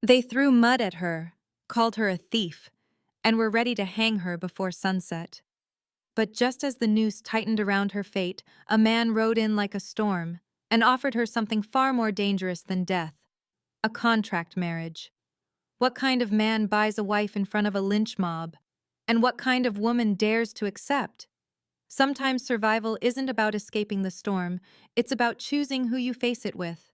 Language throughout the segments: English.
They threw mud at her, called her a thief, and were ready to hang her before sunset. But just as the noose tightened around her fate, a man rode in like a storm and offered her something far more dangerous than death: a contract marriage. What kind of man buys a wife in front of a lynch mob? And what kind of woman dares to accept? Sometimes survival isn't about escaping the storm, it's about choosing who you face it with.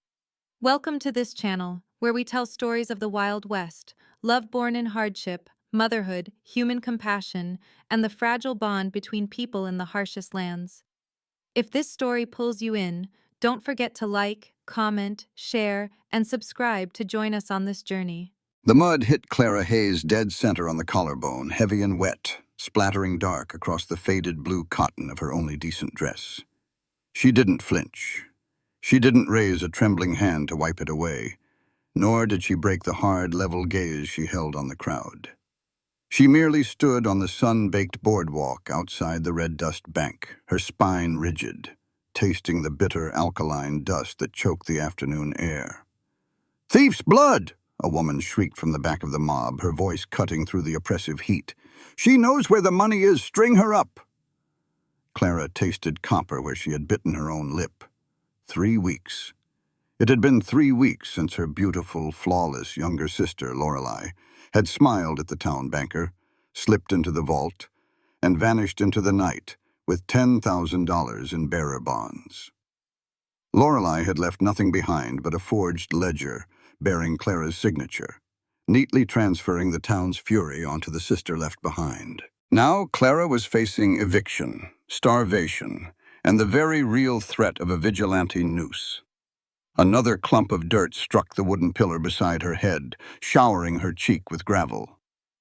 Welcome to this channel, where we tell stories of the Wild West, love born in hardship, motherhood, human compassion, and the fragile bond between people in the harshest lands. If this story pulls you in, don't forget to like, comment, share, and subscribe to join us on this journey. The mud hit Clara Hayes dead center on the collarbone, heavy and wet, splattering dark across the faded blue cotton of her only decent dress. She didn't flinch. She didn't raise a trembling hand to wipe it away, nor did she break the hard, level gaze she held on the crowd. She merely stood on the sun-baked boardwalk outside the red dust bank, her spine rigid, tasting the bitter alkaline dust that choked the afternoon air. "Thief's blood!" a woman shrieked from the back of the mob, her voice cutting through the oppressive heat. "She knows where the money is. String her up!" Clara tasted copper where she had bitten her own lip. 3 weeks. It had been 3 weeks since her beautiful, flawless younger sister, Lorelei, had smiled at the town banker, slipped into the vault, and vanished into the night with $10,000 in bearer bonds. Lorelei had left nothing behind but a forged ledger bearing Clara's signature, neatly transferring the town's fury onto the sister left behind. Now Clara was facing eviction, starvation, and the very real threat of a vigilante noose. Another clump of dirt struck the wooden pillar beside her head, showering her cheek with gravel.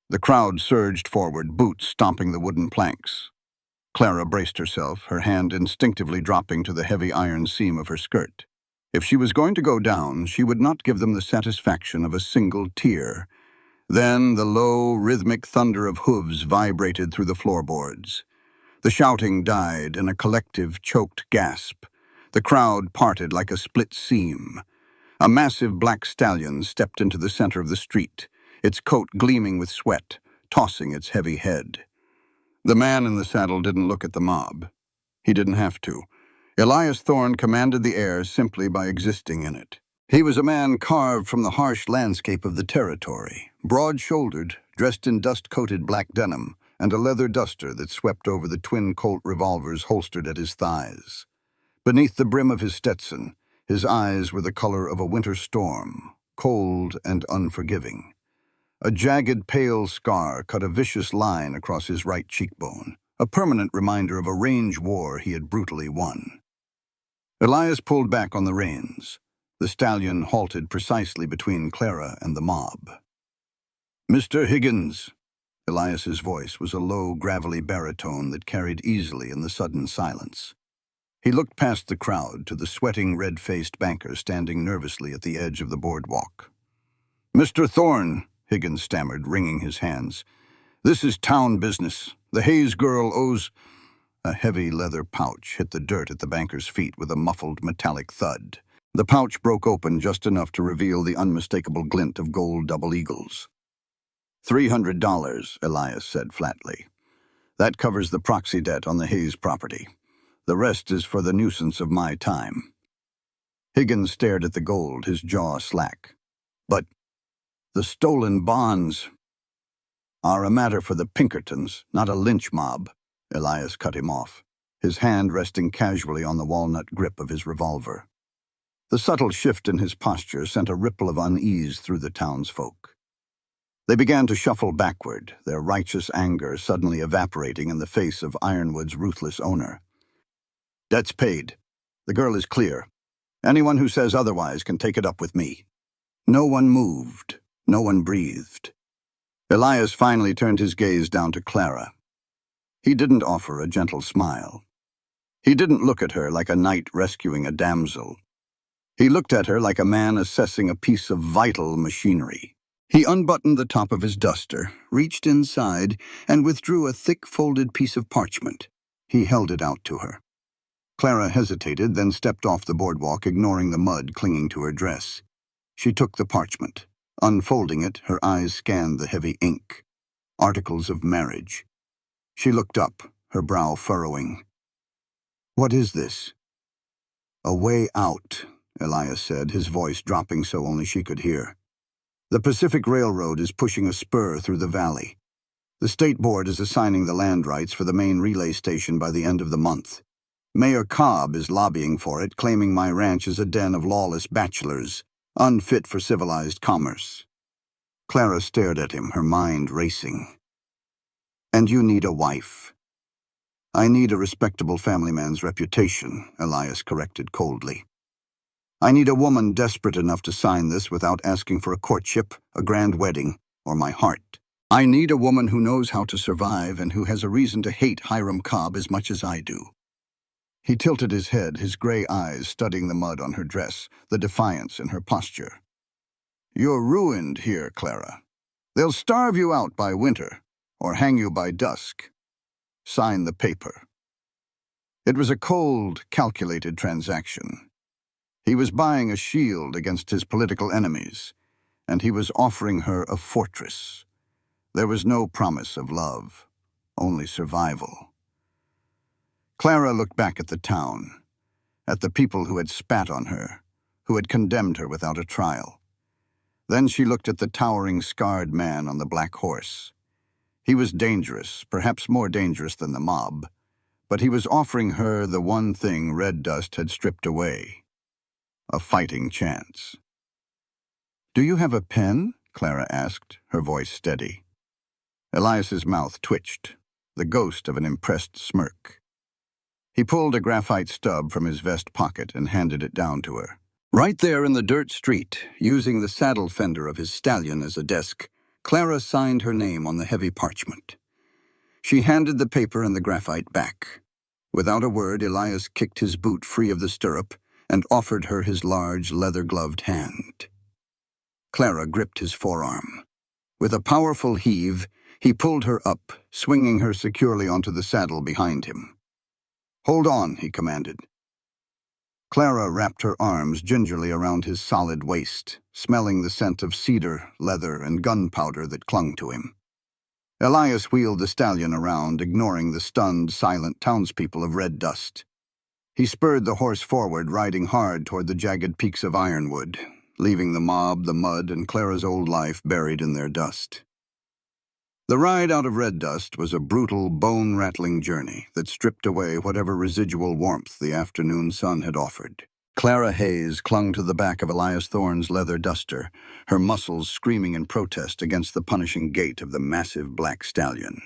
The crowd surged forward, boots stomping the wooden planks. Clara braced herself, her hand instinctively dropping to the heavy iron seam of her skirt. If she was going to go down, she would not give them the satisfaction of a single tear. Then the low, rhythmic thunder of hooves vibrated through the floorboards. The shouting died in a collective, choked gasp. The crowd parted like a split seam. A massive black stallion stepped into the center of the street, its coat gleaming with sweat, tossing its heavy head. The man in the saddle didn't look at the mob. He didn't have to. Elias Thorne commanded the air simply by existing in it. He was a man carved from the harsh landscape of the territory, broad-shouldered, dressed in dust-coated black denim, and a leather duster that swept over the twin Colt revolvers holstered at his thighs. Beneath the brim of his Stetson, his eyes were the color of a winter storm, cold and unforgiving. A jagged, pale scar cut a vicious line across his right cheekbone, a permanent reminder of a range war he had brutally won. Elias pulled back on the reins. The stallion halted precisely between Clara and the mob. "Mr. Higgins." Elias's voice was a low, gravelly baritone that carried easily in the sudden silence. He looked past the crowd to the sweating, red-faced banker standing nervously at the edge of the boardwalk. "Mr. Thorne," Higgins stammered, wringing his hands. "This is town business. The Hayes girl owes—" A heavy leather pouch hit the dirt at the banker's feet with a muffled metallic thud. The pouch broke open just enough to reveal the unmistakable glint of gold double eagles. $300, Elias said flatly. "That covers the proxy debt on the Hayes property. The rest is for the nuisance of my time." Higgins stared at the gold, his jaw slack. "But the stolen bonds are a matter for the Pinkertons, not a lynch mob," Elias cut him off, his hand resting casually on the walnut grip of his revolver. The subtle shift in his posture sent a ripple of unease through the townsfolk. They began to shuffle backward, their righteous anger suddenly evaporating in the face of Ironwood's ruthless owner. "Debt's paid. The girl is clear. Anyone who says otherwise can take it up with me." No one moved. No one breathed. Elias finally turned his gaze down to Clara. He didn't offer a gentle smile. He didn't look at her like a knight rescuing a damsel. He looked at her like a man assessing a piece of vital machinery. He unbuttoned the top of his duster, reached inside, and withdrew a thick folded piece of parchment. He held it out to her. Clara hesitated, then stepped off the boardwalk, ignoring the mud clinging to her dress. She took the parchment. Unfolding it, her eyes scanned the heavy ink. Articles of marriage. She looked up, her brow furrowing. "What is this?" "A way out," Elias said, his voice dropping so only she could hear. "The Pacific Railroad is pushing a spur through the valley. The state board is assigning the land rights for the main relay station by the end of the month. Mayor Cobb is lobbying for it, claiming my ranch is a den of lawless bachelors, unfit for civilized commerce." Clara stared at him, her mind racing. "And you need a wife." "I need a respectable family man's reputation," Elias corrected coldly. "I need a woman desperate enough to sign this without asking for a courtship, a grand wedding, or my heart. I need a woman who knows how to survive and who has a reason to hate Hiram Cobb as much as I do." He tilted his head, his gray eyes studying the mud on her dress, the defiance in her posture. "You're ruined here, Clara. They'll starve you out by winter, or hang you by dusk. Sign the paper." It was a cold, calculated transaction. He was buying a shield against his political enemies, and he was offering her a fortress. There was no promise of love, only survival. Clara looked back at the town, at the people who had spat on her, who had condemned her without a trial. Then she looked at the towering, scarred man on the black horse. He was dangerous, perhaps more dangerous than the mob, but he was offering her the one thing red dust had stripped away: a fighting chance. "Do you have a pen?" Clara asked, her voice steady. Elias's mouth twitched, the ghost of an impressed smirk. He pulled a graphite stub from his vest pocket and handed it down to her. Right there in the dirt street, using the saddle fender of his stallion as a desk, Clara signed her name on the heavy parchment. She handed the paper and the graphite back. Without a word, Elias kicked his boot free of the stirrup and offered her his large, leather-gloved hand. Clara gripped his forearm. With a powerful heave, he pulled her up, swinging her securely onto the saddle behind him. "Hold on," he commanded. Clara wrapped her arms gingerly around his solid waist, smelling the scent of cedar, leather, and gunpowder that clung to him. Elias wheeled the stallion around, ignoring the stunned, silent townspeople of red dust. He spurred the horse forward, riding hard toward the jagged peaks of Ironwood, leaving the mob, the mud, and Clara's old life buried in their dust. The ride out of red dust was a brutal, bone-rattling journey that stripped away whatever residual warmth the afternoon sun had offered. Clara Hayes clung to the back of Elias Thorne's leather duster, her muscles screaming in protest against the punishing gait of the massive black stallion.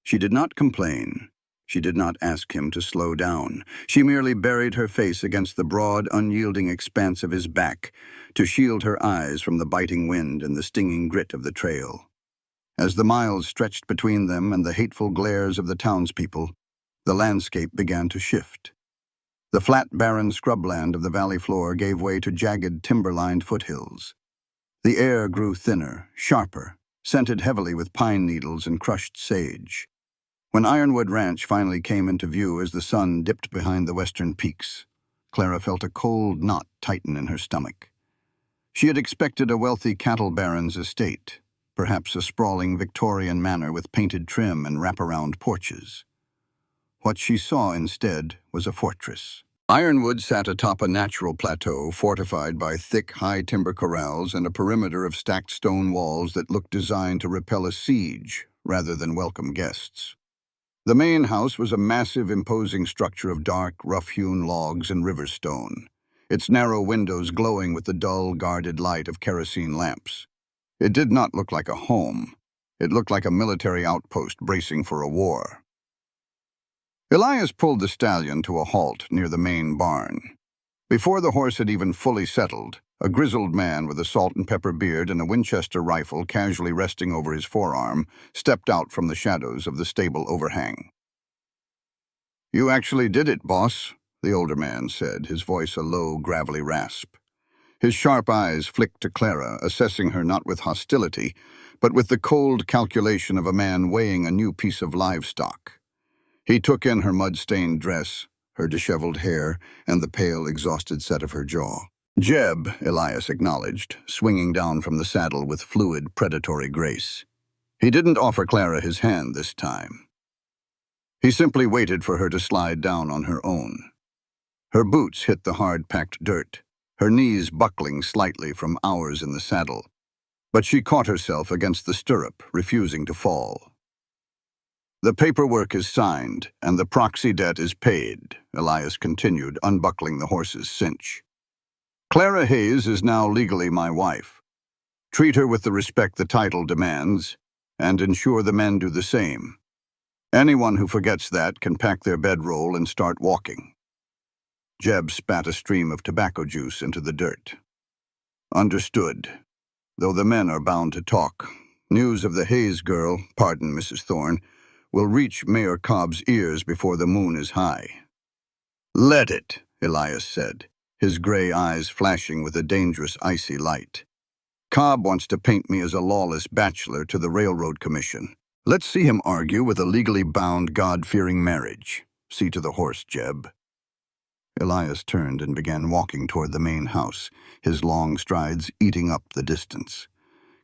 She did not complain. She did not ask him to slow down. She merely buried her face against the broad, unyielding expanse of his back to shield her eyes from the biting wind and the stinging grit of the trail. As the miles stretched between them and the hateful glares of the townspeople, the landscape began to shift. The flat, barren scrubland of the valley floor gave way to jagged, timber-lined foothills. The air grew thinner, sharper, scented heavily with pine needles and crushed sage. When Ironwood Ranch finally came into view as the sun dipped behind the western peaks, Clara felt a cold knot tighten in her stomach. She had expected a wealthy cattle baron's estate, perhaps a sprawling Victorian manor with painted trim and wraparound porches. What she saw instead was a fortress. Ironwood sat atop a natural plateau fortified by thick, high timber corrals and a perimeter of stacked stone walls that looked designed to repel a siege rather than welcome guests. The main house was a massive, imposing structure of dark, rough-hewn logs and river stone, its narrow windows glowing with the dull, guarded light of kerosene lamps. It did not look like a home. It looked like a military outpost bracing for a war. Elias pulled the stallion to a halt near the main barn. Before the horse had even fully settled, a grizzled man with a salt and pepper beard and a Winchester rifle casually resting over his forearm stepped out from the shadows of the stable overhang. "You actually did it, boss," the older man said, his voice a low, gravelly rasp. His sharp eyes flicked to Clara, assessing her not with hostility, but with the cold calculation of a man weighing a new piece of livestock. He took in her mud-stained dress, her disheveled hair, and the pale, exhausted set of her jaw. Jeb, Elias acknowledged, swinging down from the saddle with fluid, predatory grace. He didn't offer Clara his hand this time. He simply waited for her to slide down on her own. Her boots hit the hard-packed dirt, her knees buckling slightly from hours in the saddle. But she caught herself against the stirrup, refusing to fall. "The paperwork is signed, and the proxy debt is paid," Elias continued, unbuckling the horse's cinch. "Clara Hayes is now legally my wife. Treat her with the respect the title demands, and ensure the men do the same. Anyone who forgets that can pack their bedroll and start walking." Jeb spat a stream of tobacco juice into the dirt. "Understood. Though the men are bound to talk. News of the Hayes girl, pardon Mrs. Thorne, will reach Mayor Cobb's ears before the moon is high." "Let it," Elias said, his gray eyes flashing with a dangerous icy light. "Cobb wants to paint me as a lawless bachelor to the Railroad Commission. Let's see him argue with a legally bound, God-fearing marriage. See to the horse, Jeb." Elias turned and began walking toward the main house, his long strides eating up the distance.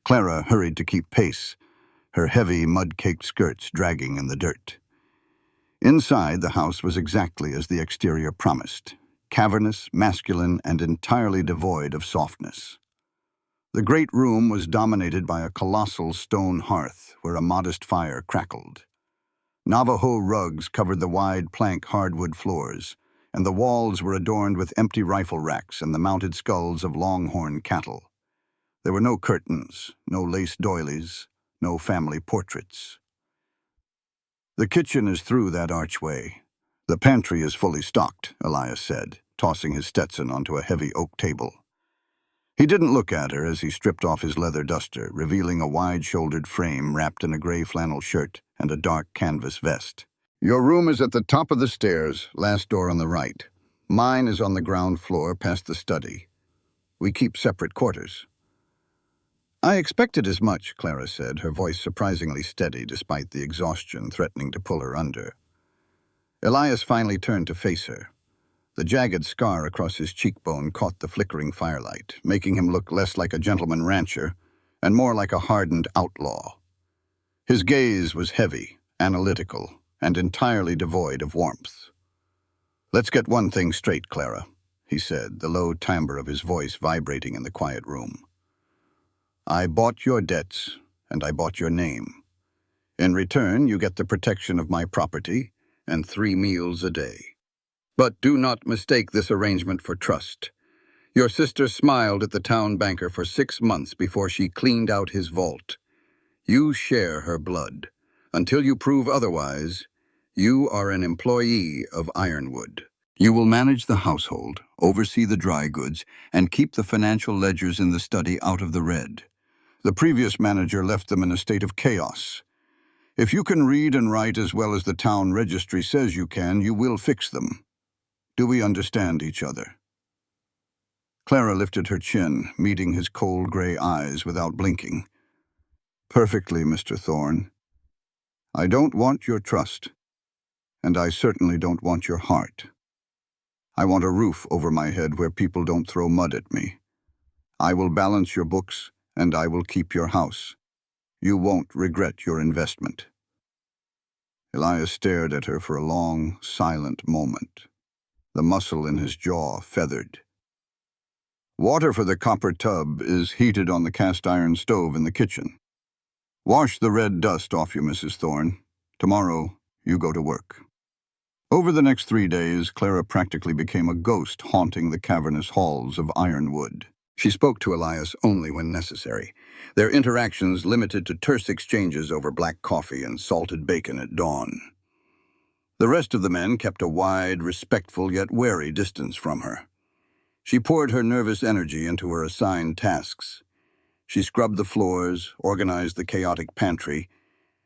Clara hurried to keep pace, her heavy, mud-caked skirts dragging in the dirt. Inside, the house was exactly as the exterior promised, cavernous, masculine, and entirely devoid of softness. The great room was dominated by a colossal stone hearth where a modest fire crackled. Navajo rugs covered the wide plank hardwood floors, and the walls were adorned with empty rifle racks and the mounted skulls of longhorn cattle. There were no curtains, no lace doilies, no family portraits. "The kitchen is through that archway. The pantry is fully stocked," Elias said, tossing his Stetson onto a heavy oak table. He didn't look at her as he stripped off his leather duster, revealing a wide-shouldered frame wrapped in a gray flannel shirt and a dark canvas vest. "Your room is at the top of the stairs, last door on the right. Mine is on the ground floor past the study. We keep separate quarters." "I expected as much," Clara said, her voice surprisingly steady despite the exhaustion threatening to pull her under. Elias finally turned to face her. The jagged scar across his cheekbone caught the flickering firelight, making him look less like a gentleman rancher and more like a hardened outlaw. His gaze was heavy, analytical, and entirely devoid of warmth. "Let's get one thing straight, Clara," he said, the low timbre of his voice vibrating in the quiet room. "I bought your debts, and I bought your name. In return, you get the protection of my property and 3 meals a day. But do not mistake this arrangement for trust. Your sister smiled at the town banker for 6 months before she cleaned out his vault. You share her blood. Until you prove otherwise, you are an employee of Ironwood. You will manage the household, oversee the dry goods, and keep the financial ledgers in the study out of the red. The previous manager left them in a state of chaos. If you can read and write as well as the town registry says you can, you will fix them. Do we understand each other?" Clara lifted her chin, meeting his cold gray eyes without blinking. "Perfectly, Mr. Thorne. I don't want your trust, and I certainly don't want your heart. I want a roof over my head where people don't throw mud at me. I will balance your books, and I will keep your house. You won't regret your investment." Elias stared at her for a long, silent moment. The muscle in his jaw feathered. "Water for the copper tub is heated on the cast-iron stove in the kitchen. Wash the red dust off you, Mrs. Thorne. Tomorrow, you go to work." Over the next 3 days, Clara practically became a ghost haunting the cavernous halls of Ironwood. She spoke to Elias only when necessary, their interactions limited to terse exchanges over black coffee and salted bacon at dawn. The rest of the men kept a wide, respectful yet wary distance from her. She poured her nervous energy into her assigned tasks. She scrubbed the floors, organized the chaotic pantry,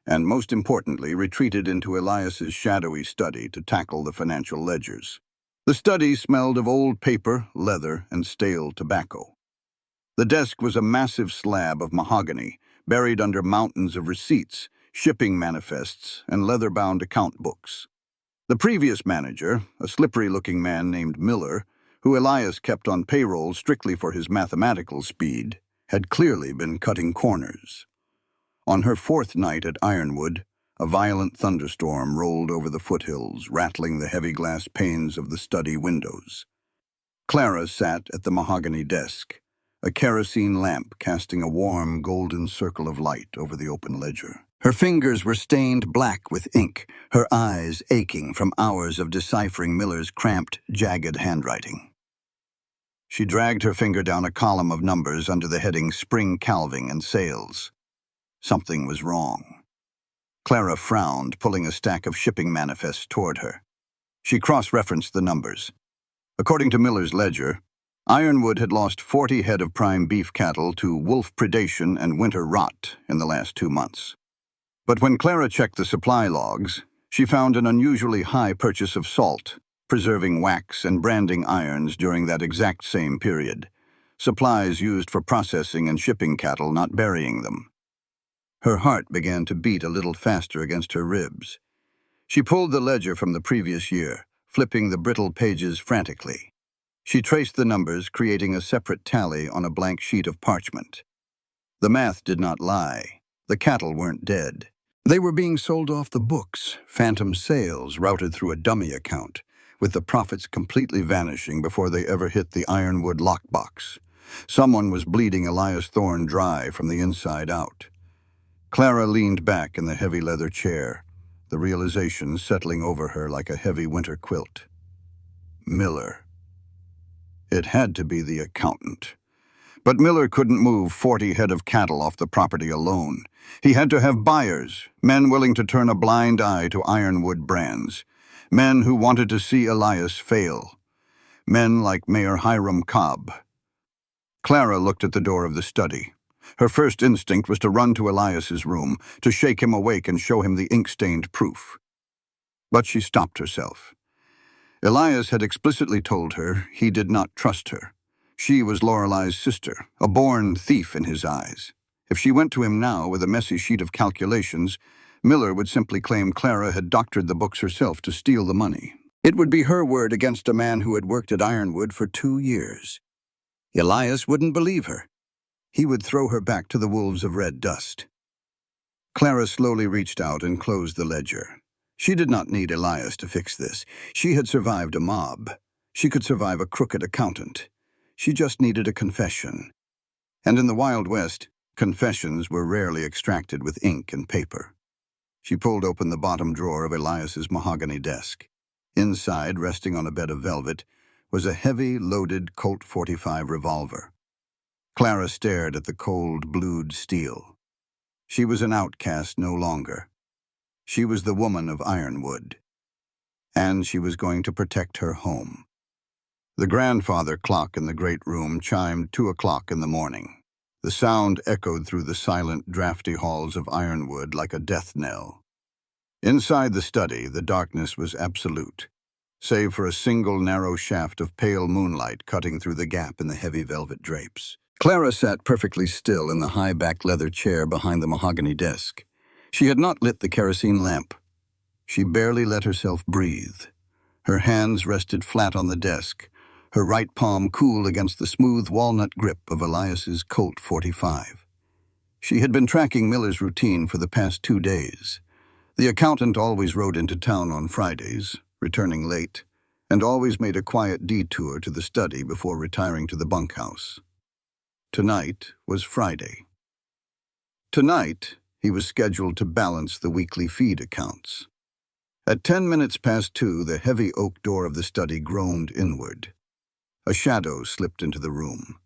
and most importantly, retreated into Elias's shadowy study to tackle the financial ledgers. The study smelled of old paper, leather, and stale tobacco. The desk was a massive slab of mahogany, buried under mountains of receipts, shipping manifests, and leather-bound account books. The previous manager, a slippery-looking man named Miller, who Elias kept on payroll strictly for his mathematical speed, had clearly been cutting corners. On her fourth night at Ironwood, a violent thunderstorm rolled over the foothills, rattling the heavy glass panes of the study windows. Clara sat at the mahogany desk, a kerosene lamp casting a warm, golden circle of light over the open ledger. Her fingers were stained black with ink, her eyes aching from hours of deciphering Miller's cramped, jagged handwriting. She dragged her finger down a column of numbers under the heading Spring Calving and Sales. Something was wrong. Clara frowned, pulling a stack of shipping manifests toward her. She cross-referenced the numbers. According to Miller's ledger, Ironwood had lost 40 head of prime beef cattle to wolf predation and winter rot in the last 2 months. But when Clara checked the supply logs, she found an unusually high purchase of salt, preserving wax and branding irons during that exact same period, supplies used for processing and shipping cattle, not burying them. Her heart began to beat a little faster against her ribs. She pulled the ledger from the previous year, flipping the brittle pages frantically. She traced the numbers, creating a separate tally on a blank sheet of parchment. The math did not lie. The cattle weren't dead. They were being sold off the books, phantom sales routed through a dummy account, with the profits completely vanishing before they ever hit the Ironwood lockbox. Someone was bleeding Elias Thorne dry from the inside out. Clara leaned back in the heavy leather chair, the realization settling over her like a heavy winter quilt. Miller. It had to be the accountant. But Miller couldn't move 40 head of cattle off the property alone. He had to have buyers, men willing to turn a blind eye to Ironwood brands, men who wanted to see Elias fail, men like Mayor Hiram Cobb. Clara looked at the door of the study. Her first instinct was to run to Elias's room, to shake him awake and show him the ink-stained proof. But she stopped herself. Elias had explicitly told her he did not trust her. She was Lorelei's sister, a born thief in his eyes. If she went to him now with a messy sheet of calculations, Miller would simply claim Clara had doctored the books herself to steal the money. It would be her word against a man who had worked at Ironwood for 2 years. Elias wouldn't believe her. He would throw her back to the wolves of red dust. Clara slowly reached out and closed the ledger. She did not need Elias to fix this. She had survived a mob. She could survive a crooked accountant. She just needed a confession. And in the Wild West, confessions were rarely extracted with ink and paper. She pulled open the bottom drawer of Elias's mahogany desk. Inside, resting on a bed of velvet, was a heavy, loaded Colt .45 revolver. Clara stared at the cold, blued steel. She was an outcast no longer. She was the woman of Ironwood. And she was going to protect her home. The grandfather clock in the great room chimed 2 o'clock in the morning. The sound echoed through the silent, drafty halls of Ironwood like a death knell. Inside the study, the darkness was absolute, save for a single narrow shaft of pale moonlight cutting through the gap in the heavy velvet drapes. Clara sat perfectly still in the high-backed leather chair behind the mahogany desk. She had not lit the kerosene lamp. She barely let herself breathe. Her hands rested flat on the desk, her right palm cool against the smooth walnut grip of Elias's Colt .45. She had been tracking Miller's routine for the past 2 days. The accountant always rode into town on Fridays, returning late, and always made a quiet detour to the study before retiring to the bunkhouse. Tonight was Friday. Tonight, he was scheduled to balance the weekly feed accounts. At 10 minutes past 2, the heavy oak door of the study groaned inward. A shadow slipped into the room.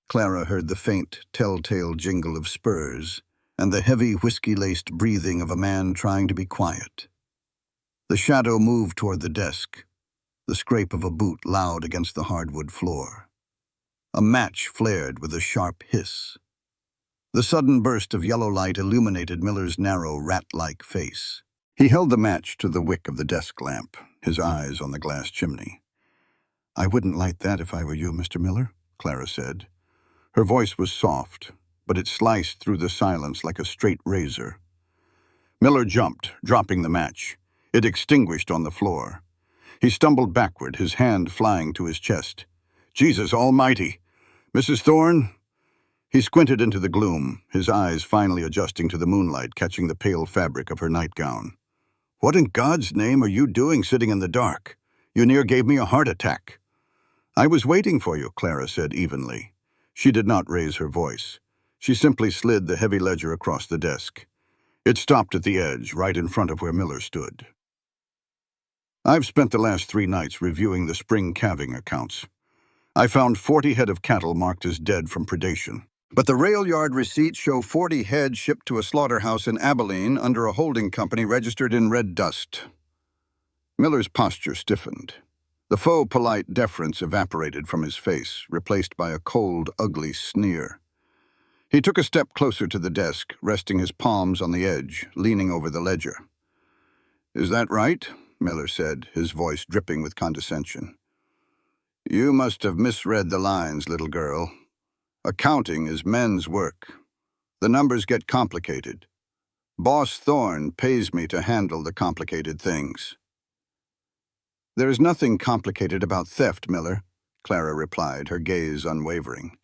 Clara heard the faint, telltale jingle of spurs and the heavy, whiskey-laced breathing of a man trying to be quiet. The shadow moved toward the desk, the scrape of a boot loud against the hardwood floor. A match flared with a sharp hiss. The sudden burst of yellow light illuminated Miller's narrow, rat-like face. He held the match to the wick of the desk lamp, his eyes on the glass chimney. "I wouldn't light that if I were you, Mr. Miller," Clara said. Her voice was soft, but it sliced through the silence like a straight razor. Miller jumped, dropping the match. It extinguished on the floor. He stumbled backward, his hand flying to his chest. Jesus almighty! Mrs. Thorne? He squinted into the gloom, his eyes finally adjusting to the moonlight, catching the pale fabric of her nightgown. What in God's name are you doing sitting in the dark? You near gave me a heart attack. I was waiting for you, Clara said evenly. She did not raise her voice. She simply slid the heavy ledger across the desk. It stopped at the edge, right in front of where Miller stood. I've spent the last 3 nights reviewing the spring calving accounts. I found 40 head of cattle marked as dead from predation. But the rail yard receipts show 40 head shipped to a slaughterhouse in Abilene under a holding company registered in red dust. Miller's posture stiffened. The faux polite deference evaporated from his face, replaced by a cold, ugly sneer. He took a step closer to the desk, resting his palms on the edge, leaning over the ledger. Is that right? Miller said, his voice dripping with condescension. You must have misread the lines, little girl. Accounting is men's work. The numbers get complicated. Boss Thorne pays me to handle the complicated things. There is nothing complicated about theft, Miller, Clara replied, her gaze unwavering.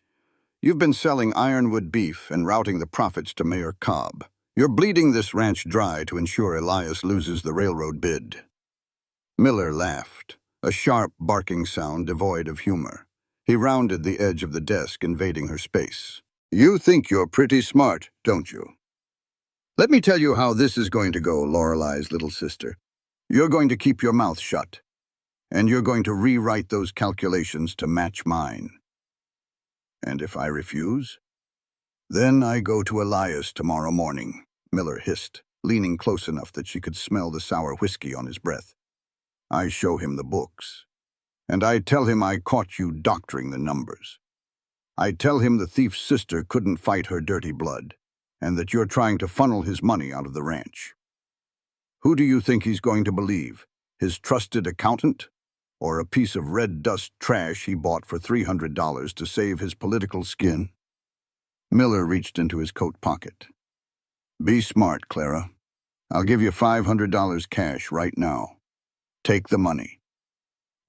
You've been selling ironwood beef and routing the profits to Mayor Cobb. You're bleeding this ranch dry to ensure Elias loses the railroad bid. Miller laughed, a sharp, barking sound devoid of humor. He rounded the edge of the desk, invading her space. You think you're pretty smart, don't you? Let me tell you how this is going to go, Lorelei's little sister. You're going to keep your mouth shut, and you're going to rewrite those calculations to match mine. And if I refuse? Then I go to Elias tomorrow morning, Miller hissed, leaning close enough that she could smell the sour whiskey on his breath. I show him the books, and I tell him I caught you doctoring the numbers. I tell him the thief's sister couldn't fight her dirty blood, and that you're trying to funnel his money out of the ranch. Who do you think he's going to believe? His trusted accountant? Or a piece of red dust trash he bought for $300 to save his political skin? Miller reached into his coat pocket. Be smart, Clara. I'll give you $500 cash right now. Take the money.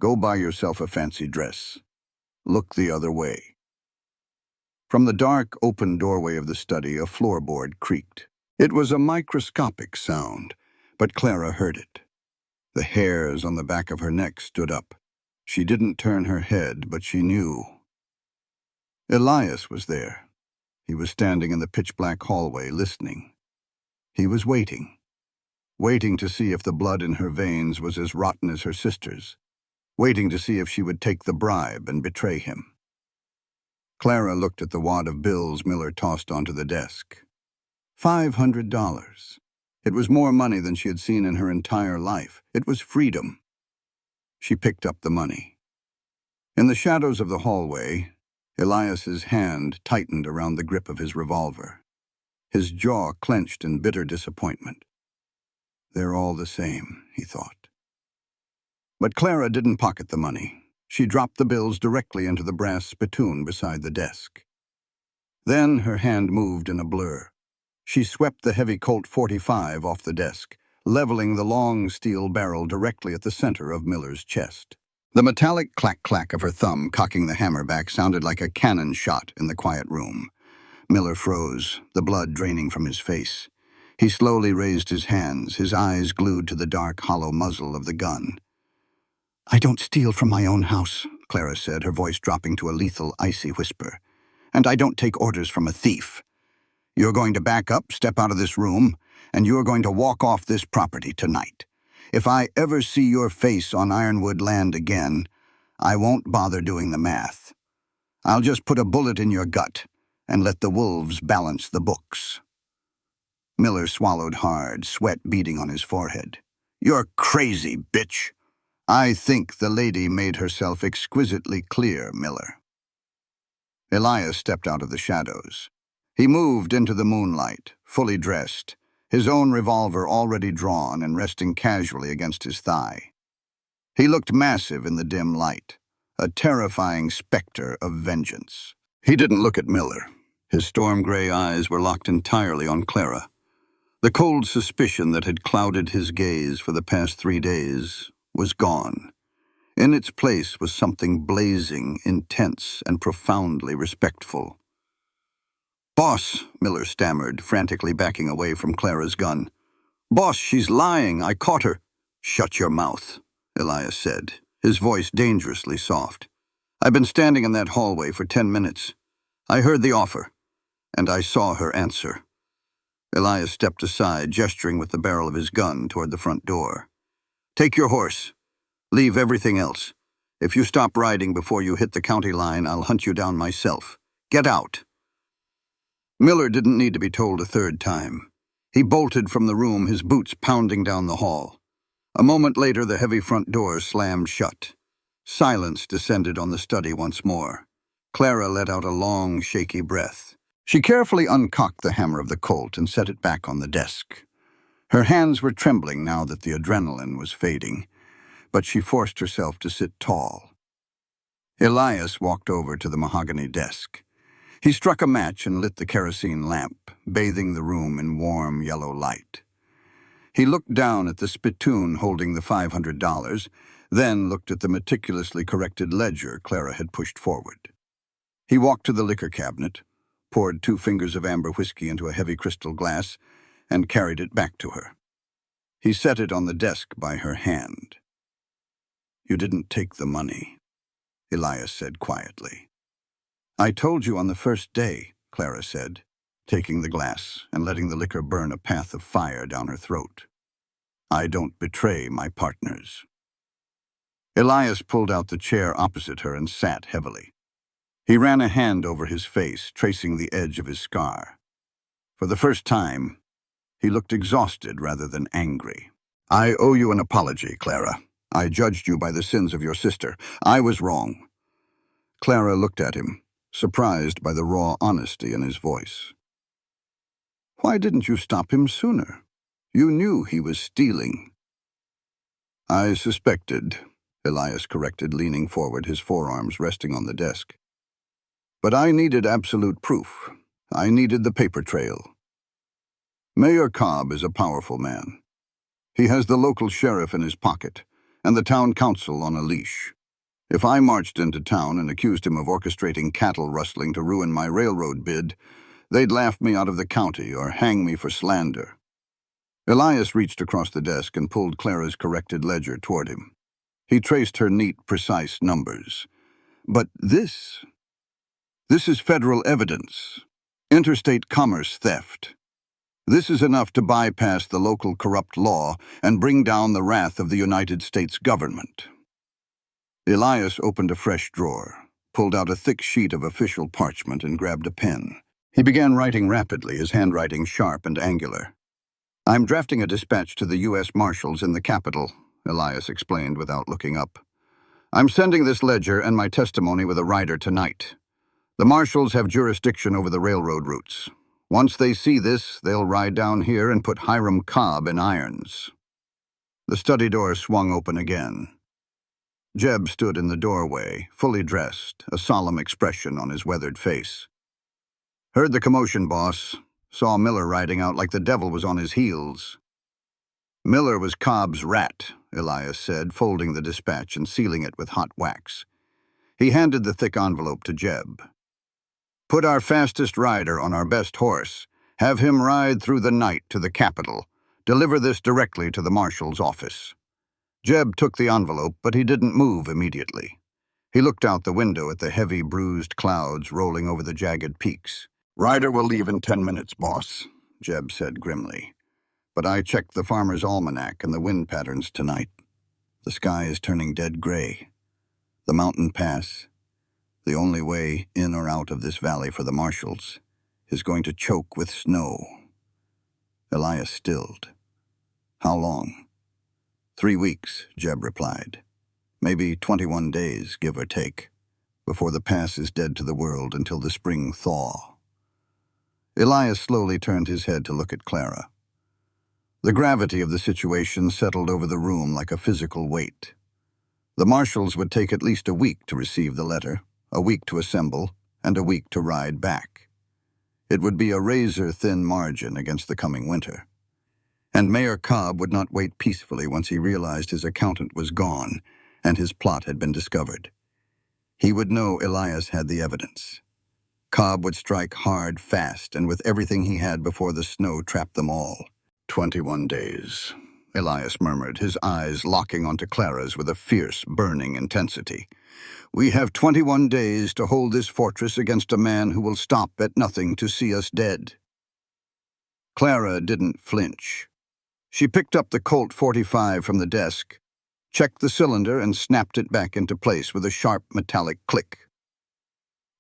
Go buy yourself a fancy dress. Look the other way. From the dark, open doorway of the study, a floorboard creaked. It was a microscopic sound, but Clara heard it. The hairs on the back of her neck stood up. She didn't turn her head, but she knew. Elias was there. He was standing in the pitch-black hallway, listening. He was waiting to see if the blood in her veins was as rotten as her sister's, waiting to see if she would take the bribe and betray him. Clara looked at the wad of bills Miller tossed onto the desk. $500. It was more money than she had seen in her entire life. It was freedom. She picked up the money. In the shadows of the hallway, Elias's hand tightened around the grip of his revolver. His jaw clenched in bitter disappointment. They're all the same, he thought. But Clara didn't pocket the money. She dropped the bills directly into the brass spittoon beside the desk. Then her hand moved in a blur. She swept the heavy Colt .45 off the desk, leveling the long steel barrel directly at the center of Miller's chest. The metallic clack-clack of her thumb cocking the hammer back sounded like a cannon shot in the quiet room. Miller froze, the blood draining from his face. He slowly raised his hands, his eyes glued to the dark, hollow muzzle of the gun. I don't steal from my own house, Clara said, her voice dropping to a lethal, icy whisper. And I don't take orders from a thief. You're going to back up, step out of this room, and you're going to walk off this property tonight. If I ever see your face on Ironwood land again, I won't bother doing the math. I'll just put a bullet in your gut and let the wolves balance the books. Miller swallowed hard, sweat beading on his forehead. You're crazy, bitch. I think the lady made herself exquisitely clear, Miller. Elias stepped out of the shadows. He moved into the moonlight, fully dressed, his own revolver already drawn and resting casually against his thigh. He looked massive in the dim light, a terrifying specter of vengeance. He didn't look at Miller. His storm-gray eyes were locked entirely on Clara. The cold suspicion that had clouded his gaze for the past 3 days was gone. In its place was something blazing, intense, and profoundly respectful. "Boss," Miller stammered, frantically backing away from Clara's gun. "Boss, she's lying. I caught her." "Shut your mouth," Elias said, his voice dangerously soft. "I've been standing in that hallway for 10 minutes. I heard the offer, and I saw her answer." Elias stepped aside, gesturing with the barrel of his gun toward the front door. "Take your horse. Leave everything else. If you stop riding before you hit the county line, I'll hunt you down myself. Get out." Miller didn't need to be told a third time. He bolted from the room, his boots pounding down the hall. A moment later, the heavy front door slammed shut. Silence descended on the study once more. Clara let out a long, shaky breath. She carefully uncocked the hammer of the Colt and set it back on the desk. Her hands were trembling now that the adrenaline was fading, but she forced herself to sit tall. Elias walked over to the mahogany desk. He struck a match and lit the kerosene lamp, bathing the room in warm yellow light. He looked down at the spittoon holding the $500, then looked at the meticulously corrected ledger Clara had pushed forward. He walked to the liquor cabinet, poured 2 fingers of amber whiskey into a heavy crystal glass, and carried it back to her. He set it on the desk by her hand. "You didn't take the money," Elias said quietly. "I told you on the first day," Clara said, taking the glass and letting the liquor burn a path of fire down her throat. "I don't betray my partners." Elias pulled out the chair opposite her and sat heavily. He ran a hand over his face, tracing the edge of his scar. For the first time, he looked exhausted rather than angry. "I owe you an apology, Clara. I judged you by the sins of your sister. I was wrong." Clara looked at him, surprised by the raw honesty in his voice. "Why didn't you stop him sooner? You knew he was stealing." "I suspected," Elias corrected, leaning forward, his forearms resting on the desk. "But I needed absolute proof. I needed the paper trail. Mayor Cobb is a powerful man. He has the local sheriff in his pocket, and the town council on a leash. If I marched into town and accused him of orchestrating cattle rustling to ruin my railroad bid, they'd laugh me out of the county or hang me for slander." Elias reached across the desk and pulled Clara's corrected ledger toward him. He traced her neat, precise numbers. "But this is federal evidence. Interstate commerce theft. This is enough to bypass the local corrupt law and bring down the wrath of the United States government." Elias opened a fresh drawer, pulled out a thick sheet of official parchment, and grabbed a pen. He began writing rapidly, his handwriting sharp and angular. "I'm drafting a dispatch to the U.S. Marshals in the capital," Elias explained without looking up. "I'm sending this ledger and my testimony with a rider tonight. The Marshals have jurisdiction over the railroad routes. Once they see this, they'll ride down here and put Hiram Cobb in irons." The study door swung open again. Jeb stood in the doorway, fully dressed, a solemn expression on his weathered face. "Heard the commotion, boss. Saw Miller riding out like the devil was on his heels." "Miller was Cobb's rat," Elias said, folding the dispatch and sealing it with hot wax. He handed the thick envelope to Jeb. "Put our fastest rider on our best horse. Have him ride through the night to the capital. Deliver this directly to the marshal's office." Jeb took the envelope, but he didn't move immediately. He looked out the window at the heavy, bruised clouds rolling over the jagged peaks. "Rider will leave in 10 minutes, boss," Jeb said grimly. "But I checked the farmer's almanac and the wind patterns tonight. The sky is turning dead gray. The mountain pass, the only way in or out of this valley for the marshals, is going to choke with snow." Elias stilled. "How long?" 3 weeks, Jeb replied. "Maybe 21 days, give or take, before the pass is dead to the world until the spring thaw." Elias slowly turned his head to look at Clara. The gravity of the situation settled over the room like a physical weight. The marshals would take at least a week to receive the letter, a week to assemble, and a week to ride back. It would be a razor-thin margin against the coming winter. And Mayor Cobb would not wait peacefully once he realized his accountant was gone, and his plot had been discovered. He would know Elias had the evidence. Cobb would strike hard, fast, and with everything he had before the snow trapped them all. 21 days, Elias murmured, his eyes locking onto Clara's with a fierce, burning intensity. We have 21 days to hold this fortress against a man who will stop at nothing to see us dead. Clara didn't flinch. She picked up the Colt 45 from the desk, checked the cylinder, and snapped it back into place with a sharp metallic click.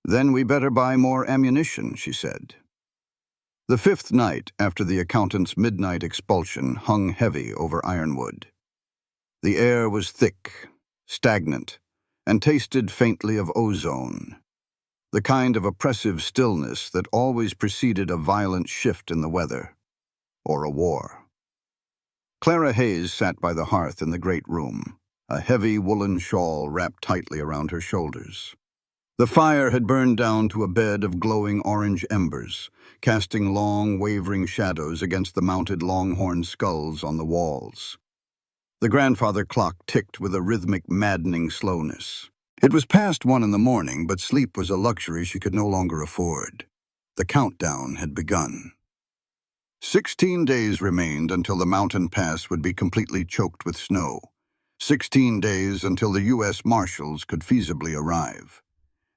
Then we better buy more ammunition, she said. The fifth night after the accountant's midnight expulsion hung heavy over Ironwood. The air was thick, stagnant, and tasted faintly of ozone, the kind of oppressive stillness that always preceded a violent shift in the weather, or a war. Clara Hayes sat by the hearth in the great room, a heavy woolen shawl wrapped tightly around her shoulders. The fire had burned down to a bed of glowing orange embers, casting long, wavering shadows against the mounted longhorn skulls on the walls. The grandfather clock ticked with a rhythmic, maddening slowness. It was past 1 in the morning, but sleep was a luxury she could no longer afford. The countdown had begun. 16 days remained until the mountain pass would be completely choked with snow. 16 days until the U.S. Marshals could feasibly arrive.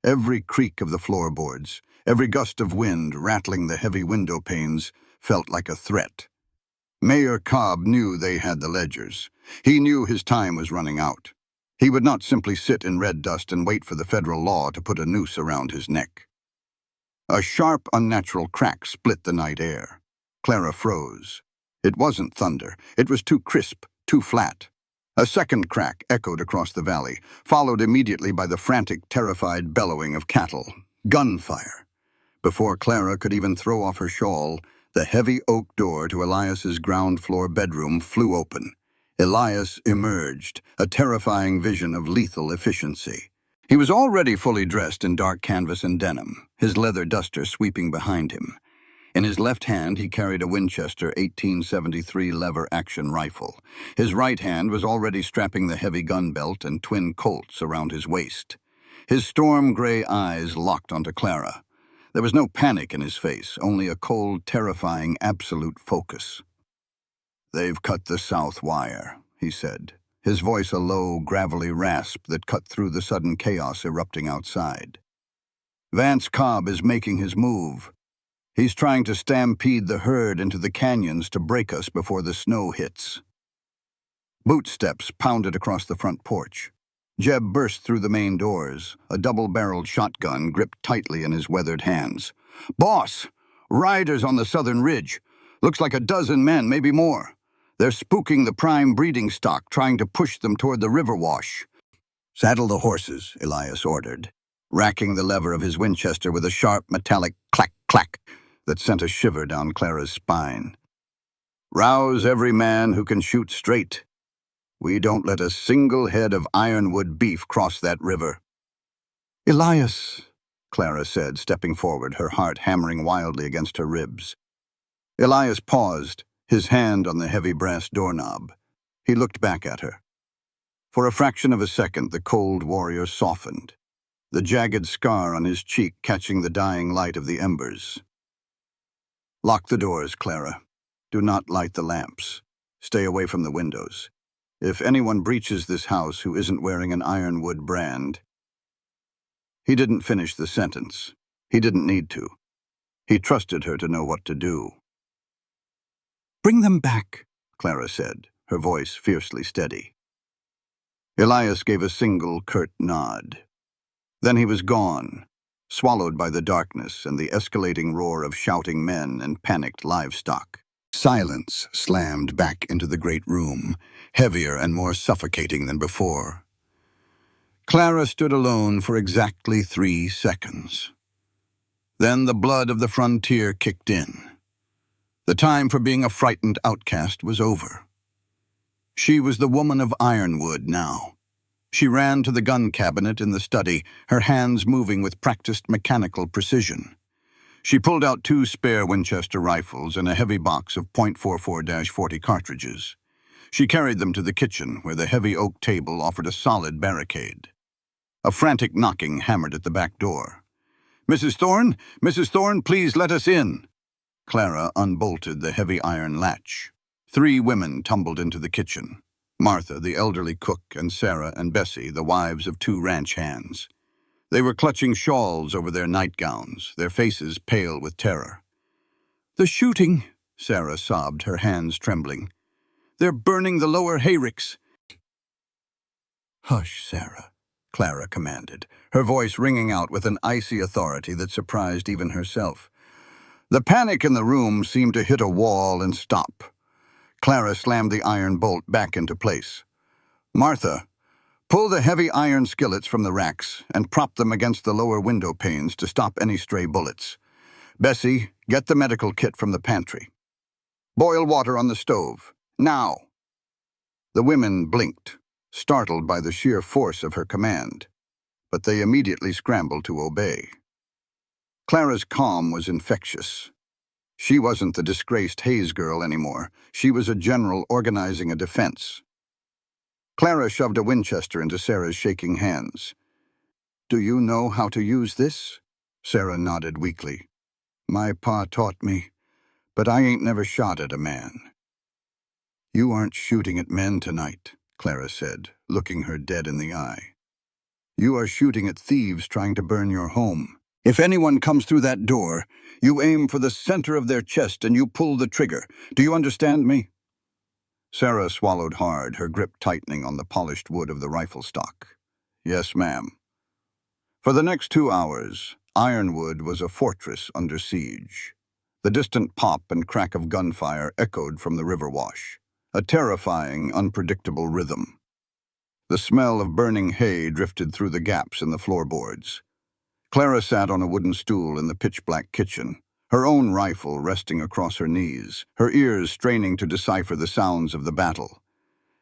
Every creak of the floorboards, every gust of wind rattling the heavy window panes, felt like a threat. Mayor Cobb knew they had the ledgers. He knew his time was running out. He would not simply sit in red dust and wait for the federal law to put a noose around his neck. A sharp, unnatural crack split the night air. Clara froze. It wasn't thunder. It was too crisp, too flat. A second crack echoed across the valley, followed immediately by the frantic, terrified bellowing of cattle. Gunfire. Before Clara could even throw off her shawl, the heavy oak door to Elias's ground-floor bedroom flew open. Elias emerged, a terrifying vision of lethal efficiency. He was already fully dressed in dark canvas and denim, his leather duster sweeping behind him. In his left hand, he carried a Winchester 1873 lever-action rifle. His right hand was already strapping the heavy gun belt and twin Colts around his waist. His storm-gray eyes locked onto Clara. There was no panic in his face, only a cold, terrifying, absolute focus. "They've cut the south wire," he said, his voice a low, gravelly rasp that cut through the sudden chaos erupting outside. "Vance Cobb is making his move. He's trying to stampede the herd into the canyons to break us before the snow hits." Boot steps pounded across the front porch. Jeb burst through the main doors, a double-barreled shotgun gripped tightly in his weathered hands. "Boss! Riders on the southern ridge. Looks like a dozen men, maybe more. They're spooking the prime breeding stock, trying to push them toward the river wash." "Saddle the horses," Elias ordered, racking the lever of his Winchester with a sharp, metallic clack-clack that sent a shiver down Clara's spine. "Rouse every man who can shoot straight. We don't let a single head of ironwood beef cross that river." "Elias," Clara said, stepping forward, her heart hammering wildly against her ribs. Elias paused, his hand on the heavy brass doorknob. He looked back at her. For a fraction of a second, the cold warrior softened, the jagged scar on his cheek catching the dying light of the embers. "Lock the doors, Clara. Do not light the lamps. Stay away from the windows. If anyone breaches this house who isn't wearing an ironwood brand..." He didn't finish the sentence. He didn't need to. He trusted her to know what to do. "Bring them back," Clara said, her voice fiercely steady. Elias gave a single, curt nod. Then he was gone, swallowed by the darkness and the escalating roar of shouting men and panicked livestock. Silence slammed back into the great room, heavier and more suffocating than before. Clara stood alone for exactly 3 seconds. Then the blood of the frontier kicked in. The time for being a frightened outcast was over. She was the woman of Ironwood now. She ran to the gun cabinet in the study, her hands moving with practiced mechanical precision. She pulled out 2 spare Winchester rifles and a heavy box of .44-40 cartridges. She carried them to the kitchen, where the heavy oak table offered a solid barricade. A frantic knocking hammered at the back door. "Mrs. Thorne? Mrs. Thorne, please let us in." Clara unbolted the heavy iron latch. 3 women tumbled into the kitchen. Martha, the elderly cook, and Sarah and Bessie, the wives of 2 ranch hands. They were clutching shawls over their nightgowns, their faces pale with terror. "The shooting," Sarah sobbed, her hands trembling. "They're burning the lower hayricks." "Hush, Sarah," Clara commanded, her voice ringing out with an icy authority that surprised even herself. The panic in the room seemed to hit a wall and stop. Clara slammed the iron bolt back into place. "Martha, pull the heavy iron skillets from the racks and prop them against the lower window panes to stop any stray bullets. Bessie, get the medical kit from the pantry. Boil water on the stove. Now." The women blinked, startled by the sheer force of her command, but they immediately scrambled to obey. Clara's calm was infectious. She wasn't the disgraced Hayes girl anymore. She was a general organizing a defense. Clara shoved a Winchester into Sarah's shaking hands. "Do you know how to use this?" Sarah nodded weakly. "My pa taught me, but I ain't never shot at a man." "You aren't shooting at men tonight," Clara said, looking her dead in the eye. "You are shooting at thieves trying to burn your home. If anyone comes through that door, you aim for the center of their chest and you pull the trigger. Do you understand me?" Sarah swallowed hard, her grip tightening on the polished wood of the rifle stock. "Yes, ma'am." For the next 2 hours, Ironwood was a fortress under siege. The distant pop and crack of gunfire echoed from the river wash, a terrifying, unpredictable rhythm. The smell of burning hay drifted through the gaps in the floorboards. Clara sat on a wooden stool in the pitch-black kitchen, her own rifle resting across her knees, her ears straining to decipher the sounds of the battle.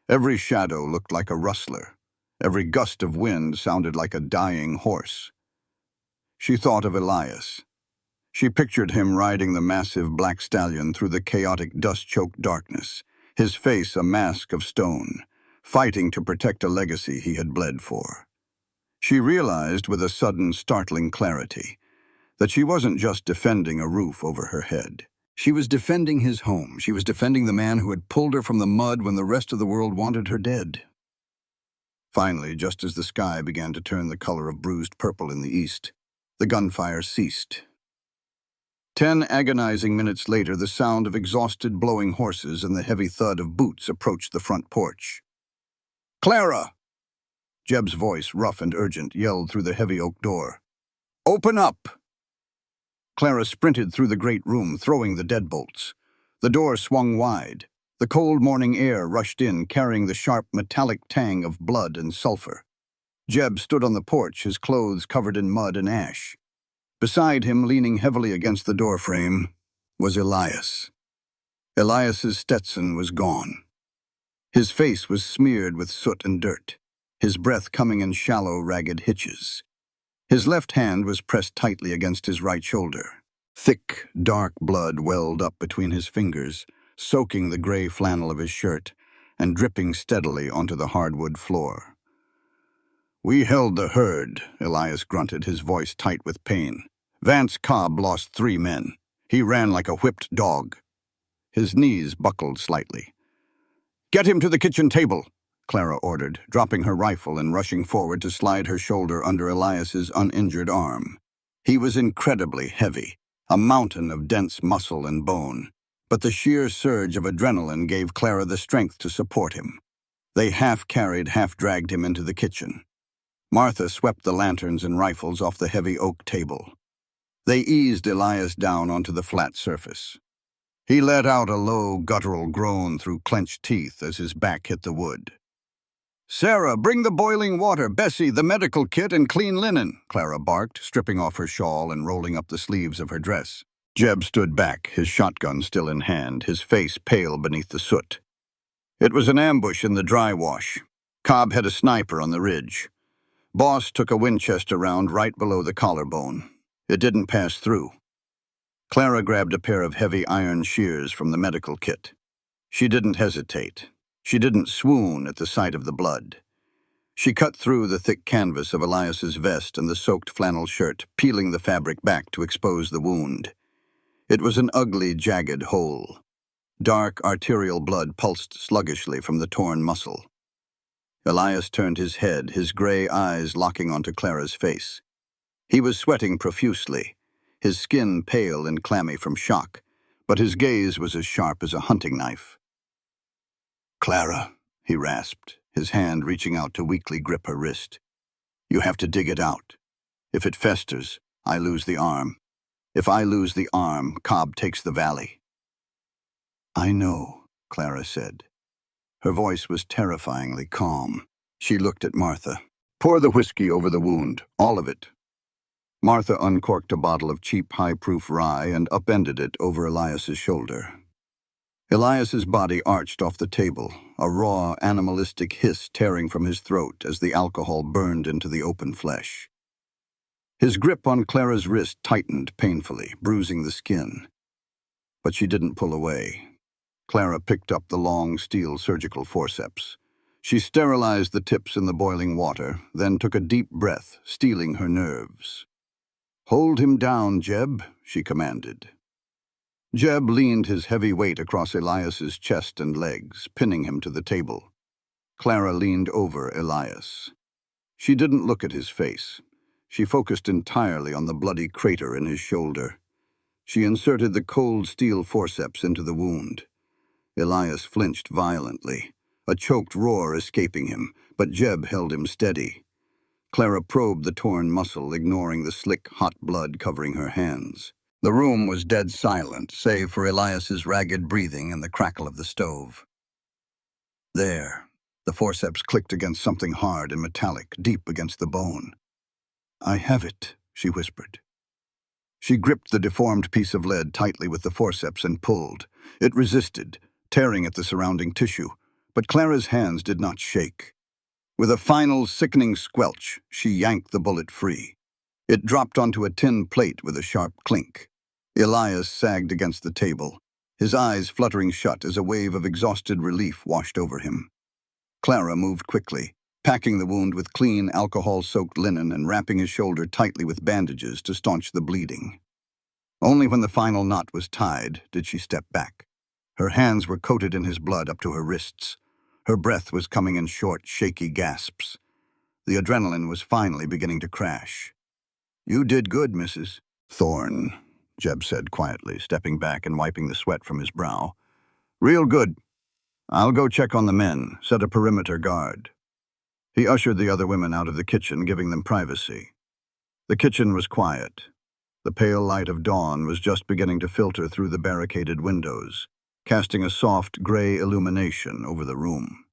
Every shadow looked like a rustler. Every gust of wind sounded like a dying horse. She thought of Elias. She pictured him riding the massive black stallion through the chaotic dust-choked darkness, his face a mask of stone, fighting to protect a legacy he had bled for. She realized with a sudden, startling clarity that she wasn't just defending a roof over her head. She was defending his home. She was defending the man who had pulled her from the mud when the rest of the world wanted her dead. Finally, just as the sky began to turn the color of bruised purple in the east, the gunfire ceased. 10 agonizing minutes later, the sound of exhausted, blowing horses and the heavy thud of boots approached the front porch. "Clara!" Jeb's voice, rough and urgent, yelled through the heavy oak door. "Open up!" Clara sprinted through the great room, throwing the deadbolts. The door swung wide. The cold morning air rushed in, carrying the sharp metallic tang of blood and sulfur. Jeb stood on the porch, his clothes covered in mud and ash. Beside him, leaning heavily against the doorframe, was Elias. Elias's Stetson was gone. His face was smeared with soot and dirt, his breath coming in shallow, ragged hitches. His left hand was pressed tightly against his right shoulder. Thick, dark blood welled up between his fingers, soaking the gray flannel of his shirt and dripping steadily onto the hardwood floor. "We held the herd," Elias grunted, his voice tight with pain. "Vance Cobb lost 3 men. He ran like a whipped dog." His knees buckled slightly. "Get him to the kitchen table," Clara ordered, dropping her rifle and rushing forward to slide her shoulder under Elias's uninjured arm. He was incredibly heavy, a mountain of dense muscle and bone, but the sheer surge of adrenaline gave Clara the strength to support him. They half-carried, half-dragged him into the kitchen. Martha swept the lanterns and rifles off the heavy oak table. They eased Elias down onto the flat surface. He let out a low, guttural groan through clenched teeth as his back hit the wood. "Sarah, bring the boiling water. Bessie, the medical kit and clean linen," Clara barked, stripping off her shawl and rolling up the sleeves of her dress. Jeb stood back, his shotgun still in hand, his face pale beneath the soot. It was an ambush in the dry wash. Cobb had a sniper on the ridge. Boss took a Winchester round right below the collarbone. It didn't pass through. Clara grabbed a pair of heavy iron shears from the medical kit. She didn't hesitate. She didn't swoon at the sight of the blood. She cut through the thick canvas of Elias's vest and the soaked flannel shirt, peeling the fabric back to expose the wound. It was an ugly, jagged hole. Dark, arterial blood pulsed sluggishly from the torn muscle. Elias turned his head, his gray eyes locking onto Clara's face. He was sweating profusely, his skin pale and clammy from shock, but his gaze was as sharp as a hunting knife. "Clara," he rasped, his hand reaching out to weakly grip her wrist. "You have to dig it out. If it festers, I lose the arm. If I lose the arm, Cobb takes the valley." "I know," Clara said. Her voice was terrifyingly calm. She looked at Martha. "Pour the whiskey over the wound, all of it." Martha uncorked a bottle of cheap, high-proof rye and upended it over Elias's shoulder. Elias's body arched off the table, a raw, animalistic hiss tearing from his throat as the alcohol burned into the open flesh. His grip on Clara's wrist tightened painfully, bruising the skin. But she didn't pull away. Clara picked up the long steel surgical forceps. She sterilized the tips in the boiling water, then took a deep breath, steeling her nerves. "Hold him down, Jeb," she commanded. Jeb leaned his heavy weight across Elias's chest and legs, pinning him to the table. Clara leaned over Elias. She didn't look at his face. She focused entirely on the bloody crater in his shoulder. She inserted the cold steel forceps into the wound. Elias flinched violently, a choked roar escaping him, but Jeb held him steady. Clara probed the torn muscle, ignoring the slick, hot blood covering her hands. The room was dead silent, save for Elias's ragged breathing and the crackle of the stove. There, the forceps clicked against something hard and metallic, deep against the bone. "I have it," she whispered. She gripped the deformed piece of lead tightly with the forceps and pulled. It resisted, tearing at the surrounding tissue, but Clara's hands did not shake. With a final, sickening squelch, she yanked the bullet free. It dropped onto a tin plate with a sharp clink. Elias sagged against the table, his eyes fluttering shut as a wave of exhausted relief washed over him. Clara moved quickly, packing the wound with clean, alcohol-soaked linen and wrapping his shoulder tightly with bandages to staunch the bleeding. Only when the final knot was tied did she step back. Her hands were coated in his blood up to her wrists. Her breath was coming in short, shaky gasps. The adrenaline was finally beginning to crash. "You did good, Mrs. Thorne," Jeb said quietly, stepping back and wiping the sweat from his brow. "Real good. I'll go check on the men, set a perimeter guard." He ushered the other women out of the kitchen, giving them privacy. The kitchen was quiet. The pale light of dawn was just beginning to filter through the barricaded windows, casting a soft, gray illumination over the room.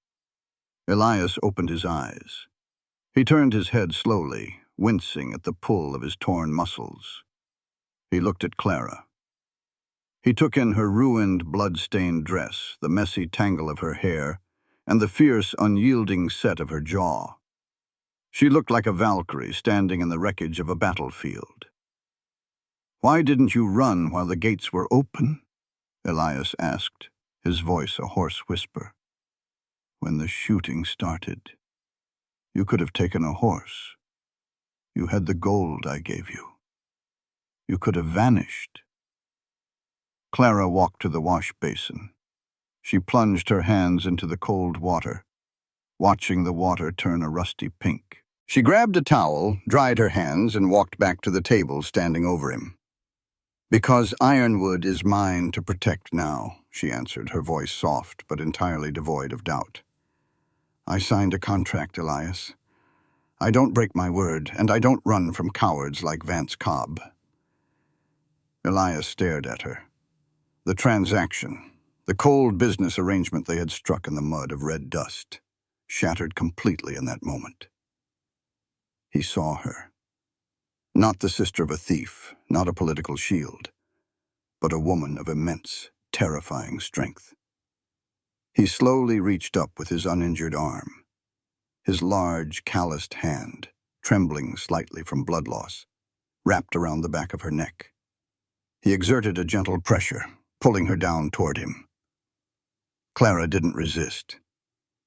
Elias opened his eyes. He turned his head slowly, wincing at the pull of his torn muscles. He looked at Clara. He took in her ruined, blood-stained dress, the messy tangle of her hair, and the fierce, unyielding set of her jaw. She looked like a Valkyrie standing in the wreckage of a battlefield. "Why didn't you run while the gates were open?" Elias asked, his voice a hoarse whisper. "When the shooting started. You could have taken a horse. You had the gold I gave you. You could have vanished." Clara walked to the wash basin. She plunged her hands into the cold water, watching the water turn a rusty pink. She grabbed a towel, dried her hands, and walked back to the table, standing over him. "Because Ironwood is mine to protect now," she answered, her voice soft but entirely devoid of doubt. "I signed a contract, Elias. I don't break my word, and I don't run from cowards like Vance Cobb." Elias stared at her. The transaction, the cold business arrangement they had struck in the mud of red dust, shattered completely in that moment. He saw her. Not the sister of a thief, not a political shield, but a woman of immense, terrifying strength. He slowly reached up with his uninjured arm, his large, calloused hand, trembling slightly from blood loss, wrapped around the back of her neck. He exerted a gentle pressure, pulling her down toward him. Clara didn't resist.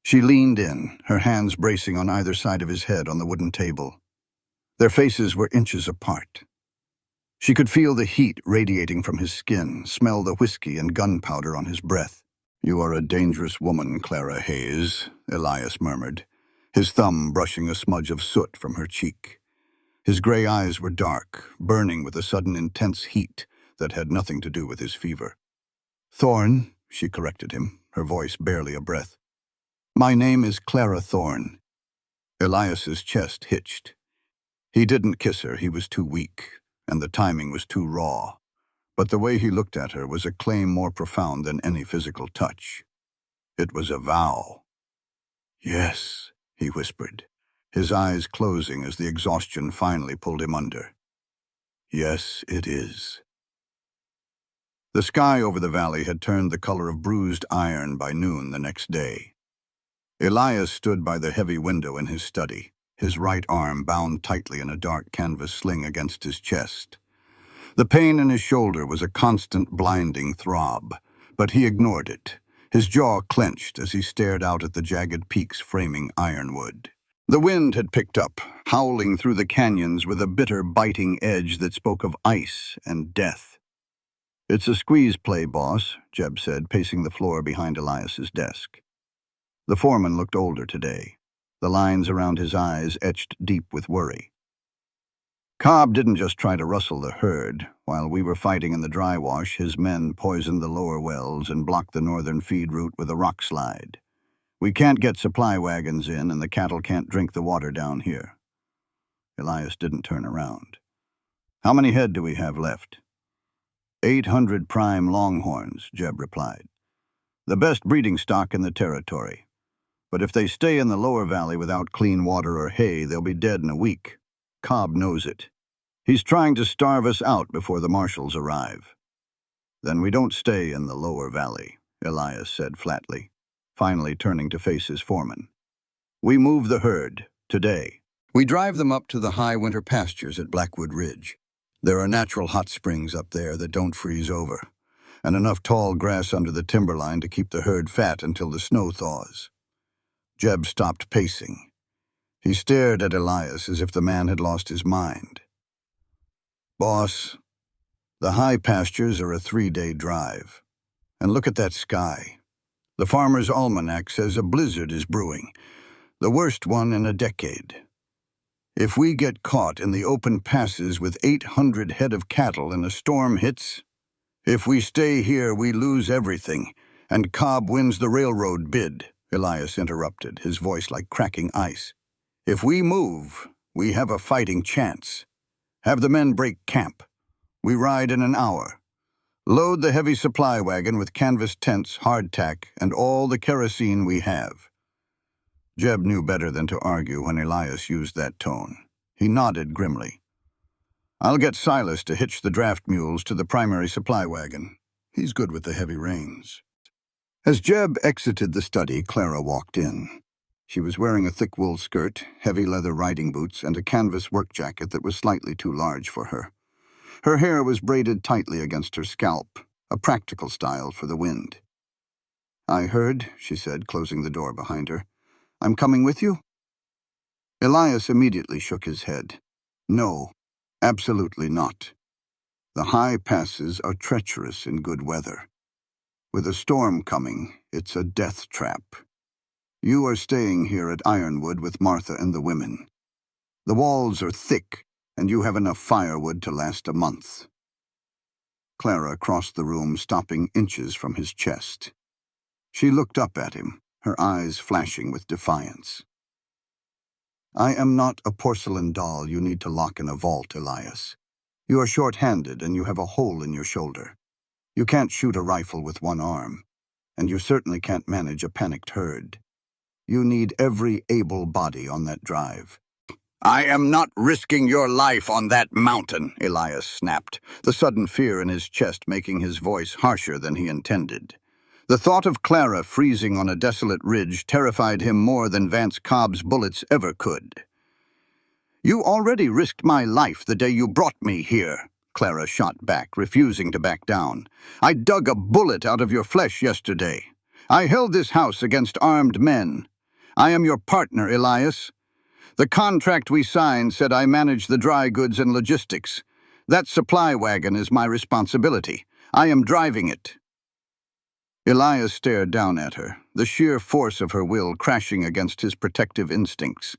She leaned in, her hands bracing on either side of his head on the wooden table. Their faces were inches apart. She could feel the heat radiating from his skin, smell the whiskey and gunpowder on his breath. "You are a dangerous woman, Clara Hayes," Elias murmured, his thumb brushing a smudge of soot from her cheek. His gray eyes were dark, burning with a sudden intense heat that had nothing to do with his fever. "Thorne," she corrected him, her voice barely a breath. "My name is Clara Thorne." Elias's chest hitched. He didn't kiss her, he was too weak, and the timing was too raw. But the way he looked at her was a claim more profound than any physical touch. It was a vow. "Yes," he whispered, his eyes closing as the exhaustion finally pulled him under. "Yes, it is." The sky over the valley had turned the color of bruised iron by noon the next day. Elias stood by the heavy window in his study, his right arm bound tightly in a dark canvas sling against his chest. The pain in his shoulder was a constant blinding throb, but he ignored it, his jaw clenched as he stared out at the jagged peaks framing ironwood. The wind had picked up, howling through the canyons with a bitter, biting edge that spoke of ice and death. "It's a squeeze play, boss," Jeb said, pacing the floor behind Elias's desk. The foreman looked older today, the lines around his eyes etched deep with worry. "Cobb didn't just try to rustle the herd. While we were fighting in the dry wash, his men poisoned the lower wells and blocked the northern feed route with a rock slide. We can't get supply wagons in, and the cattle can't drink the water down here." Elias didn't turn around. "How many head do we have left?" 800 prime longhorns, Jeb replied. "The best breeding stock in the territory. But if they stay in the lower valley without clean water or hay, they'll be dead in a week. Cobb knows it. He's trying to starve us out before the marshals arrive." "Then we don't stay in the lower valley," Elias said flatly, finally turning to face his foreman. "We move the herd, today. We drive them up to the high winter pastures at Blackwood Ridge. There are natural hot springs up there that don't freeze over, and enough tall grass under the timberline to keep the herd fat until the snow thaws." Jeb stopped pacing. He stared at Elias as if the man had lost his mind. "Boss, the high pastures are a 3-day drive. And look at that sky. The Farmer's Almanac says a blizzard is brewing, the worst one in a decade. If we get caught in the open passes with 800 head of cattle and a storm hits, if we stay here, we lose everything, and Cobb wins the railroad bid," Elias interrupted, his voice like cracking ice. "If we move, we have a fighting chance. Have the men break camp. We ride in an hour. Load the heavy supply wagon with canvas tents, hardtack, and all the kerosene we have." Jeb knew better than to argue when Elias used that tone. He nodded grimly. "I'll get Silas to hitch the draft mules to the primary supply wagon. He's good with the heavy reins." As Jeb exited the study, Clara walked in. She was wearing a thick wool skirt, heavy leather riding boots, and a canvas work jacket that was slightly too large for her. Her hair was braided tightly against her scalp, a practical style for the wind. "I heard," she said, closing the door behind her. "I'm coming with you?" Elias immediately shook his head. "No, absolutely not. The high passes are treacherous in good weather. With a storm coming, it's a death trap. You are staying here at Ironwood with Martha and the women. The walls are thick, and you have enough firewood to last a month." Clara crossed the room, stopping inches from his chest. She looked up at him, her eyes flashing with defiance. "I am not a porcelain doll you need to lock in a vault, Elias. You are short-handed and you have a hole in your shoulder. You can't shoot a rifle with one arm, and you certainly can't manage a panicked herd. You need every able body on that drive." "I am not risking your life on that mountain," Elias snapped, the sudden fear in his chest making his voice harsher than he intended. The thought of Clara freezing on a desolate ridge terrified him more than Vance Cobb's bullets ever could. "You already risked my life the day you brought me here," Clara shot back, refusing to back down. "I dug a bullet out of your flesh yesterday. I held this house against armed men. I am your partner, Elias. The contract we signed said I manage the dry goods and logistics. That supply wagon is my responsibility. I am driving it." Elias stared down at her, the sheer force of her will crashing against his protective instincts.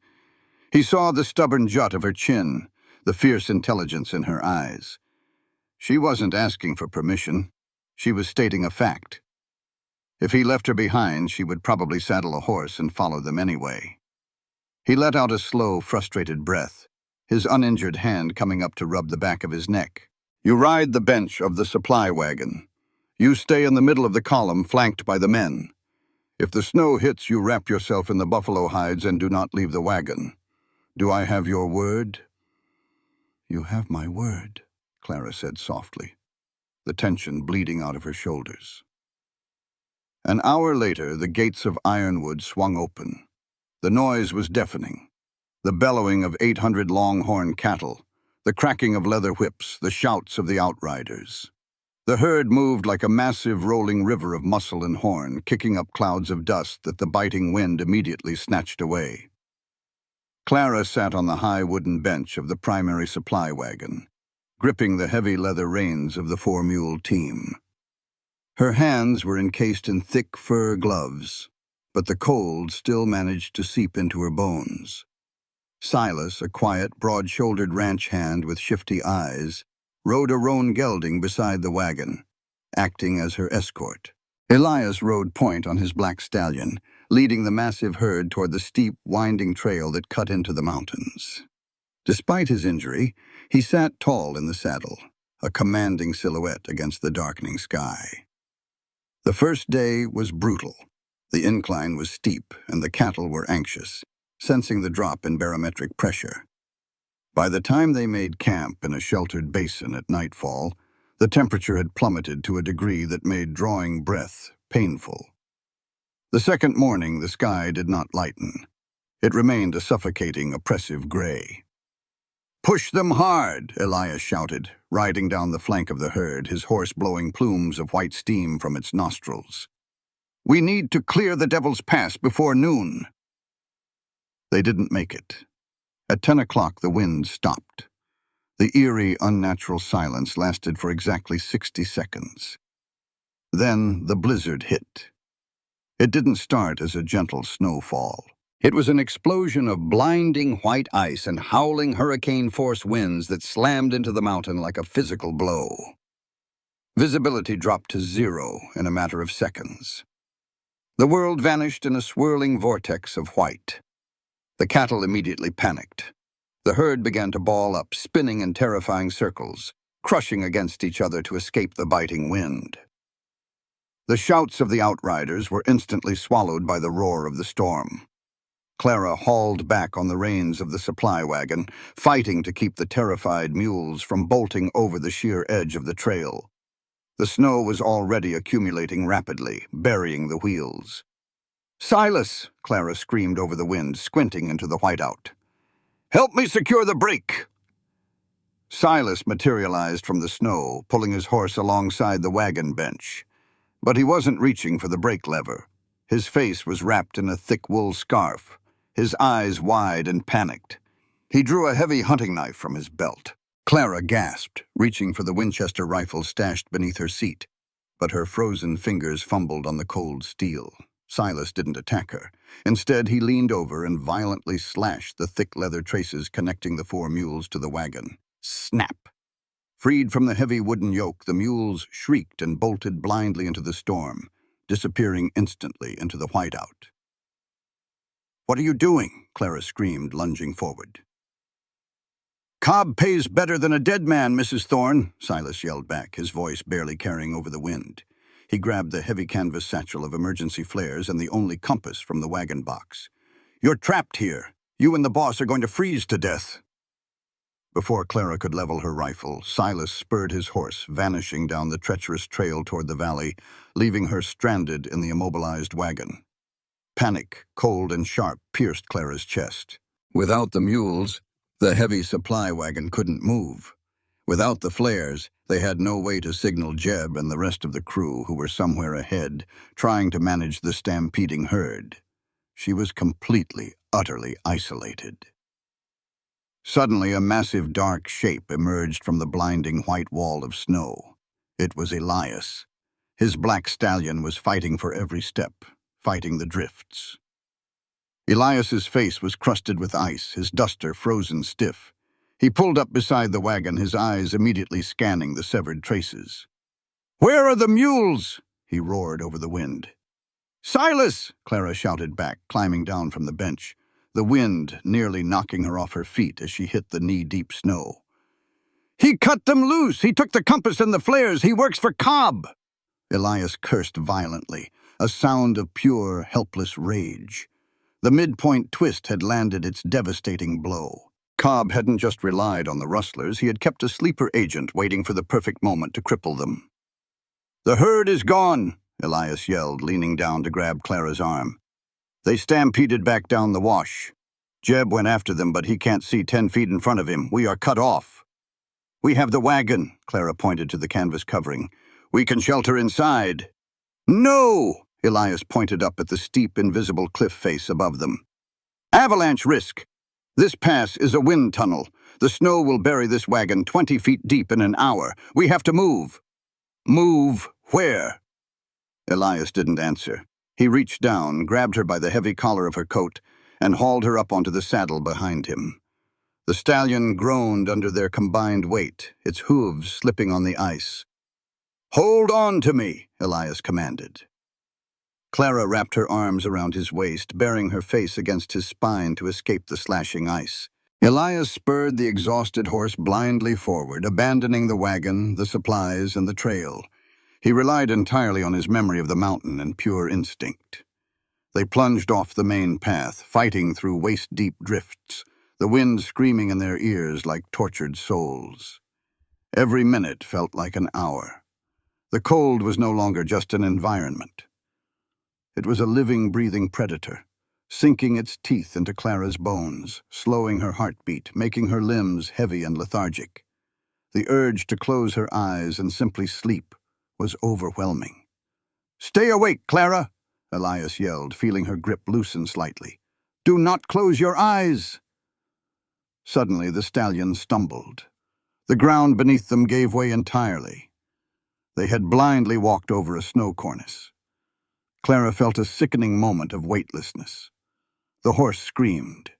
He saw the stubborn jut of her chin, the fierce intelligence in her eyes. She wasn't asking for permission. She was stating a fact. If he left her behind, she would probably saddle a horse and follow them anyway. He let out a slow, frustrated breath, his uninjured hand coming up to rub the back of his neck. "You ride the bench of the supply wagon. You stay in the middle of the column, flanked by the men. If the snow hits, you wrap yourself in the buffalo hides and do not leave the wagon. Do I have your word?" "You have my word," Clara said softly, the tension bleeding out of her shoulders. An hour later, the gates of Ironwood swung open. The noise was deafening. The bellowing of 800 longhorn cattle, the cracking of leather whips, the shouts of the outriders. The herd moved like a massive rolling river of muscle and horn, kicking up clouds of dust that the biting wind immediately snatched away. Clara sat on the high wooden bench of the primary supply wagon, gripping the heavy leather reins of the four-mule team. Her hands were encased in thick fur gloves, but the cold still managed to seep into her bones. Silas, a quiet, broad-shouldered ranch hand with shifty eyes, rode a roan gelding beside the wagon, acting as her escort. Elias rode point on his black stallion, leading the massive herd toward the steep, winding trail that cut into the mountains. Despite his injury, he sat tall in the saddle, a commanding silhouette against the darkening sky. The first day was brutal. The incline was steep, and the cattle were anxious, sensing the drop in barometric pressure. By the time they made camp in a sheltered basin at nightfall, the temperature had plummeted to a degree that made drawing breath painful. The second morning, the sky did not lighten. It remained a suffocating, oppressive gray. "Push them hard," Elias shouted, riding down the flank of the herd, his horse blowing plumes of white steam from its nostrils. "We need to clear the Devil's Pass before noon." They didn't make it. At 10 o'clock, the wind stopped. The eerie, unnatural silence lasted for exactly 60 seconds. Then the blizzard hit. It didn't start as a gentle snowfall. It was an explosion of blinding white ice and howling hurricane-force winds that slammed into the mountain like a physical blow. Visibility dropped to 0 in a matter of seconds. The world vanished in a swirling vortex of white. The cattle immediately panicked. The herd began to ball up, spinning in terrifying circles, crushing against each other to escape the biting wind. The shouts of the outriders were instantly swallowed by the roar of the storm. Clara hauled back on the reins of the supply wagon, fighting to keep the terrified mules from bolting over the sheer edge of the trail. The snow was already accumulating rapidly, burying the wheels. "Silas!" Clara screamed over the wind, squinting into the whiteout. "Help me secure the brake!" Silas materialized from the snow, pulling his horse alongside the wagon bench. But he wasn't reaching for the brake lever. His face was wrapped in a thick wool scarf, his eyes wide and panicked. He drew a heavy hunting knife from his belt. Clara gasped, reaching for the Winchester rifle stashed beneath her seat, but her frozen fingers fumbled on the cold steel. Silas didn't attack her. Instead, he leaned over and violently slashed the thick leather traces connecting the four mules to the wagon. Snap! Freed from the heavy wooden yoke, the mules shrieked and bolted blindly into the storm, disappearing instantly into the whiteout. "What are you doing?" Clara screamed, lunging forward. "Cobb pays better than a dead man, Mrs. Thorne," Silas yelled back, his voice barely carrying over the wind. He grabbed the heavy canvas satchel of emergency flares and the only compass from the wagon box. "You're trapped here. You and the boss are going to freeze to death." Before Clara could level her rifle, Silas spurred his horse, vanishing down the treacherous trail toward the valley, leaving her stranded in the immobilized wagon. Panic, cold and sharp, pierced Clara's chest. Without the mules, the heavy supply wagon couldn't move. Without the flares, they had no way to signal Jeb and the rest of the crew who were somewhere ahead, trying to manage the stampeding herd. She was completely, utterly isolated. Suddenly, a massive dark shape emerged from the blinding white wall of snow. It was Elias. His black stallion was fighting for every step, fighting the drifts. Elias's face was crusted with ice, his duster frozen stiff. He pulled up beside the wagon, his eyes immediately scanning the severed traces. "Where are the mules?" he roared over the wind. "Silas!" Clara shouted back, climbing down from the bench, the wind nearly knocking her off her feet as she hit the knee-deep snow. "He cut them loose! He took the compass and the flares! He works for Cobb!" Elias cursed violently, a sound of pure, helpless rage. The midpoint twist had landed its devastating blow. Cobb hadn't just relied on the rustlers, he had kept a sleeper agent waiting for the perfect moment to cripple them. "The herd is gone," Elias yelled, leaning down to grab Clara's arm. "They stampeded back down the wash. Jeb went after them, but he can't see 10 feet in front of him. We are cut off." "We have the wagon," Clara pointed to the canvas covering. "We can shelter inside." "No!" Elias pointed up at the steep, invisible cliff face above them. "Avalanche risk. This pass is a wind tunnel. The snow will bury this wagon 20 feet deep in an hour. We have to move." "Move where?" Elias didn't answer. He reached down, grabbed her by the heavy collar of her coat, and hauled her up onto the saddle behind him. The stallion groaned under their combined weight, its hooves slipping on the ice. "Hold on to me," Elias commanded. Clara wrapped her arms around his waist, bearing her face against his spine to escape the slashing ice. Elias spurred the exhausted horse blindly forward, abandoning the wagon, the supplies, and the trail. He relied entirely on his memory of the mountain and pure instinct. They plunged off the main path, fighting through waist-deep drifts, the wind screaming in their ears like tortured souls. Every minute felt like an hour. The cold was no longer just an environment. It was a living, breathing predator, sinking its teeth into Clara's bones, slowing her heartbeat, making her limbs heavy and lethargic. The urge to close her eyes and simply sleep was overwhelming. "Stay awake, Clara!" Elias yelled, feeling her grip loosen slightly. "Do not close your eyes!" Suddenly, the stallion stumbled. The ground beneath them gave way entirely. They had blindly walked over a snow cornice. Clara felt a sickening moment of weightlessness. The horse screamed.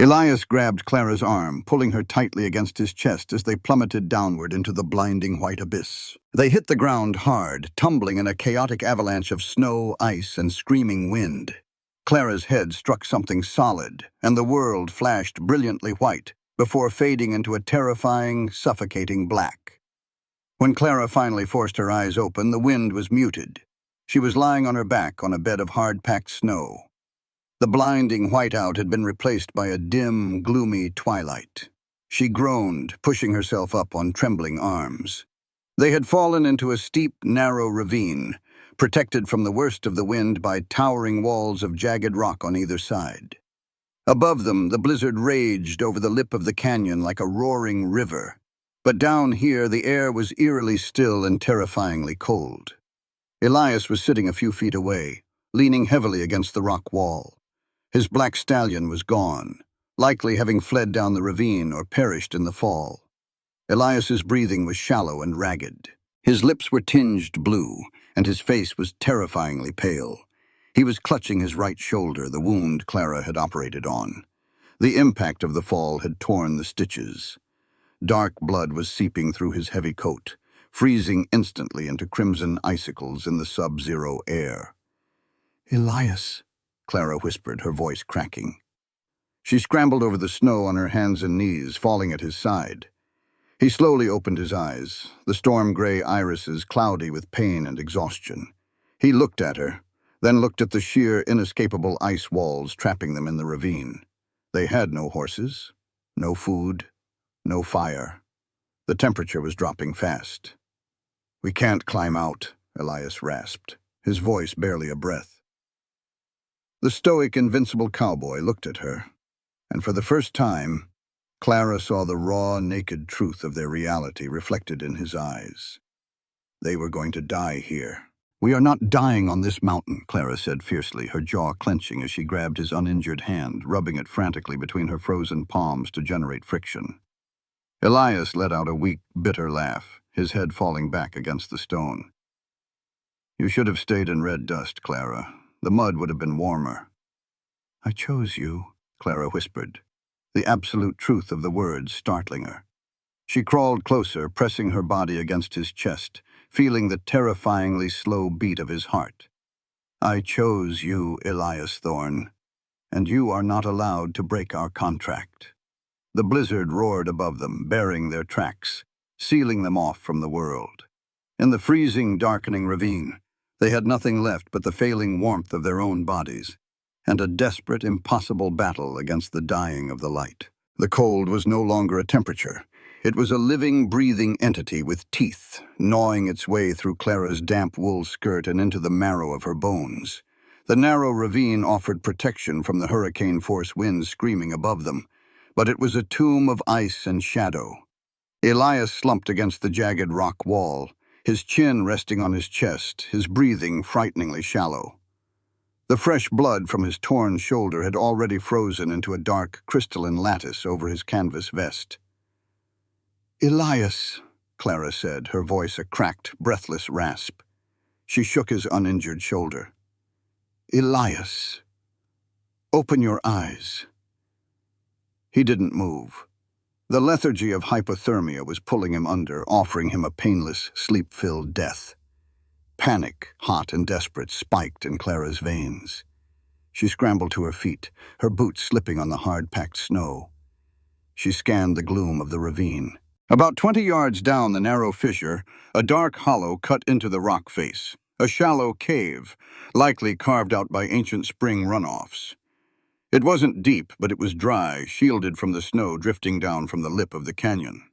Elias grabbed Clara's arm, pulling her tightly against his chest as they plummeted downward into the blinding white abyss. They hit the ground hard, tumbling in a chaotic avalanche of snow, ice, and screaming wind. Clara's head struck something solid, and the world flashed brilliantly white before fading into a terrifying, suffocating black. When Clara finally forced her eyes open, the wind was muted. She was lying on her back on a bed of hard-packed snow. The blinding whiteout had been replaced by a dim, gloomy twilight. She groaned, pushing herself up on trembling arms. They had fallen into a steep, narrow ravine, protected from the worst of the wind by towering walls of jagged rock on either side. Above them, the blizzard raged over the lip of the canyon like a roaring river. But down here, the air was eerily still and terrifyingly cold. Elias was sitting a few feet away, leaning heavily against the rock wall. His black stallion was gone, likely having fled down the ravine or perished in the fall. Elias's breathing was shallow and ragged. His lips were tinged blue, and his face was terrifyingly pale. He was clutching his right shoulder, the wound Clara had operated on. The impact of the fall had torn the stitches. Dark blood was seeping through his heavy coat, freezing instantly into crimson icicles in the sub-zero air. "Elias," Clara whispered, her voice cracking. She scrambled over the snow on her hands and knees, falling at his side. He slowly opened his eyes, the storm-gray irises cloudy with pain and exhaustion. He looked at her, then looked at the sheer, inescapable ice walls trapping them in the ravine. They had no horses, no food, no fire. The temperature was dropping fast. "We can't climb out," Elias rasped, his voice barely a breath. The stoic, invincible cowboy looked at her, and for the first time, Clara saw the raw, naked truth of their reality reflected in his eyes. They were going to die here. "We are not dying on this mountain," Clara said fiercely, her jaw clenching as she grabbed his uninjured hand, rubbing it frantically between her frozen palms to generate friction. Elias let out a weak, bitter laugh, his head falling back against the stone. "You should have stayed in red dust, Clara. The mud would have been warmer." "I chose you," Clara whispered, the absolute truth of the words startling her. She crawled closer, pressing her body against his chest, feeling the terrifyingly slow beat of his heart. "I chose you, Elias Thorne, and you are not allowed to break our contract." The blizzard roared above them, bearing their tracks, sealing them off from the world. In the freezing, darkening ravine, they had nothing left but the failing warmth of their own bodies, and a desperate, impossible battle against the dying of the light. The cold was no longer a temperature. It was a living, breathing entity with teeth, gnawing its way through Clara's damp wool skirt and into the marrow of her bones. The narrow ravine offered protection from the hurricane-force winds screaming above them, but it was a tomb of ice and shadow. Elias slumped against the jagged rock wall, his chin resting on his chest, his breathing frighteningly shallow. The fresh blood from his torn shoulder had already frozen into a dark, crystalline lattice over his canvas vest. "Elias," Clara said, her voice a cracked, breathless rasp. She shook his uninjured shoulder. "Elias, open your eyes." He didn't move. The lethargy of hypothermia was pulling him under, offering him a painless, sleep-filled death. Panic, hot and desperate, spiked in Clara's veins. She scrambled to her feet, her boots slipping on the hard-packed snow. She scanned the gloom of the ravine. About 20 yards down the narrow fissure, a dark hollow cut into the rock face, a shallow cave, likely carved out by ancient spring runoffs. It wasn't deep, but it was dry, shielded from the snow drifting down from the lip of the canyon.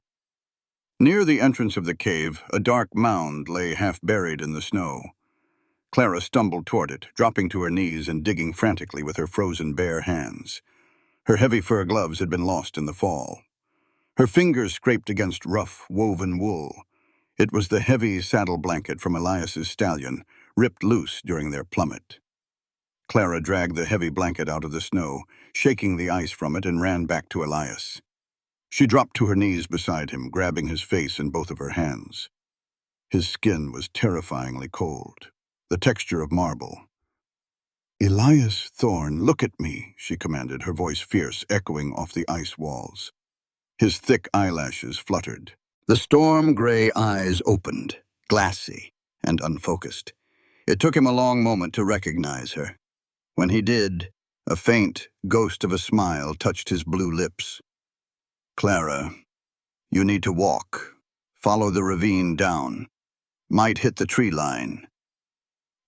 Near the entrance of the cave, a dark mound lay half buried in the snow. Clara stumbled toward it, dropping to her knees and digging frantically with her frozen bare hands. Her heavy fur gloves had been lost in the fall. Her fingers scraped against rough, woven wool. It was the heavy saddle blanket from Elias's stallion, ripped loose during their plummet. Clara dragged the heavy blanket out of the snow, shaking the ice from it, and ran back to Elias. She dropped to her knees beside him, grabbing his face in both of her hands. His skin was terrifyingly cold, the texture of marble. "Elias Thorne, look at me," she commanded, her voice fierce, echoing off the ice walls. His thick eyelashes fluttered. The storm-gray eyes opened, glassy and unfocused. It took him a long moment to recognize her. When he did, a faint ghost of a smile touched his blue lips. "Clara, you need to walk. Follow the ravine down. Might hit the tree line."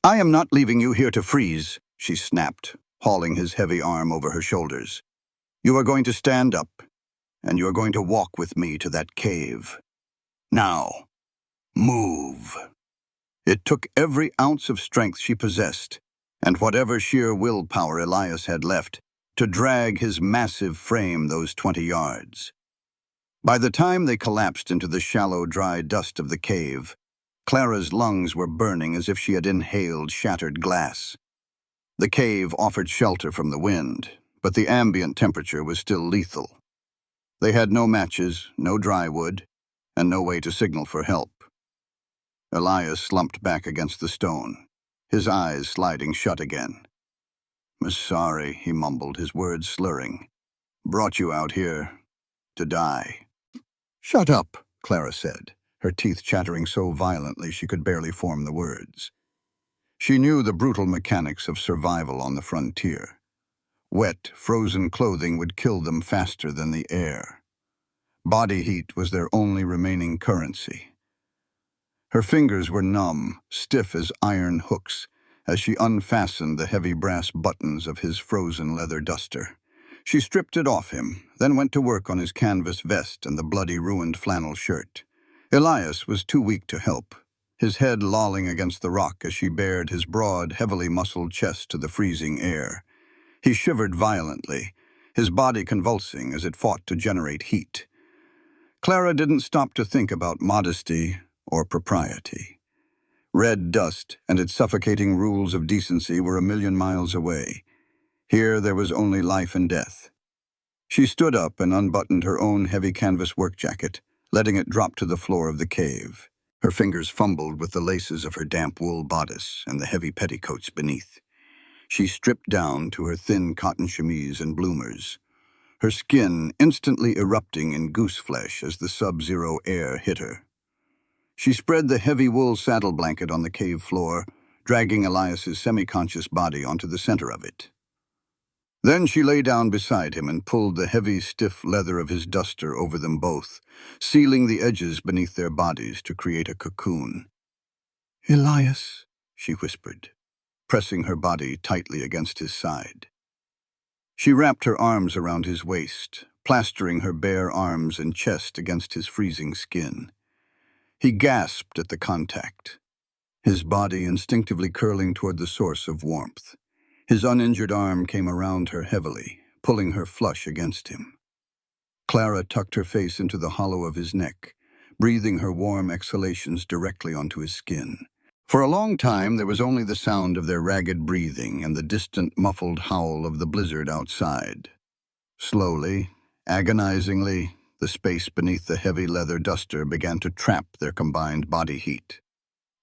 "I am not leaving you here to freeze," she snapped, hauling his heavy arm over her shoulders. "You are going to stand up, and you are going to walk with me to that cave. Now, move." It took every ounce of strength she possessed, and whatever sheer willpower Elias had left, to drag his massive frame those 20 yards. By the time they collapsed into the shallow, dry dust of the cave, Clara's lungs were burning as if she had inhaled shattered glass. The cave offered shelter from the wind, but the ambient temperature was still lethal. They had no matches, no dry wood, and no way to signal for help. Elias slumped back against the stone, his eyes sliding shut again. "I'm sorry," he mumbled, his words slurring. "Brought you out here to die." "Shut up," Clara said, her teeth chattering so violently she could barely form the words. She knew the brutal mechanics of survival on the frontier. Wet, frozen clothing would kill them faster than the air. Body heat was their only remaining currency. Her fingers were numb, stiff as iron hooks, as she unfastened the heavy brass buttons of his frozen leather duster. She stripped it off him, then went to work on his canvas vest and the bloody, ruined flannel shirt. Elias was too weak to help, his head lolling against the rock as she bared his broad, heavily muscled chest to the freezing air. He shivered violently, his body convulsing as it fought to generate heat. Clara didn't stop to think about modesty or propriety. Red dust and its suffocating rules of decency were a million miles away. Here there was only life and death. She stood up and unbuttoned her own heavy canvas work jacket, letting it drop to the floor of the cave. Her fingers fumbled with the laces of her damp wool bodice and the heavy petticoats beneath. She stripped down to her thin cotton chemise and bloomers, her skin instantly erupting in goose flesh as the sub-zero air hit her. She spread the heavy wool saddle blanket on the cave floor, dragging Elias's semi-conscious body onto the center of it. Then she lay down beside him and pulled the heavy, stiff leather of his duster over them both, sealing the edges beneath their bodies to create a cocoon. "Elias," she whispered, pressing her body tightly against his side. She wrapped her arms around his waist, plastering her bare arms and chest against his freezing skin. He gasped at the contact, his body instinctively curling toward the source of warmth. His uninjured arm came around her heavily, pulling her flush against him. Clara tucked her face into the hollow of his neck, breathing her warm exhalations directly onto his skin. For a long time, there was only the sound of their ragged breathing and the distant, muffled howl of the blizzard outside. Slowly, agonizingly, the space beneath the heavy leather duster began to trap their combined body heat.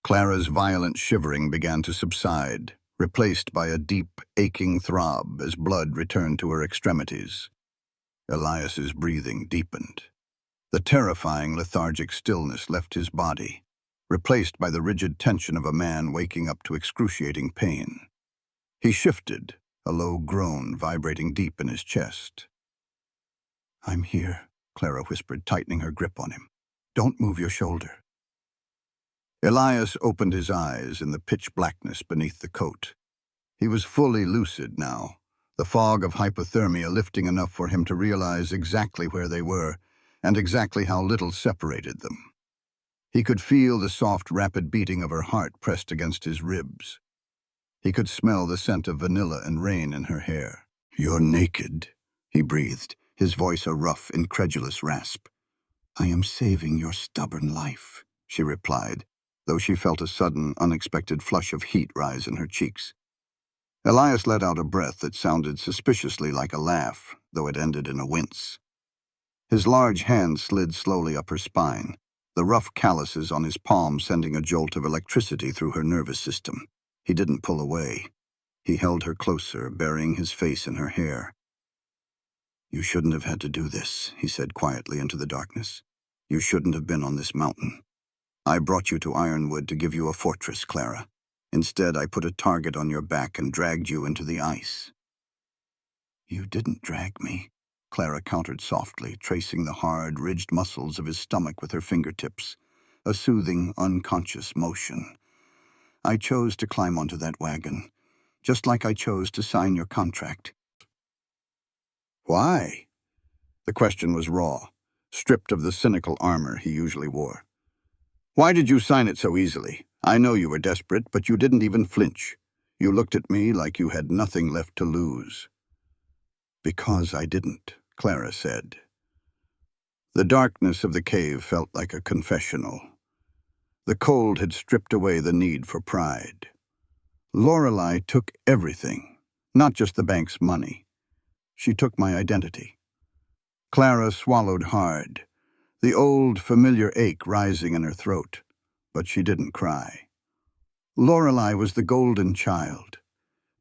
Clara's violent shivering began to subside, replaced by a deep, aching throb as blood returned to her extremities. Elias's breathing deepened. The terrifying, lethargic stillness left his body, replaced by the rigid tension of a man waking up to excruciating pain. He shifted, a low groan vibrating deep in his chest. "I'm here," Clara whispered, tightening her grip on him. "Don't move your shoulder." Elias opened his eyes in the pitch blackness beneath the coat. He was fully lucid now, the fog of hypothermia lifting enough for him to realize exactly where they were and exactly how little separated them. He could feel the soft, rapid beating of her heart pressed against his ribs. He could smell the scent of vanilla and rain in her hair. "You're naked," he breathed, his voice a rough, incredulous rasp. "I am saving your stubborn life," she replied, though she felt a sudden, unexpected flush of heat rise in her cheeks. Elias let out a breath that sounded suspiciously like a laugh, though it ended in a wince. His large hand slid slowly up her spine, the rough calluses on his palm sending a jolt of electricity through her nervous system. He didn't pull away. He held her closer, burying his face in her hair. "You shouldn't have had to do this," he said quietly into the darkness. "You shouldn't have been on this mountain. I brought you to Ironwood to give you a fortress, Clara. Instead, I put a target on your back and dragged you into the ice." "You didn't drag me," Clara countered softly, tracing the hard, ridged muscles of his stomach with her fingertips, a soothing, unconscious motion. "I chose to climb onto that wagon, just like I chose to sign your contract." "Why?" The question was raw, stripped of the cynical armor he usually wore. "Why did you sign it so easily? I know you were desperate, but you didn't even flinch. You looked at me like you had nothing left to lose." "Because I didn't," Clara said. The darkness of the cave felt like a confessional. The cold had stripped away the need for pride. Lorelei took everything, not just the bank's money. She took my identity. Clara swallowed hard, the old, familiar ache rising in her throat, but she didn't cry. Lorelei was the golden child.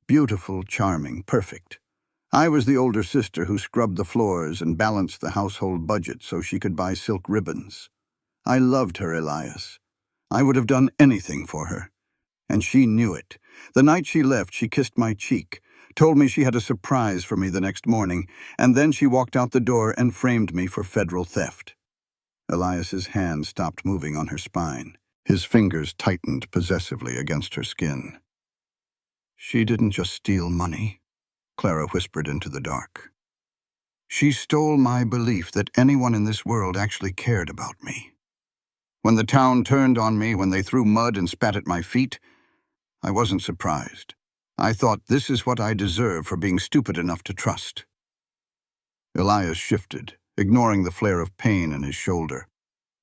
Beautiful, charming, perfect. I was the older sister who scrubbed the floors and balanced the household budget so she could buy silk ribbons. I loved her, Elias. I would have done anything for her. And she knew it. The night she left, she kissed my cheek, told me she had a surprise for me the next morning, and then she walked out the door and framed me for federal theft. Elias's hand stopped moving on her spine. His fingers tightened possessively against her skin. "She didn't just steal money," Clara whispered into the dark. "She stole my belief that anyone in this world actually cared about me. When the town turned on me, when they threw mud and spat at my feet, I wasn't surprised. I thought, this is what I deserve for being stupid enough to trust." Elias shifted, ignoring the flare of pain in his shoulder.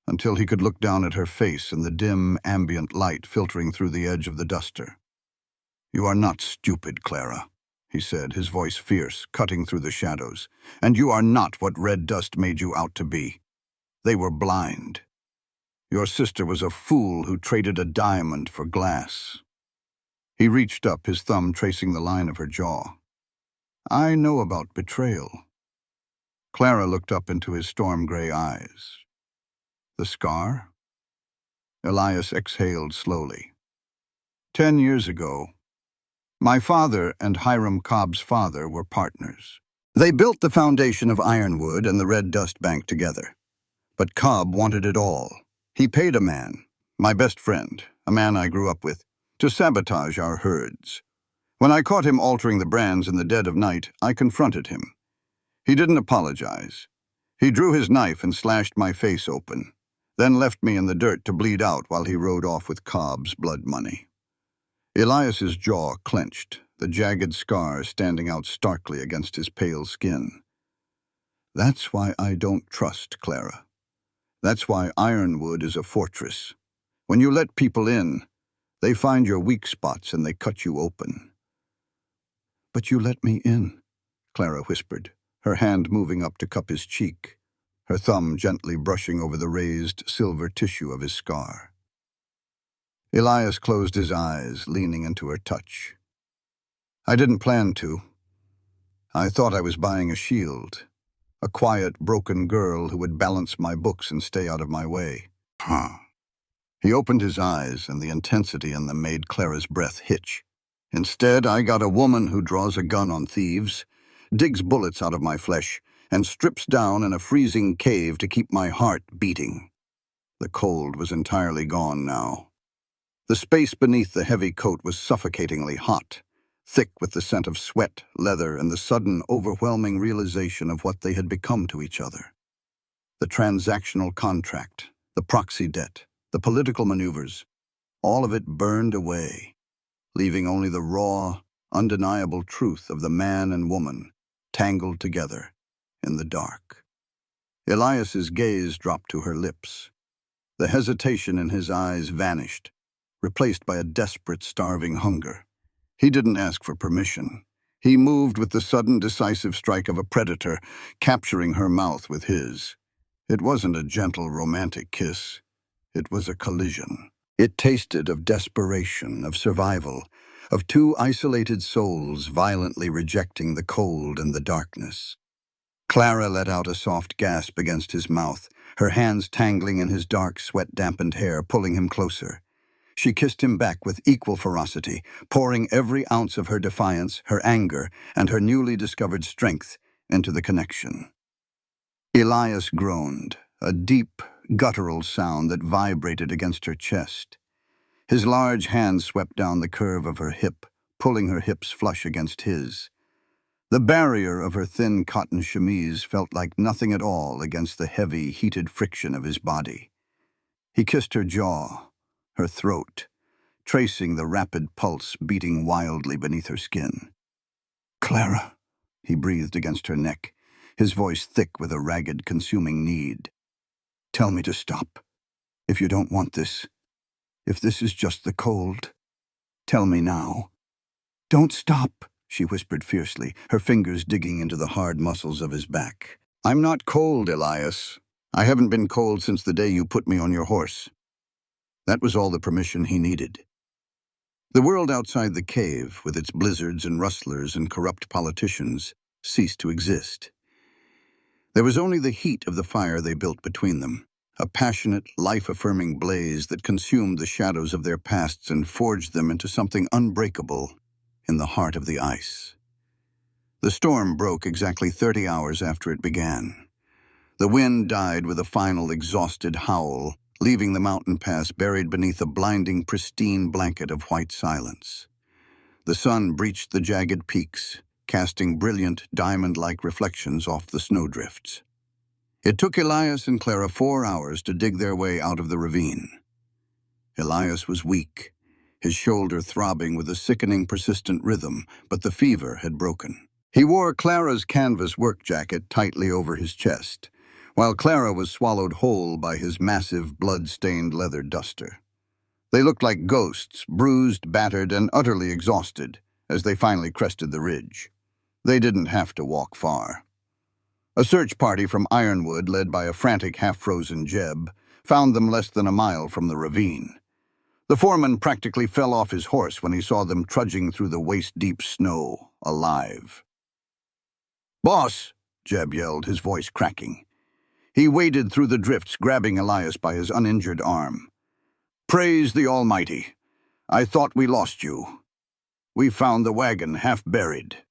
until he could look down at her face in the dim, ambient light filtering through the edge of the duster. "You are not stupid, Clara," he said, his voice fierce, cutting through the shadows. "And you are not what red dust made you out to be. They were blind. Your sister was a fool who traded a diamond for glass." He reached up, his thumb tracing the line of her jaw. "I know about betrayal." Clara looked up into his storm-gray eyes. "The scar?" Elias exhaled slowly. 10 years ago, my father and Hiram Cobb's father were partners. They built the foundation of Ironwood and the Red Dust Bank together. But Cobb wanted it all. He paid a man, my best friend, a man I grew up with, to sabotage our herds. When I caught him altering the brands in the dead of night, I confronted him. He didn't apologize. He drew his knife and slashed my face open, then left me in the dirt to bleed out while he rode off with Cobb's blood money. Elias's jaw clenched, the jagged scar standing out starkly against his pale skin. "That's why I don't trust Clara. That's why Ironwood is a fortress. When you let people in, they find your weak spots and they cut you open." "But you let me in," Clara whispered, her hand moving up to cup his cheek, her thumb gently brushing over the raised silver tissue of his scar. Elias closed his eyes, leaning into her touch. "I didn't plan to. I thought I was buying a shield, a quiet, broken girl who would balance my books and stay out of my way." He opened his eyes, and the intensity in them made Clara's breath hitch. "Instead, I got a woman who draws a gun on thieves, digs bullets out of my flesh, and strips down in a freezing cave to keep my heart beating." The cold was entirely gone now. The space beneath the heavy coat was suffocatingly hot, thick with the scent of sweat, leather, and the sudden, overwhelming realization of what they had become to each other. The transactional contract, the proxy debt, the political maneuvers, all of it burned away, leaving only the raw, undeniable truth of the man and woman tangled together in the dark. Elias's gaze dropped to her lips. The hesitation in his eyes vanished, replaced by a desperate, starving hunger. He didn't ask for permission. He moved with the sudden, decisive strike of a predator, capturing her mouth with his. It wasn't a gentle, romantic kiss. It was a collision. It tasted of desperation, of survival, of two isolated souls violently rejecting the cold and the darkness. Clara let out a soft gasp against his mouth, her hands tangling in his dark, sweat-dampened hair, pulling him closer. She kissed him back with equal ferocity, pouring every ounce of her defiance, her anger, and her newly discovered strength into the connection. Elias groaned, a deep, guttural sound that vibrated against her chest. His large hand swept down the curve of her hip, pulling her hips flush against his. The barrier of her thin cotton chemise felt like nothing at all against the heavy, heated friction of his body. He kissed her jaw, her throat, tracing the rapid pulse beating wildly beneath her skin. "Clara," he breathed against her neck, his voice thick with a ragged, consuming need. "Tell me to stop. If you don't want this, if this is just the cold, tell me now." "Don't stop," she whispered fiercely, her fingers digging into the hard muscles of his back. "I'm not cold, Elias. I haven't been cold since the day you put me on your horse." That was all the permission he needed. The world outside the cave, with its blizzards and rustlers and corrupt politicians, ceased to exist. There was only the heat of the fire they built between them, a passionate, life-affirming blaze that consumed the shadows of their pasts and forged them into something unbreakable in the heart of the ice. The storm broke exactly 30 hours after it began. The wind died with a final exhausted howl, leaving the mountain pass buried beneath a blinding, pristine blanket of white silence. The sun breached the jagged peaks, casting brilliant, diamond-like reflections off the snowdrifts. It took Elias and Clara 4 hours to dig their way out of the ravine. Elias was weak, his shoulder throbbing with a sickening, persistent rhythm, but the fever had broken. He wore Clara's canvas work jacket tightly over his chest, while Clara was swallowed whole by his massive, blood-stained leather duster. They looked like ghosts, bruised, battered, and utterly exhausted, as they finally crested the ridge. They didn't have to walk far. A search party from Ironwood, led by a frantic, half-frozen Jeb, found them less than a mile from the ravine. The foreman practically fell off his horse when he saw them trudging through the waist-deep snow, alive. "Boss!" Jeb yelled, his voice cracking. He waded through the drifts, grabbing Elias by his uninjured arm. "Praise the Almighty! I thought we lost you. We found the wagon half buried.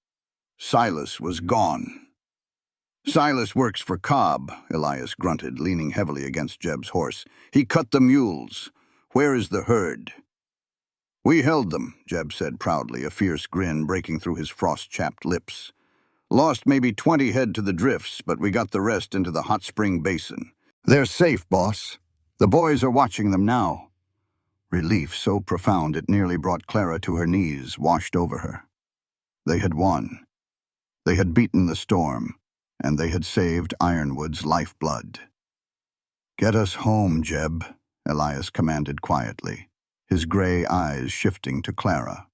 Silas was gone." "Silas works for Cobb," Elias grunted, leaning heavily against Jeb's horse. "He cut the mules. Where is the herd?" "We held them," Jeb said proudly, a fierce grin breaking through his frost-chapped lips. "Lost maybe 20 head to the drifts, but we got the rest into the hot spring basin. They're safe, boss. The boys are watching them now." Relief so profound it nearly brought Clara to her knees, washed over her. They had won. They had beaten the storm, and they had saved Ironwood's lifeblood. "Get us home, Jeb," Elias commanded quietly, his gray eyes shifting to Clara.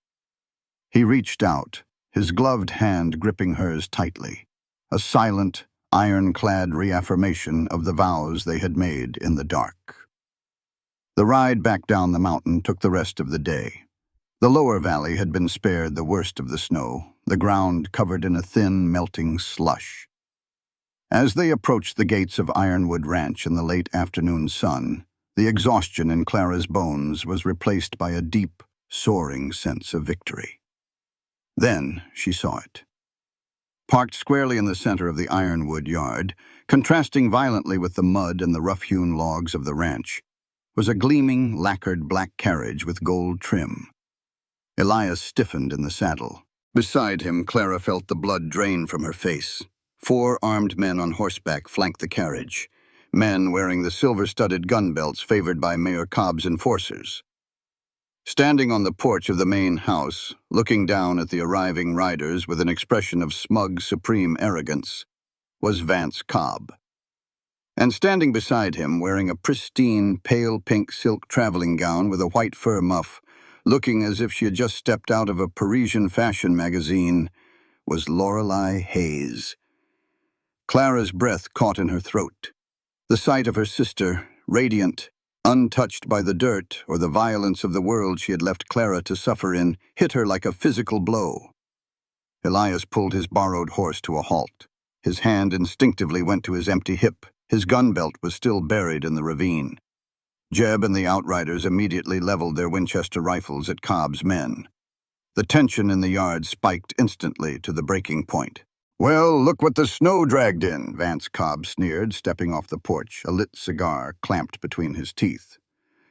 He reached out, his gloved hand gripping hers tightly, a silent, ironclad reaffirmation of the vows they had made in the dark. The ride back down the mountain took the rest of the day. The lower valley had been spared the worst of the snow, the ground covered in a thin, melting slush. As they approached the gates of Ironwood Ranch in the late afternoon sun, the exhaustion in Clara's bones was replaced by a deep, soaring sense of victory. Then she saw it. Parked squarely in the center of the Ironwood yard, contrasting violently with the mud and the rough-hewn logs of the ranch, was a gleaming, lacquered black carriage with gold trim. Elias stiffened in the saddle. Beside him, Clara felt the blood drain from her face. 4 armed men on horseback flanked the carriage, men wearing the silver-studded gun belts favored by Mayor Cobb's enforcers. Standing on the porch of the main house, looking down at the arriving riders with an expression of smug, supreme arrogance, was Vance Cobb. And standing beside him, wearing a pristine, pale pink silk traveling gown with a white fur muff, looking as if she had just stepped out of a Parisian fashion magazine, was Lorelei Hayes. Clara's breath caught in her throat. The sight of her sister, radiant, untouched by the dirt or the violence of the world she had left Clara to suffer in, hit her like a physical blow. Elias pulled his borrowed horse to a halt. His hand instinctively went to his empty hip. His gun belt was still buried in the ravine. Jeb and the outriders immediately leveled their Winchester rifles at Cobb's men. The tension in the yard spiked instantly to the breaking point. "Well, look what the snow dragged in," Vance Cobb sneered, stepping off the porch, a lit cigar clamped between his teeth.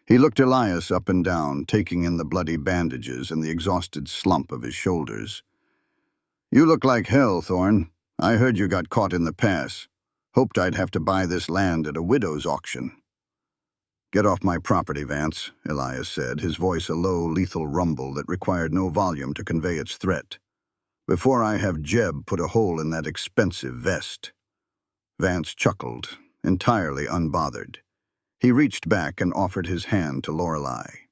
He looked Elias up and down, taking in the bloody bandages and the exhausted slump of his shoulders. "You look like hell, Thorne. I heard you got caught in the pass. Hoped I'd have to buy this land at a widow's auction." "Get off my property, Vance," Elias said, his voice a low, lethal rumble that required no volume to convey its threat. "Before I have Jeb put a hole in that expensive vest." Vance chuckled, entirely unbothered. He reached back and offered his hand to Lorelei.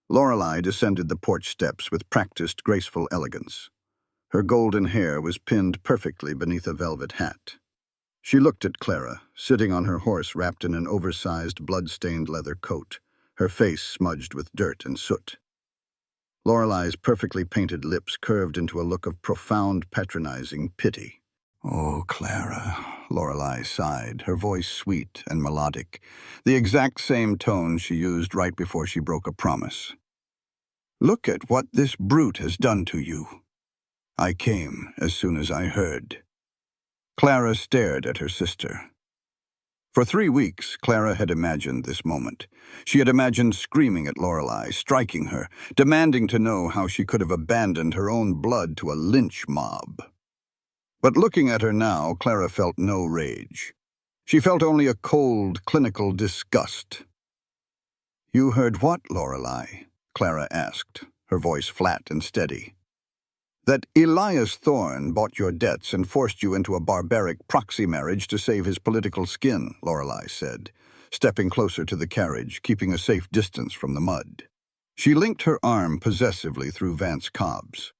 Lorelei descended the porch steps with practiced, graceful elegance. Her golden hair was pinned perfectly beneath a velvet hat. She looked at Clara, sitting on her horse wrapped in an oversized, blood-stained leather coat, her face smudged with dirt and soot. Lorelei's perfectly painted lips curved into a look of profound, patronizing pity. "Oh, Clara," Lorelei sighed, her voice sweet and melodic, the exact same tone she used right before she broke a promise. "Look at what this brute has done to you. I came as soon as I heard." Clara stared at her sister. For 3 weeks, Clara had imagined this moment. She had imagined screaming at Lorelei, striking her, demanding to know how she could have abandoned her own blood to a lynch mob. But looking at her now, Clara felt no rage. She felt only a cold, clinical disgust. "You heard what, Lorelei?" Clara asked, her voice flat and steady. That Elias Thorne bought your debts and forced you into a barbaric proxy marriage to save his political skin, Lorelei said, stepping closer to the carriage, keeping a safe distance from the mud. She linked her arm possessively through Vance Cobb's.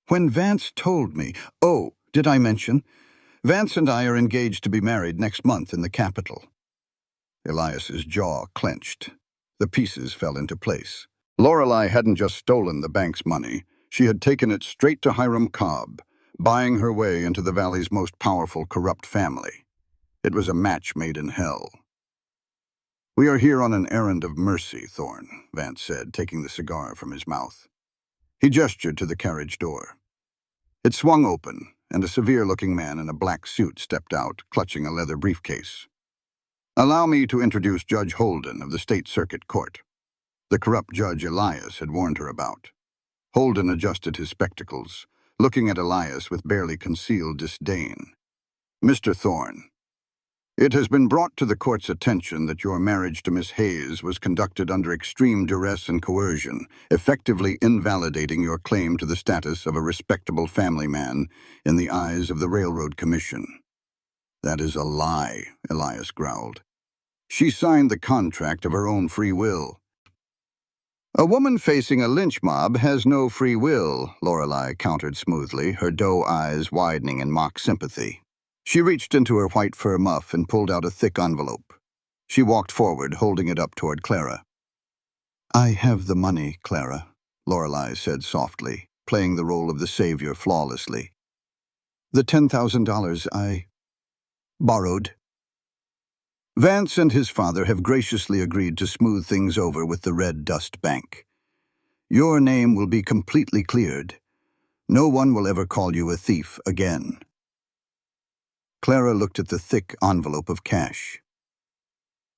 When Vance told me, oh, did I mention? Vance and I are engaged to be married next month in the capital. Elias's jaw clenched. The pieces fell into place. Lorelei hadn't just stolen the bank's money. She had taken it straight to Hiram Cobb, buying her way into the valley's most powerful corrupt family. It was a match made in hell. We are here on an errand of mercy, Thorne, Vance said, taking the cigar from his mouth. He gestured to the carriage door. It swung open, and a severe-looking man in a black suit stepped out, clutching a leather briefcase. Allow me to introduce Judge Holden of the State Circuit Court. The corrupt Judge Elias had warned her about. Holden adjusted his spectacles, looking at Elias with barely concealed disdain. Mr. Thorne, it has been brought to the court's attention that your marriage to Miss Hayes was conducted under extreme duress and coercion, effectively invalidating your claim to the status of a respectable family man in the eyes of the Railroad Commission. That is a lie, Elias growled. She signed the contract of her own free will. A woman facing a lynch mob has no free will, Lorelei countered smoothly, her doe eyes widening in mock sympathy. She reached into her white fur muff and pulled out a thick envelope. She walked forward, holding it up toward Clara. I have the money, Clara, Lorelei said softly, playing the role of the savior flawlessly. The $10,000 I borrowed. Vance and his father have graciously agreed to smooth things over with the Red Dust Bank. Your name will be completely cleared. No one will ever call you a thief again. Clara looked at the thick envelope of cash.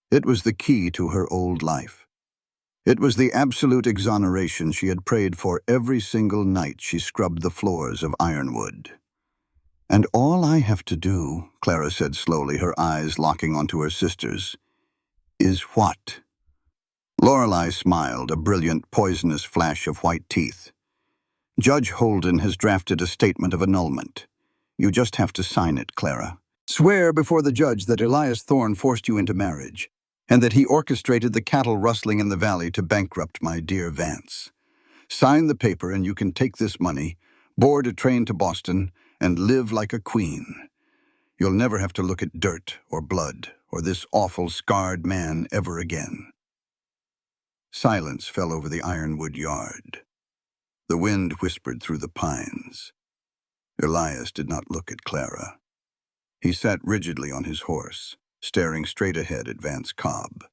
It was the key to her old life. It was the absolute exoneration she had prayed for every single night she scrubbed the floors of Ironwood. And all I have to do, Clara said slowly, her eyes locking onto her sister's, is what? Lorelei smiled, a brilliant, poisonous flash of white teeth. Judge Holden has drafted a statement of annulment. You just have to sign it, Clara. Swear before the judge that Elias Thorne forced you into marriage, and that he orchestrated the cattle rustling in the valley to bankrupt my dear Vance. Sign the paper and you can take this money, board a train to Boston, and live like a queen. You'll never have to look at dirt or blood or this awful scarred man ever again. Silence fell over the Ironwood yard. The wind whispered through the pines. Elias did not look at Clara. He sat rigidly on his horse, staring straight ahead at Vance Cobb.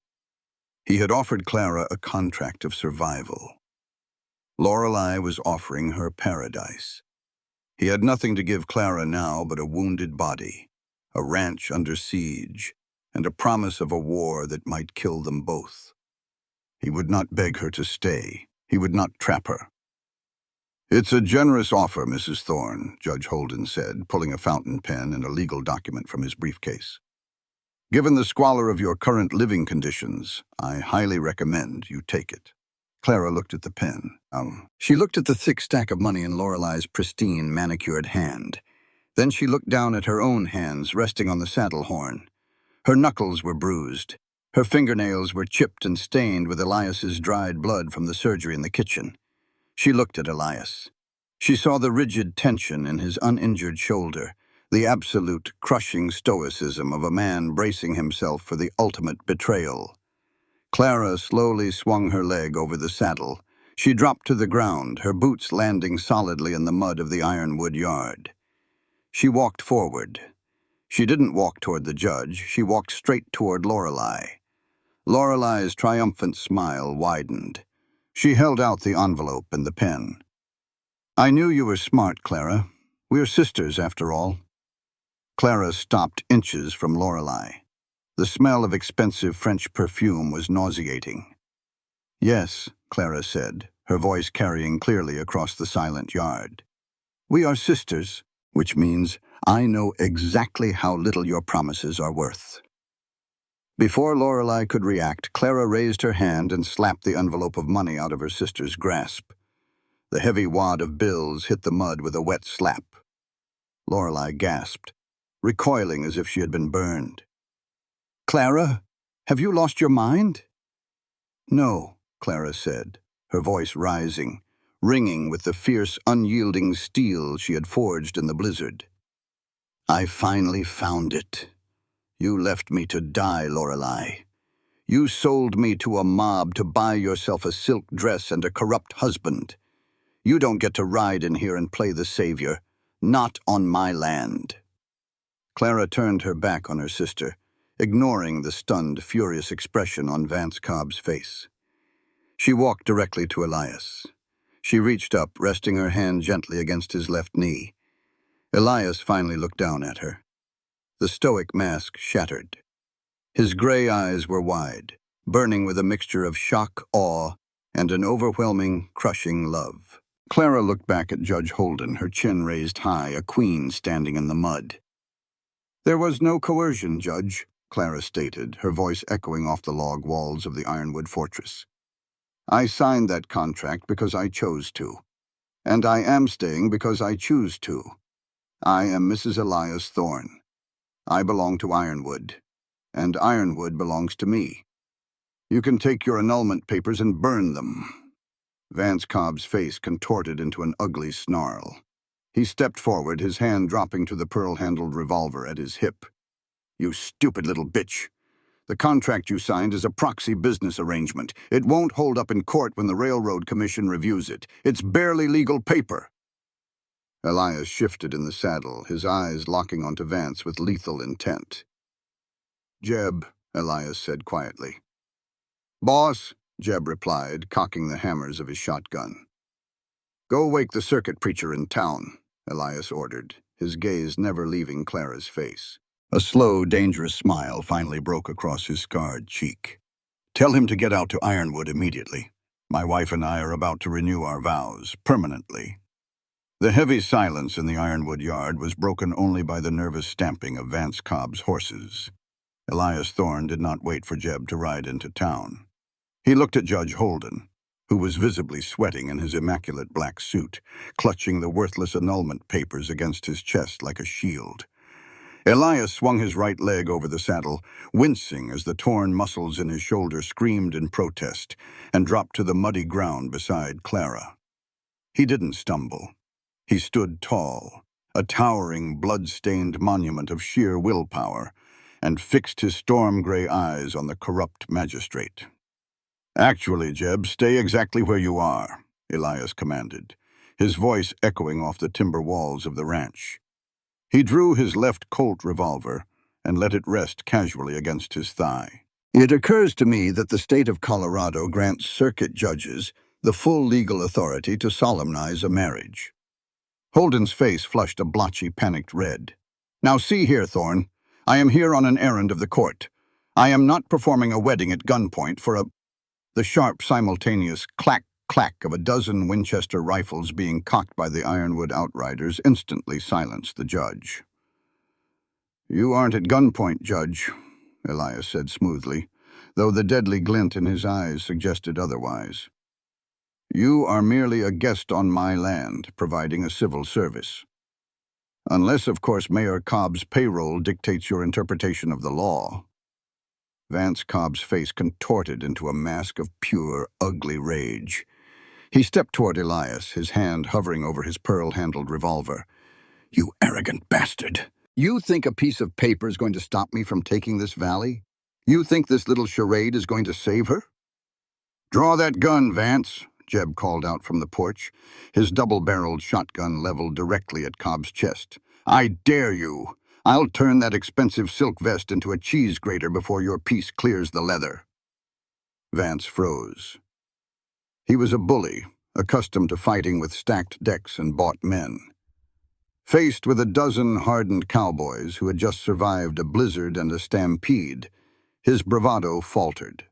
He had offered Clara a contract of survival. Lorelei was offering her paradise. He had nothing to give Clara now but a wounded body, a ranch under siege, and a promise of a war that might kill them both. He would not beg her to stay. He would not trap her. It's a generous offer, Mrs. Thorne, Judge Holden said, pulling a fountain pen and a legal document from his briefcase. Given the squalor of your current living conditions, I highly recommend you take it. Clara looked at the pen. She looked at the thick stack of money in Lorelei's pristine, manicured hand. Then she looked down at her own hands resting on the saddle horn. Her knuckles were bruised. Her fingernails were chipped and stained with Elias's dried blood from the surgery in the kitchen. She looked at Elias. She saw the rigid tension in his uninjured shoulder, the absolute, crushing stoicism of a man bracing himself for the ultimate betrayal. Clara slowly swung her leg over the saddle. She dropped to the ground, her boots landing solidly in the mud of the Ironwood yard. She walked forward. She didn't walk toward the judge. She walked straight toward Lorelei. Lorelei's triumphant smile widened. She held out the envelope and the pen. I knew you were smart, Clara. We're sisters, after all. Clara stopped inches from Lorelei. The smell of expensive French perfume was nauseating. Yes, Clara said, her voice carrying clearly across the silent yard. We are sisters, which means I know exactly how little your promises are worth. Before Lorelei could react, Clara raised her hand and slapped the envelope of money out of her sister's grasp. The heavy wad of bills hit the mud with a wet slap. Lorelei gasped, recoiling as if she had been burned. "Clara, have you lost your mind?" "No," Clara said, her voice rising, ringing with the fierce, unyielding steel she had forged in the blizzard. "I finally found it. You left me to die, Lorelei. You sold me to a mob to buy yourself a silk dress and a corrupt husband. You don't get to ride in here and play the savior. Not on my land." Clara turned her back on her sister, ignoring the stunned, furious expression on Vance Cobb's face. She walked directly to Elias. She reached up, resting her hand gently against his left knee. Elias finally looked down at her. The stoic mask shattered. His gray eyes were wide, burning with a mixture of shock, awe, and an overwhelming, crushing love. Clara looked back at Judge Holden, her chin raised high, a queen standing in the mud. "There was no coercion, Judge," Clara stated, her voice echoing off the log walls of the ironwood fortress. "I signed that contract because I chose to. And I am staying because I choose to. I am Mrs. Elias Thorne. I belong to Ironwood, and Ironwood belongs to me. You can take your annulment papers and burn them." Vance Cobb's face contorted into an ugly snarl. He stepped forward, his hand dropping to the pearl-handled revolver at his hip. "You stupid little bitch. The contract you signed is a proxy business arrangement. It won't hold up in court when the Railroad Commission reviews it. It's barely legal paper." Elias shifted in the saddle, his eyes locking onto Vance with lethal intent. "Jeb," Elias said quietly. "Boss," Jeb replied, cocking the hammers of his shotgun. "Go wake the circuit preacher in town," Elias ordered, his gaze never leaving Clara's face. A slow, dangerous smile finally broke across his scarred cheek. "Tell him to get out to Ironwood immediately. My wife and I are about to renew our vows, permanently." The heavy silence in the Ironwood yard was broken only by the nervous stamping of Vance Cobb's horses. Elias Thorne did not wait for Jeb to ride into town. He looked at Judge Holden, who was visibly sweating in his immaculate black suit, clutching the worthless annulment papers against his chest like a shield. Elias swung his right leg over the saddle, wincing as the torn muscles in his shoulder screamed in protest, and dropped to the muddy ground beside Clara. He didn't stumble. He stood tall, a towering, blood-stained monument of sheer willpower, and fixed his storm-gray eyes on the corrupt magistrate. "Actually, Jeb, stay exactly where you are," Elias commanded, his voice echoing off the timber walls of the ranch. He drew his left Colt revolver and let it rest casually against his thigh. "It occurs to me that the state of Colorado grants circuit judges the full legal authority to solemnize a marriage." Holden's face flushed a blotchy, panicked red. "Now see here, Thorne. I am here on an errand of the court. I am not performing a wedding at gunpoint for a—" The sharp, simultaneous clack-clack of a dozen Winchester rifles being cocked by the Ironwood outriders instantly silenced the judge. "You aren't at gunpoint, Judge," Elias said smoothly, though the deadly glint in his eyes suggested otherwise. "You are merely a guest on my land, providing a civil service. Unless, of course, Mayor Cobb's payroll dictates your interpretation of the law." Vance Cobb's face contorted into a mask of pure, ugly rage. He stepped toward Elias, his hand hovering over his pearl-handled revolver. "You arrogant bastard! You think a piece of paper is going to stop me from taking this valley? You think this little charade is going to save her?" "Draw that gun, Vance," Jeb called out from the porch, his double-barreled shotgun leveled directly at Cobb's chest. "I dare you! I'll turn that expensive silk vest into a cheese grater before your piece clears the leather." Vance froze. He was a bully, accustomed to fighting with stacked decks and bought men. Faced with a dozen hardened cowboys who had just survived a blizzard and a stampede, his bravado faltered.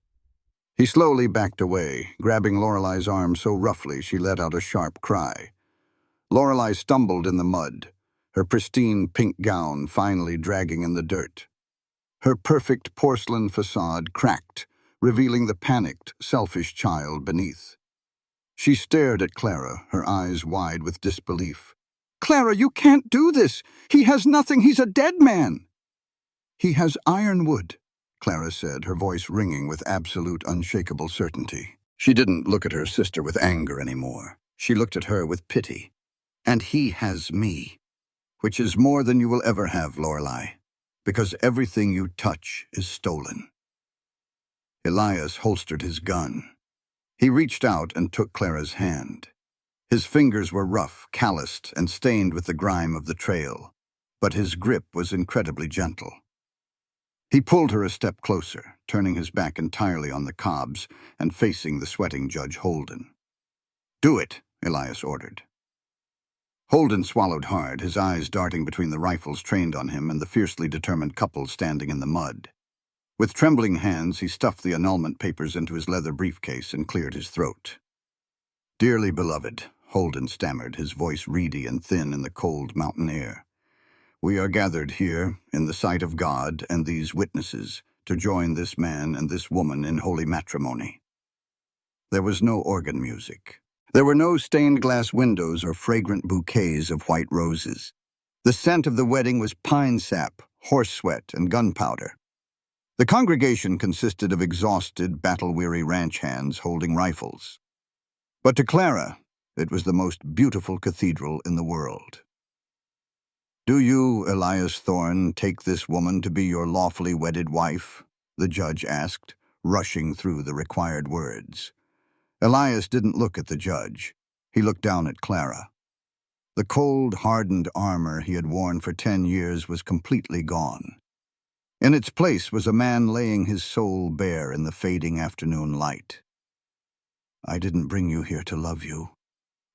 He slowly backed away, grabbing Lorelei's arm so roughly she let out a sharp cry. Lorelei stumbled in the mud, her pristine pink gown finally dragging in the dirt. Her perfect porcelain facade cracked, revealing the panicked, selfish child beneath. She stared at Clara, her eyes wide with disbelief. "Clara, you can't do this! He has nothing! He's a dead man!" "He has ironwood," Clara said, her voice ringing with absolute, unshakable certainty. She didn't look at her sister with anger anymore. She looked at her with pity. "And he has me, which is more than you will ever have, Lorelei, because everything you touch is stolen." Elias holstered his gun. He reached out and took Clara's hand. His fingers were rough, calloused, and stained with the grime of the trail, but his grip was incredibly gentle. He pulled her a step closer, turning his back entirely on the cobs and facing the sweating Judge Holden. "Do it," Elias ordered. Holden swallowed hard, his eyes darting between the rifles trained on him and the fiercely determined couple standing in the mud. With trembling hands, he stuffed the annulment papers into his leather briefcase and cleared his throat. "Dearly beloved," Holden stammered, his voice reedy and thin in the cold mountain air, "we are gathered here, in the sight of God and these witnesses, to join this man and this woman in holy matrimony." There was no organ music. There were no stained glass windows or fragrant bouquets of white roses. The scent of the wedding was pine sap, horse sweat, and gunpowder. The congregation consisted of exhausted, battle-weary ranch hands holding rifles. But to Clara, it was the most beautiful cathedral in the world. "Do you, Elias Thorne, take this woman to be your lawfully wedded wife?" the judge asked, rushing through the required words. Elias didn't look at the judge. He looked down at Clara. The cold, hardened armor he had worn for 10 years was completely gone. In its place was a man laying his soul bare in the fading afternoon light. "I didn't bring you here to love you,"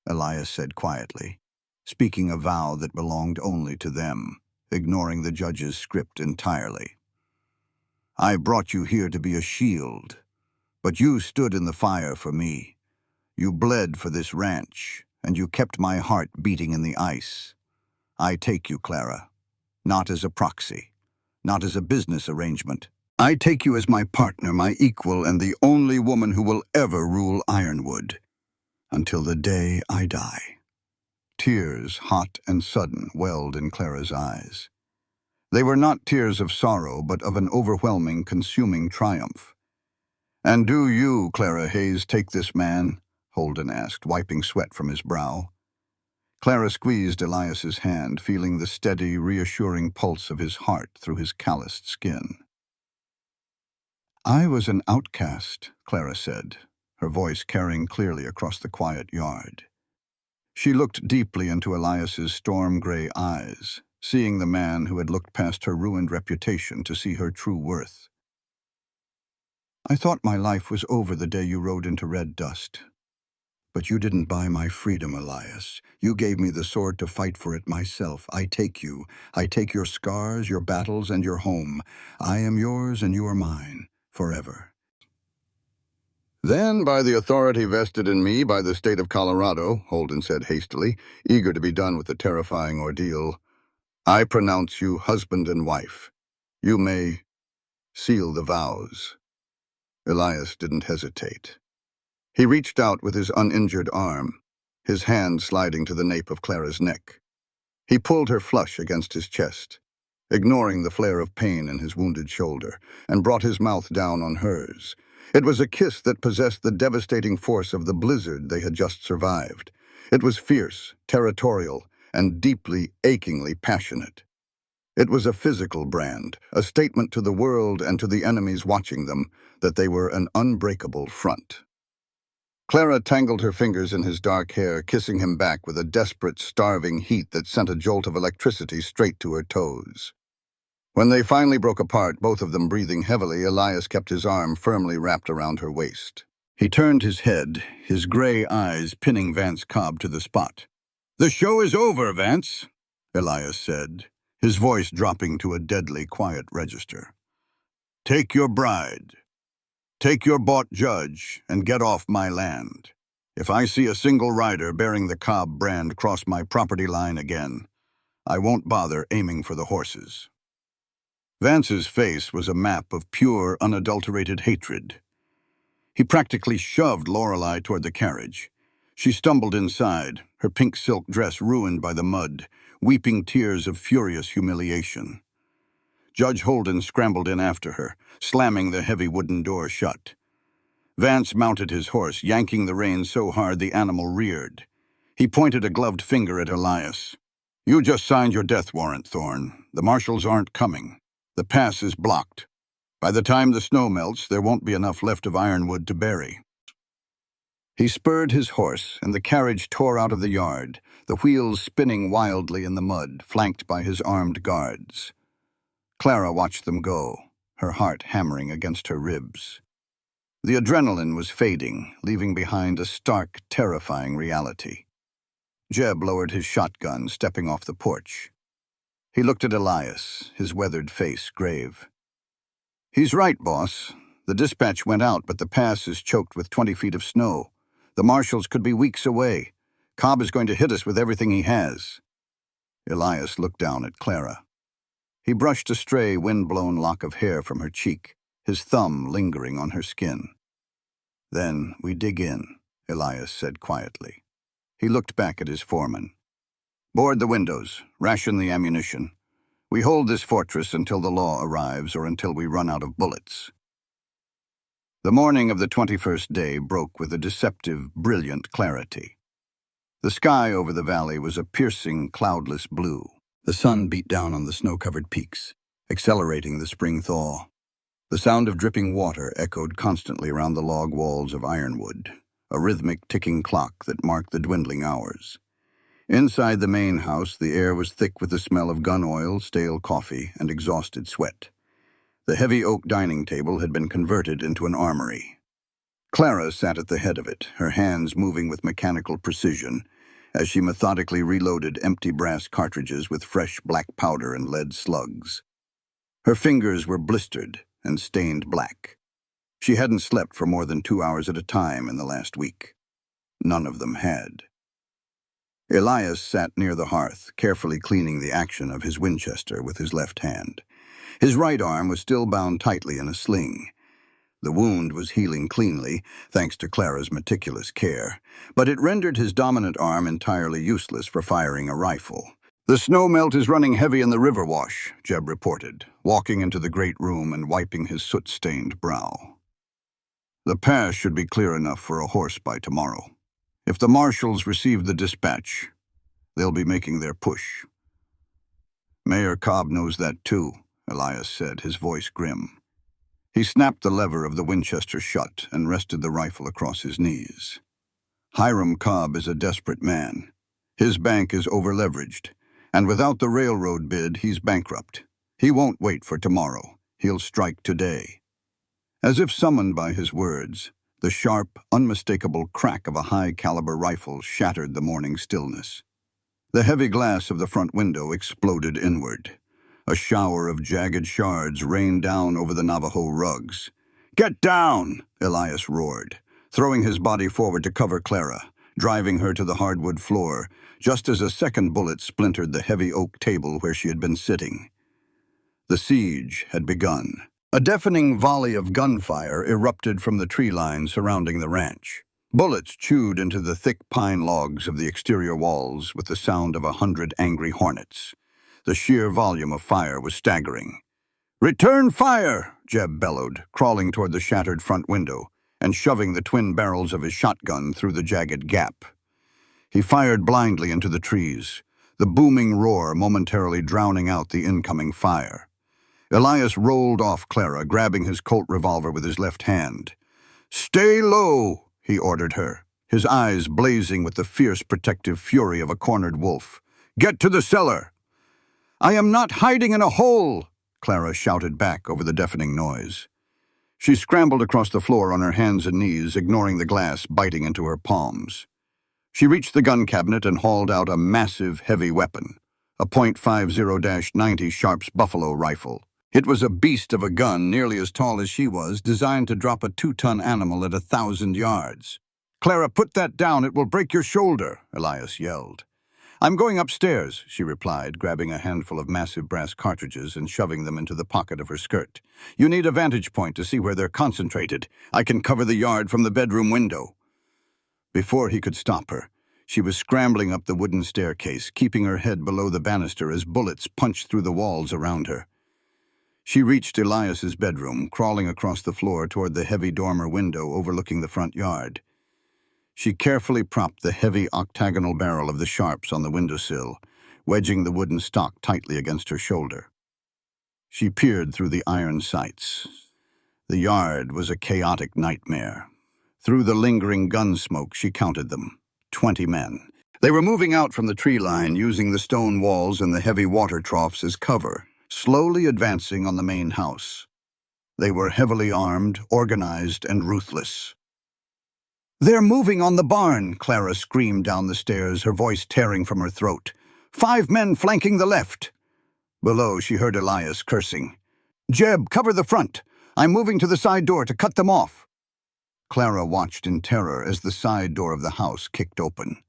Elias said quietly, speaking a vow that belonged only to them, ignoring the judge's script entirely. "I brought you here to be a shield, but you stood in the fire for me. You bled for this ranch, and you kept my heart beating in the ice. I take you, Clara, not as a proxy, not as a business arrangement. I take you as my partner, my equal, and the only woman who will ever rule Ironwood, until the day I die." Tears, hot and sudden, welled in Clara's eyes. They were not tears of sorrow, but of an overwhelming, consuming triumph. "And do you, Clara Hayes, take this man?" Holden asked, wiping sweat from his brow. Clara squeezed Elias's hand, feeling the steady, reassuring pulse of his heart through his calloused skin. "I was an outcast," Clara said, her voice carrying clearly across the quiet yard. She looked deeply into Elias's storm-gray eyes, seeing the man who had looked past her ruined reputation to see her true worth. "I thought my life was over the day you rode into red dust. But you didn't buy my freedom, Elias. You gave me the sword to fight for it myself. I take you. I take your scars, your battles, and your home. I am yours and you are mine, forever." "Then, by the authority vested in me by the state of Colorado," Holden said hastily, eager to be done with the terrifying ordeal, "I pronounce you husband and wife. You may seal the vows." Elias didn't hesitate. He reached out with his uninjured arm, his hand sliding to the nape of Clara's neck. He pulled her flush against his chest, ignoring the flare of pain in his wounded shoulder, and brought his mouth down on hers. It was a kiss that possessed the devastating force of the blizzard they had just survived. It was fierce, territorial, and deeply, achingly passionate. It was a physical brand, a statement to the world and to the enemies watching them that they were an unbreakable front. Clara tangled her fingers in his dark hair, kissing him back with a desperate, starving heat that sent a jolt of electricity straight to her toes. When they finally broke apart, both of them breathing heavily, Elias kept his arm firmly wrapped around her waist. He turned his head, his gray eyes pinning Vance Cobb to the spot. "The show is over, Vance," Elias said, his voice dropping to a deadly quiet register. "Take your bride. Take your bought judge and get off my land. If I see a single rider bearing the Cobb brand cross my property line again, I won't bother aiming for the horses." Vance's face was a map of pure, unadulterated hatred. He practically shoved Lorelei toward the carriage. She stumbled inside, her pink silk dress ruined by the mud, weeping tears of furious humiliation. Judge Holden scrambled in after her, slamming the heavy wooden door shut. Vance mounted his horse, yanking the reins so hard the animal reared. He pointed a gloved finger at Elias. "You just signed your death warrant, Thorne. The marshals aren't coming. The pass is blocked. By the time the snow melts, there won't be enough left of ironwood to bury." He spurred his horse, and the carriage tore out of the yard, the wheels spinning wildly in the mud, flanked by his armed guards. Clara watched them go, her heart hammering against her ribs. The adrenaline was fading, leaving behind a stark, terrifying reality. Jeb lowered his shotgun, stepping off the porch. He looked at Elias, his weathered face grave. "He's right, boss. The dispatch went out, but the pass is choked with 20 feet of snow. The marshals could be weeks away. Cobb is going to hit us with everything he has." Elias looked down at Clara. He brushed a stray, wind-blown lock of hair from her cheek, his thumb lingering on her skin. "Then we dig in," Elias said quietly. He looked back at his foreman. "Board the windows, ration the ammunition. We hold this fortress until the law arrives or until we run out of bullets." The morning of the 21st day broke with a deceptive, brilliant clarity. The sky over the valley was a piercing, cloudless blue. The sun beat down on the snow-covered peaks, accelerating the spring thaw. The sound of dripping water echoed constantly around the log walls of ironwood, a rhythmic ticking clock that marked the dwindling hours. Inside the main house, the air was thick with the smell of gun oil, stale coffee, and exhausted sweat. The heavy oak dining table had been converted into an armory. Clara sat at the head of it, her hands moving with mechanical precision, as she methodically reloaded empty brass cartridges with fresh black powder and lead slugs. Her fingers were blistered and stained black. She hadn't slept for more than 2 hours at a time in the last week. None of them had. Elias sat near the hearth, carefully cleaning the action of his Winchester with his left hand. His right arm was still bound tightly in a sling. The wound was healing cleanly, thanks to Clara's meticulous care, but it rendered his dominant arm entirely useless for firing a rifle. "The snow melt is running heavy in the river wash," Jeb reported, walking into the great room and wiping his soot-stained brow. "The pass should be clear enough for a horse by tomorrow. If the marshals receive the dispatch, they'll be making their push." "Mayor Cobb knows that too," Elias said, his voice grim. He snapped the lever of the Winchester shut and rested the rifle across his knees. "Hiram Cobb is a desperate man. His bank is over-leveraged, and without the railroad bid, he's bankrupt. He won't wait for tomorrow. He'll strike today." As if summoned by his words, the sharp, unmistakable crack of a high-caliber rifle shattered the morning stillness. The heavy glass of the front window exploded inward. A shower of jagged shards rained down over the Navajo rugs. "Get down!" Elias roared, throwing his body forward to cover Clara, driving her to the hardwood floor, just as a second bullet splintered the heavy oak table where she had been sitting. The siege had begun. A deafening volley of gunfire erupted from the tree line surrounding the ranch. Bullets chewed into the thick pine logs of the exterior walls with the sound of 100 angry hornets. The sheer volume of fire was staggering. "Return fire!" Jeb bellowed, crawling toward the shattered front window and shoving the twin barrels of his shotgun through the jagged gap. He fired blindly into the trees, the booming roar momentarily drowning out the incoming fire. Elias rolled off Clara, grabbing his Colt revolver with his left hand. "Stay low," he ordered her, his eyes blazing with the fierce protective fury of a cornered wolf. "Get to the cellar." "I am not hiding in a hole," Clara shouted back over the deafening noise. She scrambled across the floor on her hands and knees, ignoring the glass biting into her palms. She reached the gun cabinet and hauled out a massive, heavy weapon, a .50-90 Sharps Buffalo rifle. It was a beast of a gun, nearly as tall as she was, designed to drop a 2-ton animal at 1,000 yards. "Clara, put that down. It will break your shoulder," Elias yelled. "I'm going upstairs," she replied, grabbing a handful of massive brass cartridges and shoving them into the pocket of her skirt. "You need a vantage point to see where they're concentrated. I can cover the yard from the bedroom window." Before he could stop her, she was scrambling up the wooden staircase, keeping her head below the banister as bullets punched through the walls around her. She reached Elias's bedroom, crawling across the floor toward the heavy dormer window overlooking the front yard. She carefully propped the heavy octagonal barrel of the sharps on the windowsill, wedging the wooden stock tightly against her shoulder. She peered through the iron sights. The yard was a chaotic nightmare. Through the lingering gun smoke, she counted them. 20 men. They were moving out from the tree line, using the stone walls and the heavy water troughs as cover, slowly advancing on the main house. They were heavily armed, organized, and ruthless. "They're moving on the barn," Clara screamed down the stairs, her voice tearing from her throat. 5 men flanking the left. Below, she heard Elias cursing. "Jeb, cover the front. I'm moving to the side door to cut them off." Clara watched in terror as the side door of the house kicked open.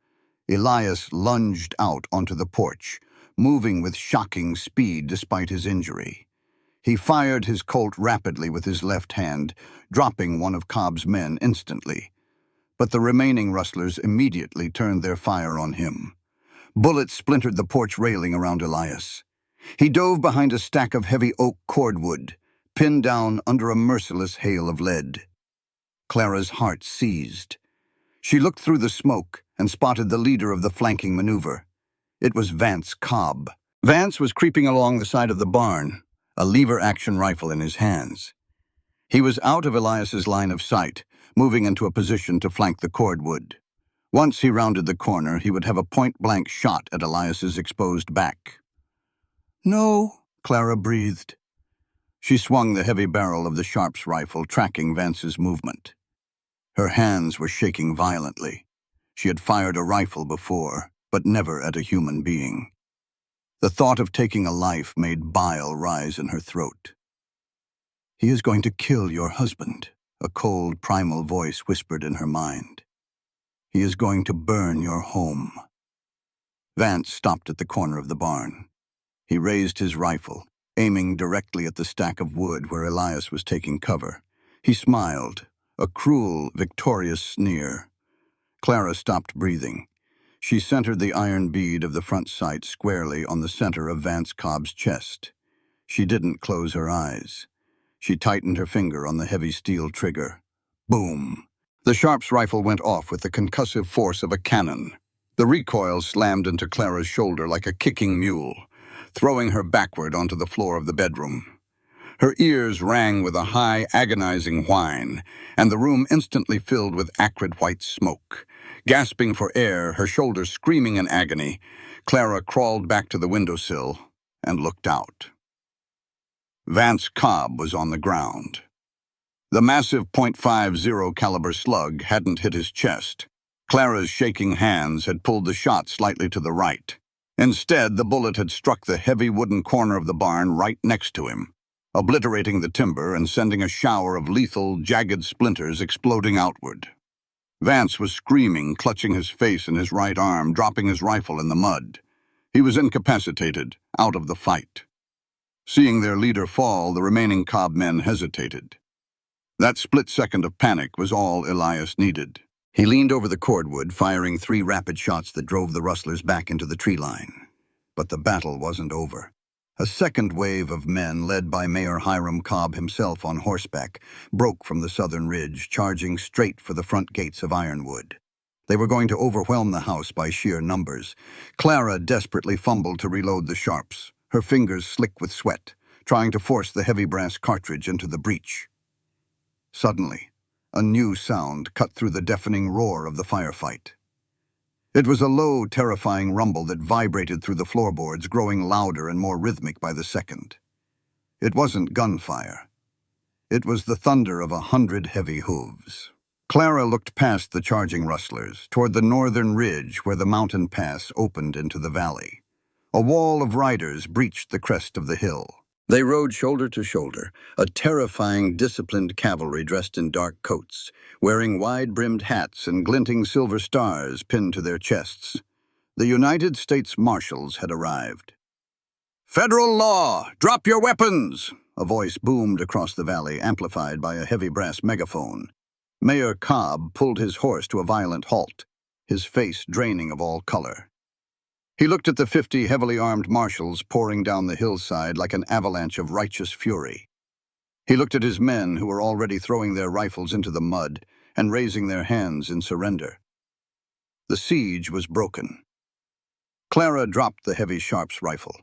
Elias lunged out onto the porch, moving with shocking speed despite his injury. He fired his Colt rapidly with his left hand, dropping one of Cobb's men instantly. But the remaining rustlers immediately turned their fire on him. Bullets splintered the porch railing around Elias. He dove behind a stack of heavy oak cordwood, pinned down under a merciless hail of lead. Clara's heart seized. She looked through the smoke and spotted the leader of the flanking maneuver. It was Vance Cobb. Vance was creeping along the side of the barn, a lever-action rifle in his hands. He was out of Elias's line of sight, moving into a position to flank the cordwood. Once he rounded the corner, he would have a point-blank shot at Elias's exposed back. "No," Clara breathed. She swung the heavy barrel of the Sharps rifle, tracking Vance's movement. Her hands were shaking violently. She had fired a rifle before, but never at a human being. The thought of taking a life made bile rise in her throat. "He is going to kill your husband," a cold, primal voice whispered in her mind. "He is going to burn your home." Vance stopped at the corner of the barn. He raised his rifle, aiming directly at the stack of wood where Elias was taking cover. He smiled, a cruel, victorious sneer. Clara stopped breathing. She centered the iron bead of the front sight squarely on the center of Vance Cobb's chest. She didn't close her eyes. She tightened her finger on the heavy steel trigger. Boom! The Sharps rifle went off with the concussive force of a cannon. The recoil slammed into Clara's shoulder like a kicking mule, throwing her backward onto the floor of the bedroom. Her ears rang with a high, agonizing whine, and the room instantly filled with acrid white smoke. Gasping for air, her shoulders screaming in agony, Clara crawled back to the windowsill and looked out. Vance Cobb was on the ground. The massive .50 caliber slug hadn't hit his chest. Clara's shaking hands had pulled the shot slightly to the right. Instead, the bullet had struck the heavy wooden corner of the barn right next to him, obliterating the timber and sending a shower of lethal, jagged splinters exploding outward. Vance was screaming, clutching his face in his right arm, dropping his rifle in the mud. He was incapacitated, out of the fight. Seeing their leader fall, the remaining Cobb men hesitated. That split second of panic was all Elias needed. He leaned over the cordwood, firing 3 rapid shots that drove the rustlers back into the tree line. But the battle wasn't over. A second wave of men, led by Mayor Hiram Cobb himself on horseback, broke from the southern ridge, charging straight for the front gates of Ironwood. They were going to overwhelm the house by sheer numbers. Clara desperately fumbled to reload the Sharps, her fingers slick with sweat, trying to force the heavy brass cartridge into the breech. Suddenly, a new sound cut through the deafening roar of the firefight. It was a low, terrifying rumble that vibrated through the floorboards, growing louder and more rhythmic by the second. It wasn't gunfire. It was the thunder of 100 heavy hooves. Clara looked past the charging rustlers, toward the northern ridge where the mountain pass opened into the valley. A wall of riders breached the crest of the hill. They rode shoulder to shoulder, a terrifying, disciplined cavalry dressed in dark coats, wearing wide-brimmed hats and glinting silver stars pinned to their chests. The United States Marshals had arrived. "Federal law! Drop your weapons!" A voice boomed across the valley, amplified by a heavy brass megaphone. Mayor Cobb pulled his horse to a violent halt, his face draining of all color. He looked at the 50 heavily armed marshals pouring down the hillside like an avalanche of righteous fury. He looked at his men who were already throwing their rifles into the mud and raising their hands in surrender. The siege was broken. Clara dropped the heavy Sharps rifle.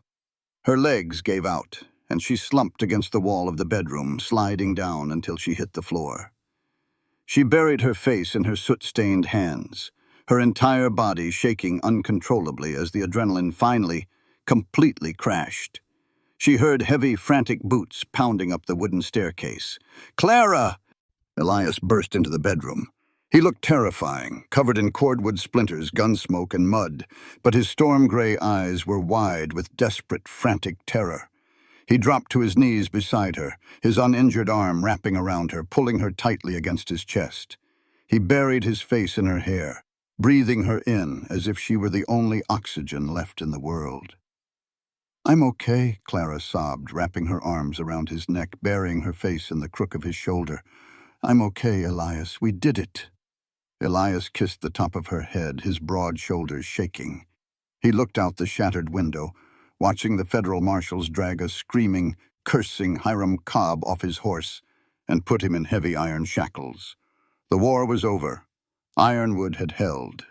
Her legs gave out, and she slumped against the wall of the bedroom, sliding down until she hit the floor. She buried her face in her soot-stained hands, her entire body shaking uncontrollably as the adrenaline finally, completely crashed. She heard heavy, frantic boots pounding up the wooden staircase. "Clara!" Elias burst into the bedroom. He looked terrifying, covered in cordwood splinters, gun smoke, and mud, but his storm-gray eyes were wide with desperate, frantic terror. He dropped to his knees beside her, his uninjured arm wrapping around her, pulling her tightly against his chest. He buried his face in her hair, breathing her in as if she were the only oxygen left in the world. "I'm okay," Clara sobbed, wrapping her arms around his neck, burying her face in the crook of his shoulder. "I'm okay, Elias. We did it." Elias kissed the top of her head, his broad shoulders shaking. He looked out the shattered window, watching the federal marshals drag a screaming, cursing Hiram Cobb off his horse and put him in heavy iron shackles. The war was over. Ironwood had held.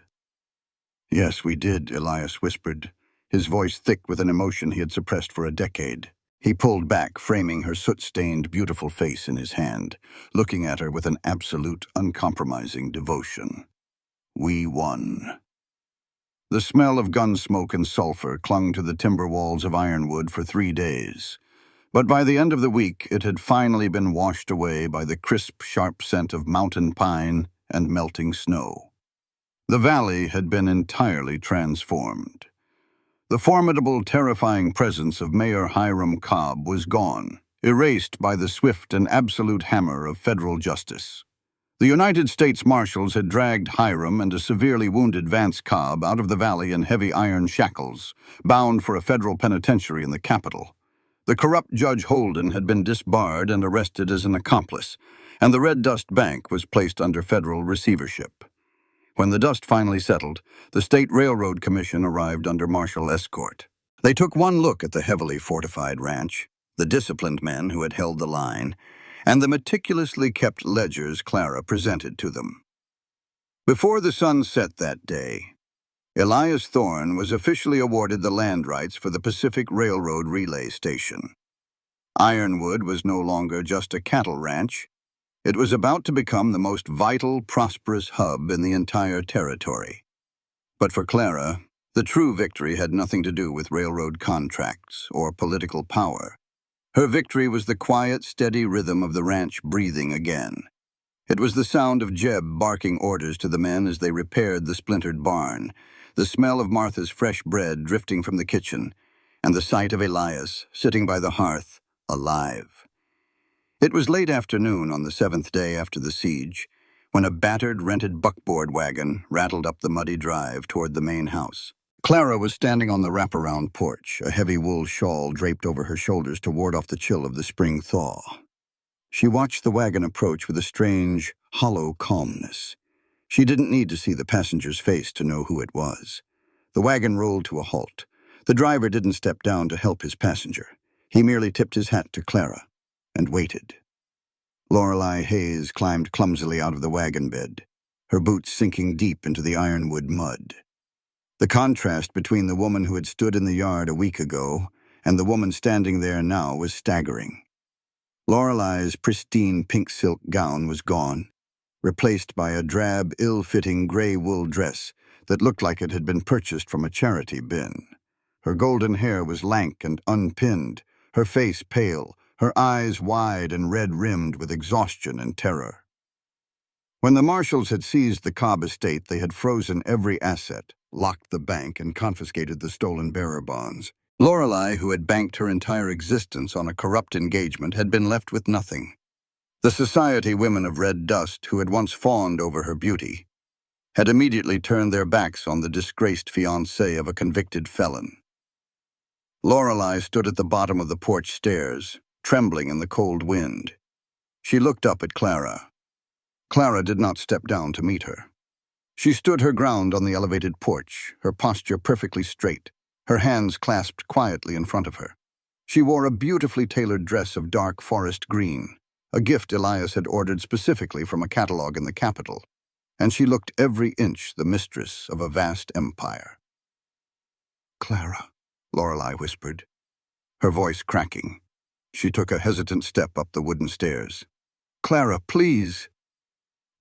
"Yes, we did," Elias whispered, his voice thick with an emotion he had suppressed for a decade. He pulled back, framing her soot-stained, beautiful face in his hand, looking at her with an absolute, uncompromising devotion. "We won." The smell of gun smoke and sulfur clung to the timber walls of Ironwood for 3 days. But by the end of the week, it had finally been washed away by the crisp, sharp scent of mountain pine and melting snow. The valley had been entirely transformed. The formidable, terrifying presence of Mayor Hiram Cobb was gone, erased by the swift and absolute hammer of federal justice. The United States Marshals had dragged Hiram and a severely wounded Vance Cobb out of the valley in heavy iron shackles, bound for a federal penitentiary in the capital. The corrupt Judge Holden had been disbarred and arrested as an accomplice, and the Red Dust Bank was placed under federal receivership. When the dust finally settled, the State Railroad Commission arrived under martial escort. They took one look at the heavily fortified ranch, the disciplined men who had held the line, and the meticulously kept ledgers Clara presented to them. Before the sun set that day, Elias Thorne was officially awarded the land rights for the Pacific Railroad Relay Station. Ironwood was no longer just a cattle ranch. It was about to become the most vital, prosperous hub in the entire territory. But for Clara, the true victory had nothing to do with railroad contracts or political power. Her victory was the quiet, steady rhythm of the ranch breathing again. It was the sound of Jeb barking orders to the men as they repaired the splintered barn, the smell of Martha's fresh bread drifting from the kitchen, and the sight of Elias sitting by the hearth, alive. It was late afternoon on the 7th day after the siege, when a battered, rented buckboard wagon rattled up the muddy drive toward the main house. Clara was standing on the wraparound porch, a heavy wool shawl draped over her shoulders to ward off the chill of the spring thaw. She watched the wagon approach with a strange, hollow calmness. She didn't need to see the passenger's face to know who it was. The wagon rolled to a halt. The driver didn't step down to help his passenger. He merely tipped his hat to Clara and waited. Lorelei Hayes climbed clumsily out of the wagon bed, her boots sinking deep into the ironwood mud. The contrast between the woman who had stood in the yard a week ago and the woman standing there now was staggering. Lorelei's pristine pink silk gown was gone, replaced by a drab, ill-fitting gray wool dress that looked like it had been purchased from a charity bin. Her golden hair was lank and unpinned, her face pale, her eyes wide and red-rimmed with exhaustion and terror. When the marshals had seized the Cobb estate, they had frozen every asset, locked the bank, and confiscated the stolen bearer bonds. Lorelei, who had banked her entire existence on a corrupt engagement, had been left with nothing. The society women of Red Dust, who had once fawned over her beauty, had immediately turned their backs on the disgraced fiancé of a convicted felon. Lorelei stood at the bottom of the porch stairs, trembling in the cold wind. She looked up at Clara. Clara did not step down to meet her. She stood her ground on the elevated porch, her posture perfectly straight, her hands clasped quietly in front of her. She wore a beautifully tailored dress of dark forest green, a gift Elias had ordered specifically from a catalog in the capital, and she looked every inch the mistress of a vast empire. "Clara," Lorelei whispered, her voice cracking. She took a hesitant step up the wooden stairs. "Clara, please."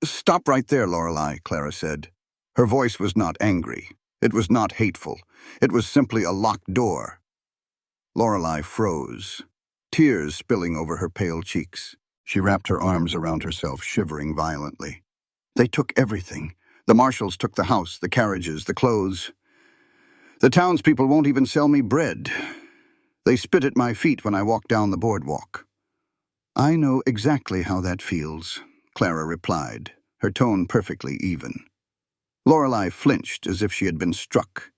"Stop right there, Lorelei," Clara said. Her voice was not angry. It was not hateful. It was simply a locked door. Lorelei froze, tears spilling over her pale cheeks. She wrapped her arms around herself, shivering violently. "They took everything. The marshals took the house, the carriages, the clothes. The townspeople won't even sell me bread. They spit at my feet when I walk down the boardwalk." "I know exactly how that feels," Clara replied, her tone perfectly even. Lorelei flinched as if she had been struck.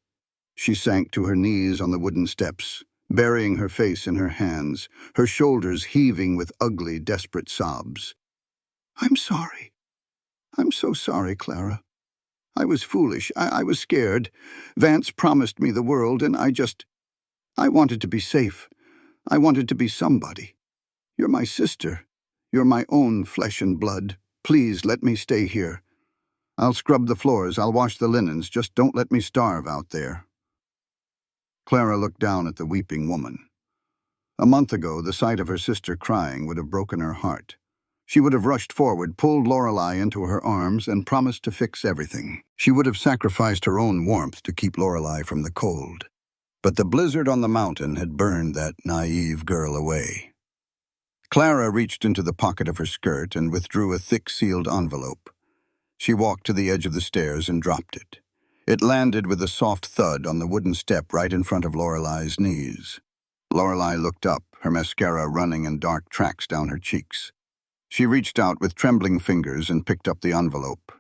She sank to her knees on the wooden steps, burying her face in her hands, her shoulders heaving with ugly, desperate sobs. "I'm sorry. I'm so sorry, Clara. I was foolish. I was scared. Vance promised me the world, and I wanted to be safe. I wanted to be somebody. You're my sister. You're my own flesh and blood. Please let me stay here. I'll scrub the floors, I'll wash the linens, just don't let me starve out there." Clara looked down at the weeping woman. A month ago, the sight of her sister crying would have broken her heart. She would have rushed forward, pulled Lorelei into her arms, and promised to fix everything. She would have sacrificed her own warmth to keep Lorelei from the cold. But the blizzard on the mountain had burned that naive girl away. Clara reached into the pocket of her skirt and withdrew a thick sealed envelope. She walked to the edge of the stairs and dropped it. It landed with a soft thud on the wooden step right in front of Lorelei's knees. Lorelei looked up, her mascara running in dark tracks down her cheeks. She reached out with trembling fingers and picked up the envelope.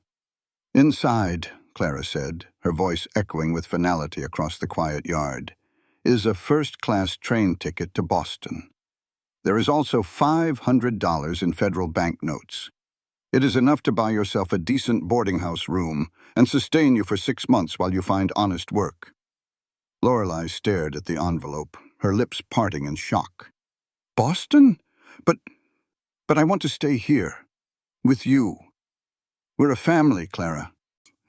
"Inside," Clara said, her voice echoing with finality across the quiet yard, "is a first-class train ticket to Boston. There is also $500 in federal banknotes. It is enough to buy yourself a decent boarding house room and sustain you for 6 months while you find honest work." Lorelei stared at the envelope, her lips parting in shock. "Boston? But I want to stay here, with you. We're a family, Clara."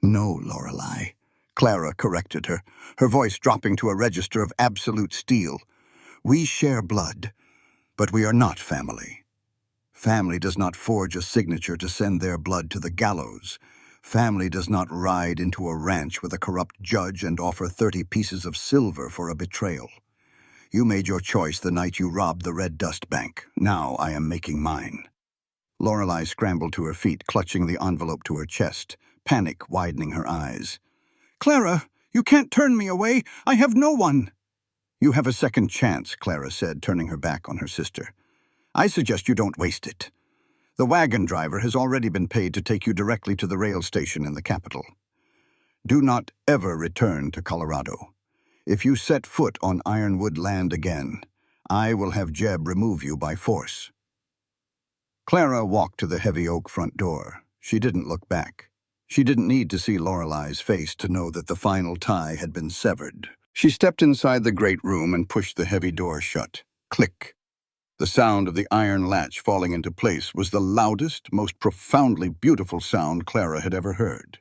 "No, Lorelei," Clara corrected her, her voice dropping to a register of absolute steel. "We share blood, but we are not family. Family does not forge a signature to send their blood to the gallows. Family does not ride into a ranch with a corrupt judge and offer 30 pieces of silver for a betrayal. You made your choice the night you robbed the Red Dust Bank. Now I am making mine." Lorelei scrambled to her feet, clutching the envelope to her chest, panic widening her eyes. "Clara, you can't turn me away. I have no one." "You have a second chance," Clara said, turning her back on her sister. "I suggest you don't waste it. The wagon driver has already been paid to take you directly to the rail station in the capital. Do not ever return to Colorado. If you set foot on Ironwood land again, I will have Jeb remove you by force." Clara walked to the heavy oak front door. She didn't look back. She didn't need to see Lorelei's face to know that the final tie had been severed. She stepped inside the great room and pushed the heavy door shut. Click. The sound of the iron latch falling into place was the loudest, most profoundly beautiful sound Clara had ever heard.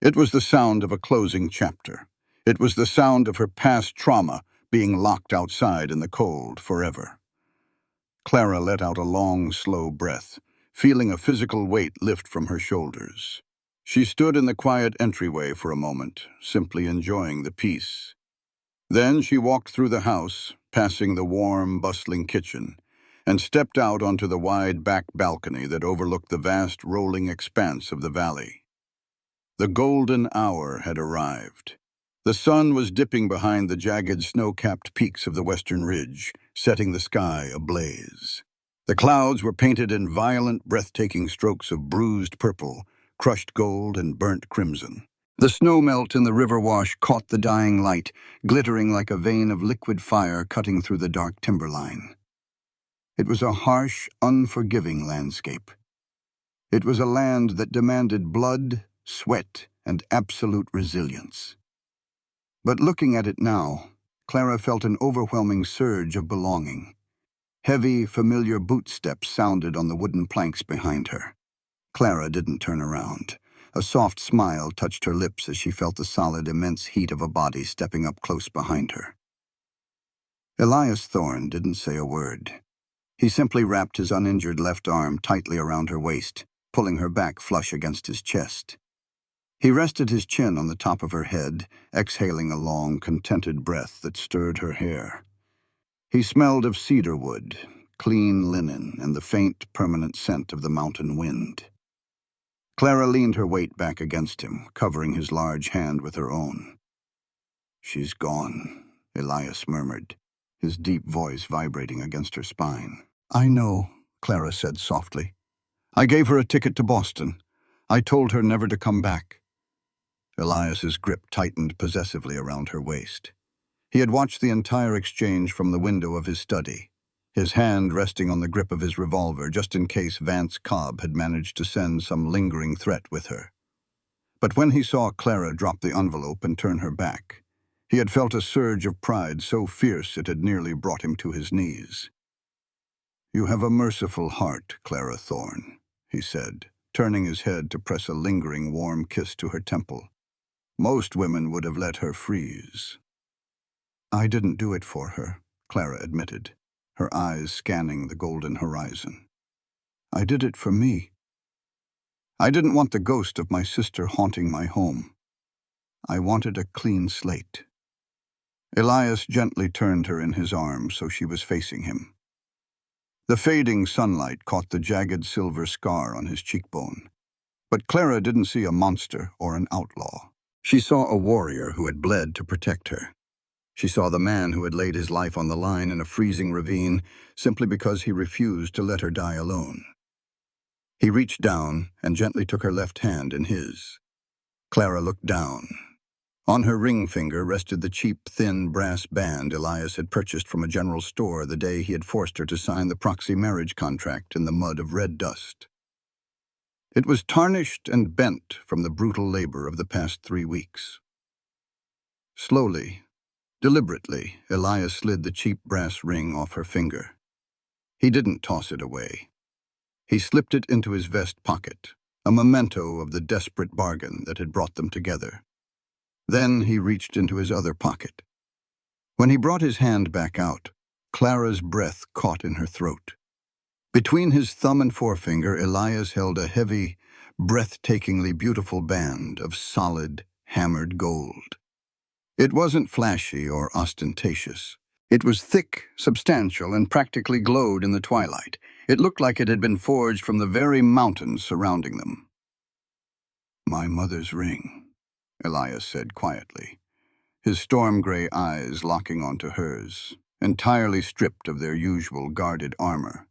It was the sound of a closing chapter. It was the sound of her past trauma being locked outside in the cold forever. Clara let out a long, slow breath, feeling a physical weight lift from her shoulders. She stood in the quiet entryway for a moment, simply enjoying the peace. Then she walked through the house, passing the warm, bustling kitchen, and stepped out onto the wide back balcony that overlooked the vast rolling expanse of the valley. The golden hour had arrived. The sun was dipping behind the jagged snow-capped peaks of the western ridge, setting the sky ablaze. The clouds were painted in violent, breathtaking strokes of bruised purple, crushed gold, and burnt crimson. The snowmelt in the river wash caught the dying light, glittering like a vein of liquid fire cutting through the dark timberline. It was a harsh, unforgiving landscape. It was a land that demanded blood, sweat, and absolute resilience. But looking at it now, Clara felt an overwhelming surge of belonging. Heavy, familiar boot steps sounded on the wooden planks behind her. Clara didn't turn around. A soft smile touched her lips as she felt the solid, immense heat of a body stepping up close behind her. Elias Thorne didn't say a word. He simply wrapped his uninjured left arm tightly around her waist, pulling her back flush against his chest. He rested his chin on the top of her head, exhaling a long, contented breath that stirred her hair. He smelled of cedar wood, clean linen, and the faint, permanent scent of the mountain wind. Clara leaned her weight back against him, covering his large hand with her own. "She's gone," Elias murmured, his deep voice vibrating against her spine. "I know," Clara said softly. "I gave her a ticket to Boston. I told her never to come back." Elias's grip tightened possessively around her waist. He had watched the entire exchange from the window of his study, his hand resting on the grip of his revolver just in case Vance Cobb had managed to send some lingering threat with her. But when he saw Clara drop the envelope and turn her back, he had felt a surge of pride so fierce it had nearly brought him to his knees. "You have a merciful heart, Clara Thorne," he said, turning his head to press a lingering warm kiss to her temple. "Most women would have let her freeze." "I didn't do it for her," Clara admitted, her eyes scanning the golden horizon. "I did it for me. I didn't want the ghost of my sister haunting my home. I wanted a clean slate." Elias gently turned her in his arms so she was facing him. The fading sunlight caught the jagged silver scar on his cheekbone. But Clara didn't see a monster or an outlaw. She saw a warrior who had bled to protect her. She saw the man who had laid his life on the line in a freezing ravine simply because he refused to let her die alone. He reached down and gently took her left hand in his. Clara looked down. On her ring finger rested the cheap, thin brass band Elias had purchased from a general store the day he had forced her to sign the proxy marriage contract in the mud of red dust. It was tarnished and bent from the brutal labor of the past 3 weeks. Slowly, deliberately, Elias slid the cheap brass ring off her finger. He didn't toss it away. He slipped it into his vest pocket, a memento of the desperate bargain that had brought them together. Then he reached into his other pocket. When he brought his hand back out, Clara's breath caught in her throat. Between his thumb and forefinger, Elias held a heavy, breathtakingly beautiful band of solid, hammered gold. It wasn't flashy or ostentatious. It was thick, substantial, and practically glowed in the twilight. It looked like it had been forged from the very mountains surrounding them. "My mother's ring," Elias said quietly, his storm-gray eyes locking onto hers, entirely stripped of their usual guarded armor.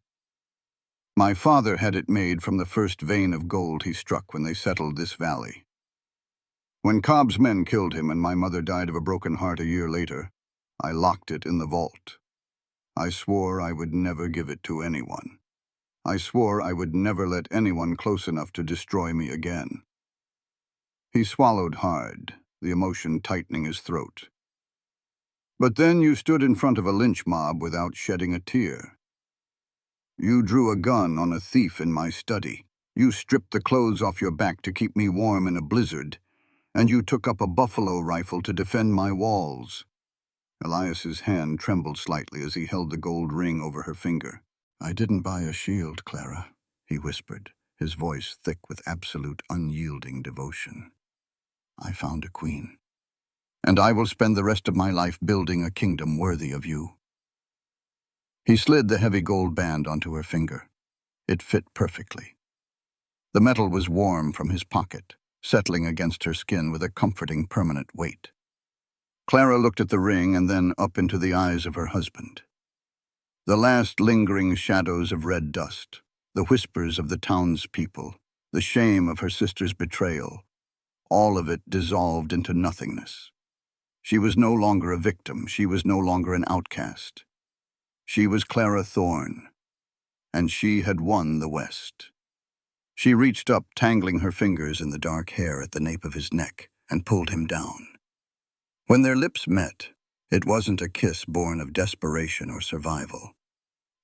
"My father had it made from the first vein of gold he struck when they settled this valley. When Cobb's men killed him and my mother died of a broken heart a year later, I locked it in the vault. I swore I would never give it to anyone. I swore I would never let anyone close enough to destroy me again." He swallowed hard, the emotion tightening his throat. "But then you stood in front of a lynch mob without shedding a tear. You drew a gun on a thief in my study. You stripped the clothes off your back to keep me warm in a blizzard. And you took up a buffalo rifle to defend my walls." Elias's hand trembled slightly as he held the gold ring over her finger. "I didn't buy a shield, Clara," he whispered, his voice thick with absolute, unyielding devotion. "I found a queen. And I will spend the rest of my life building a kingdom worthy of you." He slid the heavy gold band onto her finger. It fit perfectly. The metal was warm from his pocket, settling against her skin with a comforting, permanent weight. Clara looked at the ring and then up into the eyes of her husband. The last lingering shadows of red dust, the whispers of the townspeople, the shame of her sister's betrayal, all of it dissolved into nothingness. She was no longer a victim. She was no longer an outcast. She was Clara Thorne, and she had won the West. She reached up, tangling her fingers in the dark hair at the nape of his neck, and pulled him down. When their lips met, it wasn't a kiss born of desperation or survival.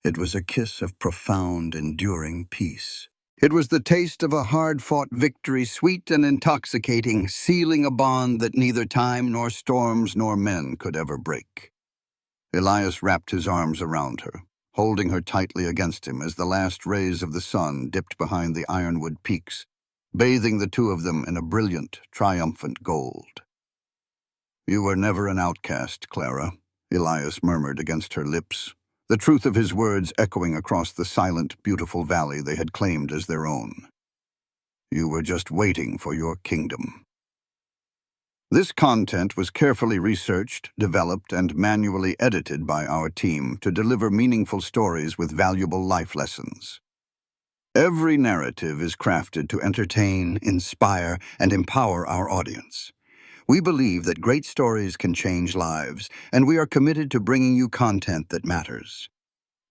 It was a kiss of profound, enduring peace. It was the taste of a hard-fought victory, sweet and intoxicating, sealing a bond that neither time nor storms nor men could ever break. Elias wrapped his arms around her, holding her tightly against him as the last rays of the sun dipped behind the ironwood peaks, bathing the two of them in a brilliant, triumphant gold. "You were never an outcast, Clara," Elias murmured against her lips, the truth of his words echoing across the silent, beautiful valley they had claimed as their own. "You were just waiting for your kingdom." This content was carefully researched, developed, and manually edited by our team to deliver meaningful stories with valuable life lessons. Every narrative is crafted to entertain, inspire, and empower our audience. We believe that great stories can change lives, and we are committed to bringing you content that matters.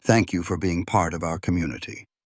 Thank you for being part of our community.